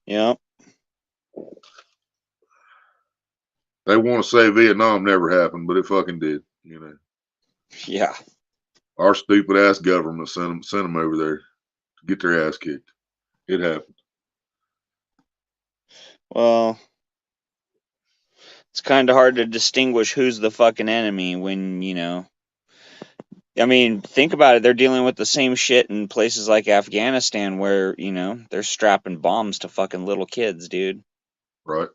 Yep. They want to say Vietnam never happened, but it fucking did. Yeah. Our stupid ass government sent them over there to get their ass kicked. It happened. Well, it's kind of hard to distinguish who's the fucking enemy when, I mean, think about it. They're dealing with the same shit in places like Afghanistan where, they're strapping bombs to fucking little kids, dude. Right.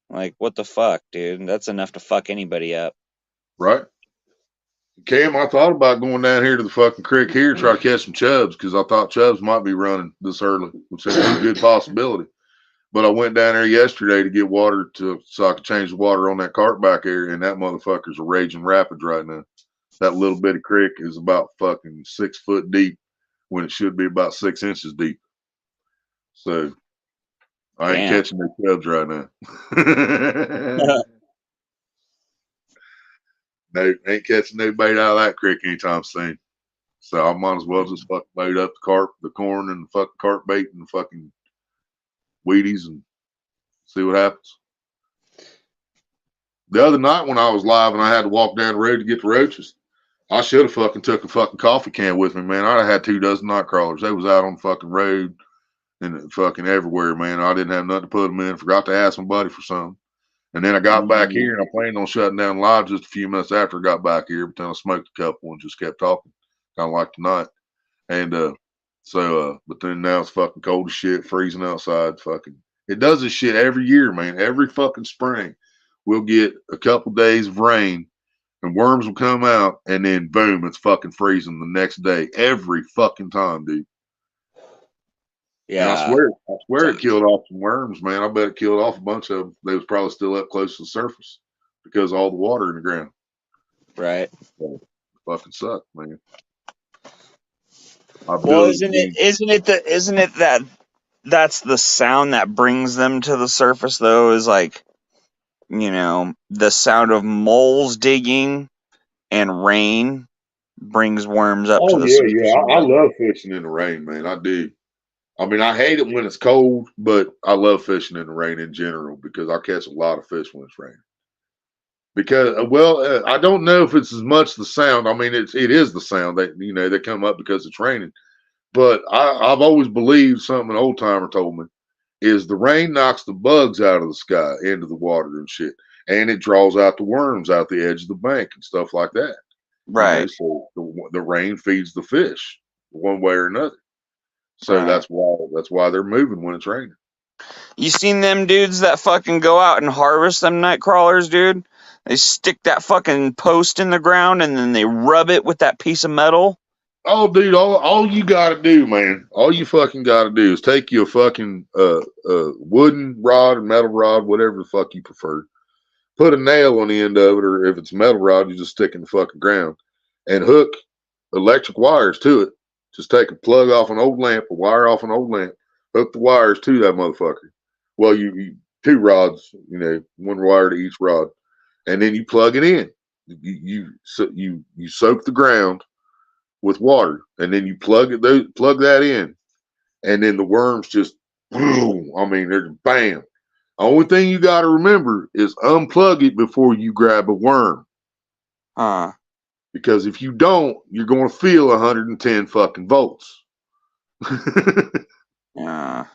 Like, what the fuck, dude? That's enough to fuck anybody up. Right. Cam, I thought about going down here to the fucking creek here to try to catch some chubs because I thought chubs might be running this early, which is a good possibility. But I went down there yesterday to get water so I could change the water on that cart back there, and that motherfucker's a raging rapids right now. That little bit of creek is about fucking 6 foot deep when it should be about 6 inches deep. So I ain't catching no chubs right now. No, ain't catching no bait out of that creek anytime soon. So I might as well just fucking load up the corn and the fucking carp bait and the fucking Wheaties and see what happens. The other night when I was live and I had to walk down the road to get the roaches, I should have fucking took a fucking coffee can with me, man. I'd have had 2 dozen night crawlers. They was out on the fucking road and fucking everywhere, man. I didn't have nothing to put them in. Forgot to ask my buddy for some. And then I got back here and I planned on shutting down live just a few minutes after I got back here, but then I smoked a couple and just kept talking, kind of like tonight. And but then now it's fucking cold as shit, freezing outside. Fucking, it does this shit every year, man. Every fucking spring, we'll get a couple days of rain and worms will come out, and then boom, it's fucking freezing the next day. Every fucking time, dude. And I swear it killed off some worms, man. I bet it killed off a bunch of them. They was probably still up close to the surface because of all the water in the ground. Right. So, fucking sucked, man. Well, isn't it that that's the sound that brings them to the surface, though, is like, you know, the sound of moles digging and rain brings worms up to the surface. Yeah. I love fishing in the rain, man. I do. I mean, I hate it when it's cold, but I love fishing in the rain in general because I catch a lot of fish when it's raining. Because, I don't know if it's as much the sound. I mean, it is the sound that, you know, they come up because it's raining. But I've always believed something an old timer told me is the rain knocks the bugs out of the sky into the water and shit, and it draws out the worms out the edge of the bank and stuff like that. Right. You know, so the rain feeds the fish one way or another. So Right. that's why they're moving when it's raining. You seen them dudes that fucking go out and harvest them night crawlers, dude? They stick that fucking post in the ground and then they rub it with that piece of metal. Oh, dude, all you gotta do, man, all you fucking gotta do is take your fucking wooden rod or metal rod, whatever the fuck you prefer. Put a nail on the end of it, or if it's a metal rod, you just stick in the fucking ground and hook electric wires to it. Just take a plug off an old lamp, a wire off an old lamp, hook the wires to that motherfucker. Well, you 2 rods, you know, 1 wire to each rod, and then you plug it in. You soak the ground with water, and then you plug that in, and then the worms just boom. I mean, they're bam. Only thing you got to remember is unplug it before you grab a worm. Because if you don't, you're going to feel 110 fucking volts. Yeah.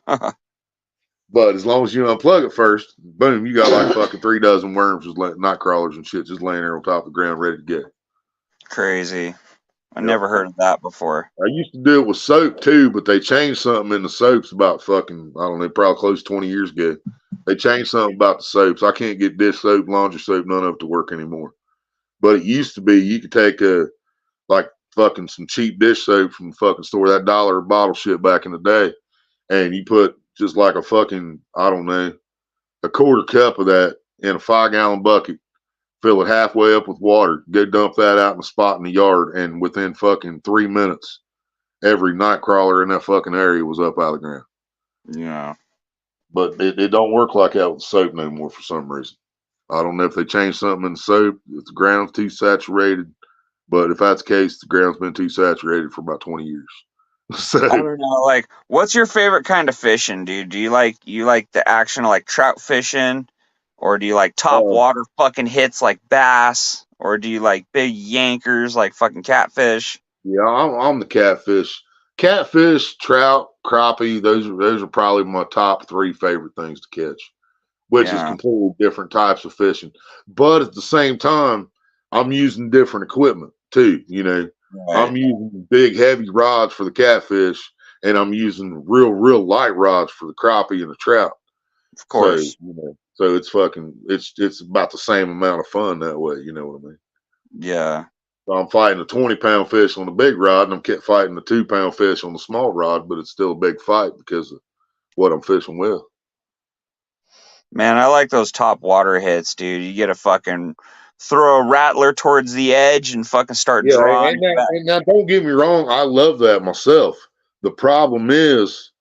But as long as you unplug it first, boom, you got like fucking 3 dozen worms, just night crawlers and shit, just laying there on top of the ground, ready to go. Crazy. I never heard of that before. I used to do it with soap too, but they changed something in the soaps about fucking, I don't know, probably close to 20 years ago. They changed something about the soaps. I can't get dish soap, laundry soap, none of it to work anymore. But it used to be you could take like fucking some cheap dish soap from the fucking store, that $1 bottle shit back in the day, and you put just like a fucking, I don't know, a 1/4 cup of that in a 5-gallon bucket, fill it halfway up with water, go dump that out in a spot in the yard, and within fucking 3 minutes, every night crawler in that fucking area was up out of the ground. Yeah. But it don't work like that with soap no more for some reason. I don't know if they changed something in the soap, if the ground's too saturated, but if that's the case, the ground's been too saturated for about 20 years. So I don't know, like, what's your favorite kind of fishing, dude? Do you like the action of like trout fishing, or do you like top water fucking hits like bass, or do you like big yankers like fucking catfish? Yeah, I'm the catfish. Catfish, trout, crappie, those are probably my top 3 favorite things to catch, which is completely different types of fishing. But at the same time, I'm using different equipment too, you know. Right. I'm using big heavy rods for the catfish, and I'm using real light rods for the crappie and the trout. Of course. So, you know, so it's about the same amount of fun that way, you know what I mean? Yeah. So I'm fighting a 20-pound fish on the big rod, and I'm fighting a 2-pound fish on the small rod, but it's still a big fight because of what I'm fishing with. Man, I like those top water hits, dude. You get a fucking throw a rattler towards the edge and fucking start drawing. And now don't get me wrong, I love that myself. The problem is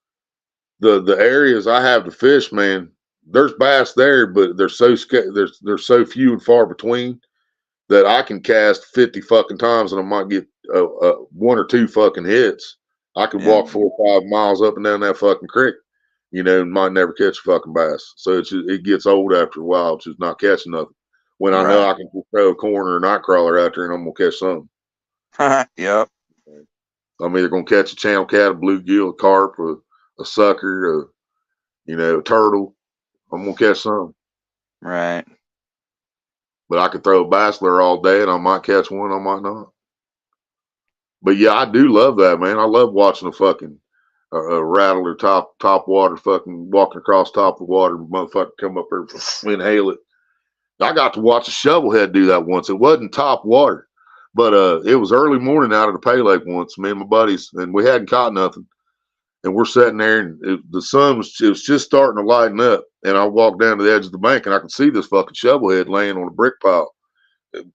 the areas I have to fish, man. There's bass there, but they're so so few and far between that I can cast 50 fucking times and I might get 1 or 2 fucking hits. I could walk 4 or 5 miles up and down that fucking creek, you know, and might never catch a fucking bass. So it gets old after a while, just not catching nothing. When I know I can just throw a corner or night crawler out there and I'm gonna catch something. Yep. I'm either gonna catch a channel cat, a bluegill, a carp, a sucker, you know, a turtle. I'm gonna catch something. Right. But I could throw a bachelor all day, and I might catch one, I might not. But yeah, I do love that, man. I love watching a fucking rattler top water, fucking walking across top of the water, motherfucker come up there, inhale it. I got to watch a shovelhead do that once. It wasn't top water, but it was early morning out of the Pay Lake once. Me and my buddies, and we hadn't caught nothing. And we're sitting there, and the sun was just starting to lighten up. And I walked down to the edge of the bank, and I could see this fucking shovelhead laying on a brick pile.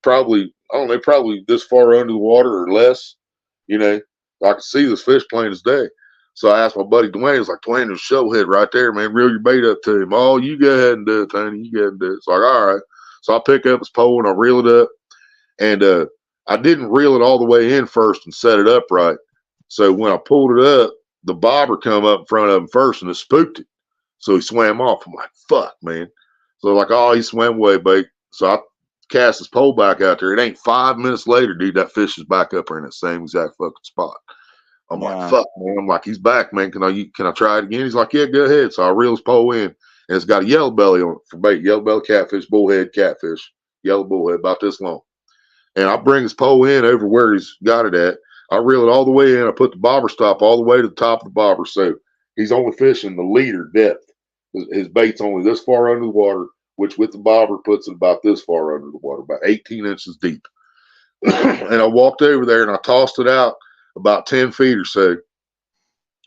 Probably, I don't know, probably this far under the water or less. You know, I could see this fish plain as day. So I asked my buddy Dwayne, I was like, Dwayne, there's a shovelhead right there, man. Reel your bait up to him. Oh, you go ahead and do it, Tony. You go ahead and do it. It's like, all right. So I pick up his pole and I reel it up. And I didn't reel it all the way in first and set it up right. So when I pulled it up, the bobber come up in front of him first and it spooked it. So he swam off. I'm like, fuck, man. So like, oh, he swam away, bait. So I cast his pole back out there. It ain't 5 minutes later, dude, that fish is back up there in that same exact fucking spot. I'm like, fuck, man. I'm like, he's back, man. Can I try it again? He's like, yeah, go ahead. So I reel his pole in, and it's got a yellow belly on it for bait. Yellow belly catfish, bullhead catfish, yellow bullhead, about this long. And I bring his pole in over where he's got it at. I reel it all the way in. I put the bobber stop all the way to the top of the bobber. So he's only fishing the leader depth. His bait's only this far under the water, which with the bobber puts it about this far under the water, about 18 inches deep. And I walked over there and I tossed it out about 10 feet or so.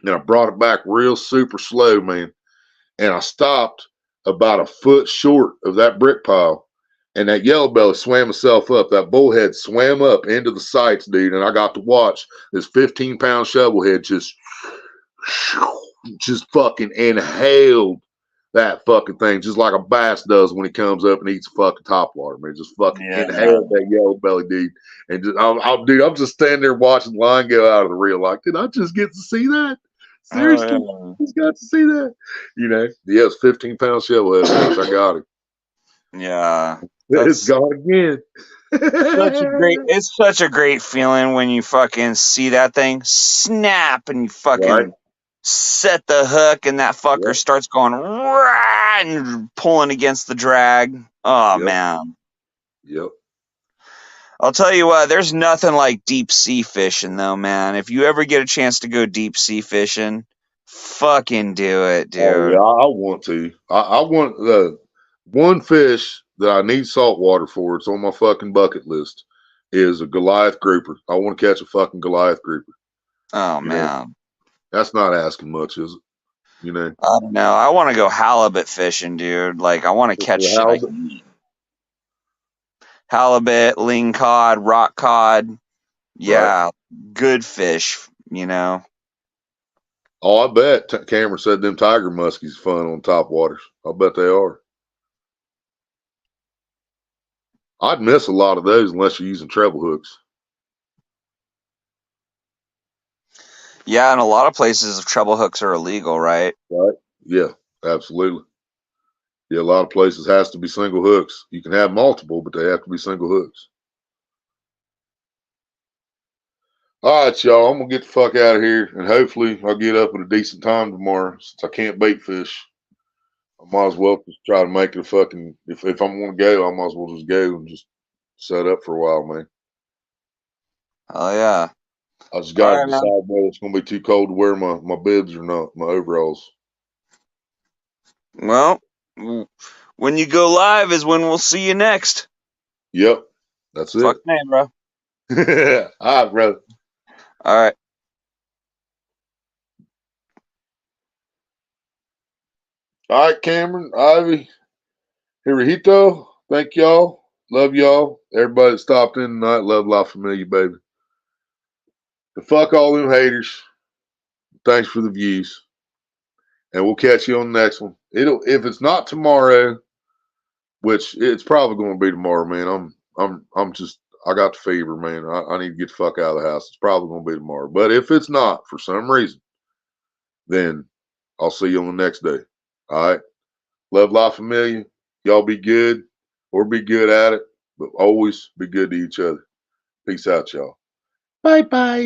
And I brought it back real super slow, man. And I stopped about a foot short of that brick pile. And that yellow belly swam itself up. That bullhead swam up into the sights, dude. And I got to watch this 15-pound shovelhead just fucking inhaled that fucking thing, just like a bass does when he comes up and eats fucking topwater, man. Just fucking inhaled that yellow belly, dude. And just, I'm just standing there watching the line go out of the reel. Like, did I just get to see that? Seriously, I just got to see that. You know, yeah, it's 15-pound shovelhead. I got it. Yeah. It's gone again. It's such a great feeling when you fucking see that thing snap and you fucking set the hook and that fucker starts going rah, and pulling against the drag. Oh man. Yep. I'll tell you what, there's nothing like deep sea fishing though, man. If you ever get a chance to go deep sea fishing, fucking do it, dude. Oh, yeah, I want to. I want the one fish that I need salt water for. It's on my fucking bucket list. Is a Goliath grouper. I want to catch a fucking Goliath grouper. Oh man. That's not asking much, is it? You know? I don't know. I want to go halibut fishing, dude. Like, I want to catch shit I can eat. Halibut, lingcod, rock cod. Yeah, good fish, you know? Oh, I bet Cameron said them tiger muskies fun on top waters. I bet they are. I'd miss a lot of those unless you're using treble hooks. Yeah, and a lot of places treble hooks are illegal, right? Right. Yeah, absolutely. Yeah, a lot of places has to be single hooks. You can have multiple, but they have to be single hooks. All right, y'all. I'm gonna get the fuck out of here, and hopefully I'll get up at a decent time tomorrow. Since I can't bait fish, I might as well just try to make it a fucking. If I'm gonna go, I might as well just go and just set up for a while, man. Oh yeah. I just got to decide whether it's going to be too cold to wear my bibs or not, my overalls. Well, when you go live is when we'll see you next. Yep, that's it. Fuck man, bro. All right, brother. All right. All right, Cameron, Ivy, Hirohito, thank y'all. Love y'all. Everybody that stopped in tonight, love La Familia, baby. And fuck all them haters. Thanks for the views. And we'll catch you on the next one. If it's not tomorrow, which it's probably going to be tomorrow, man. I got the fever, man. I need to get the fuck out of the house. It's probably going to be tomorrow. But if it's not, for some reason, then I'll see you on the next day. All right. Love La Familia. Y'all be good or be good at it, but always be good to each other. Peace out, y'all. Bye-bye.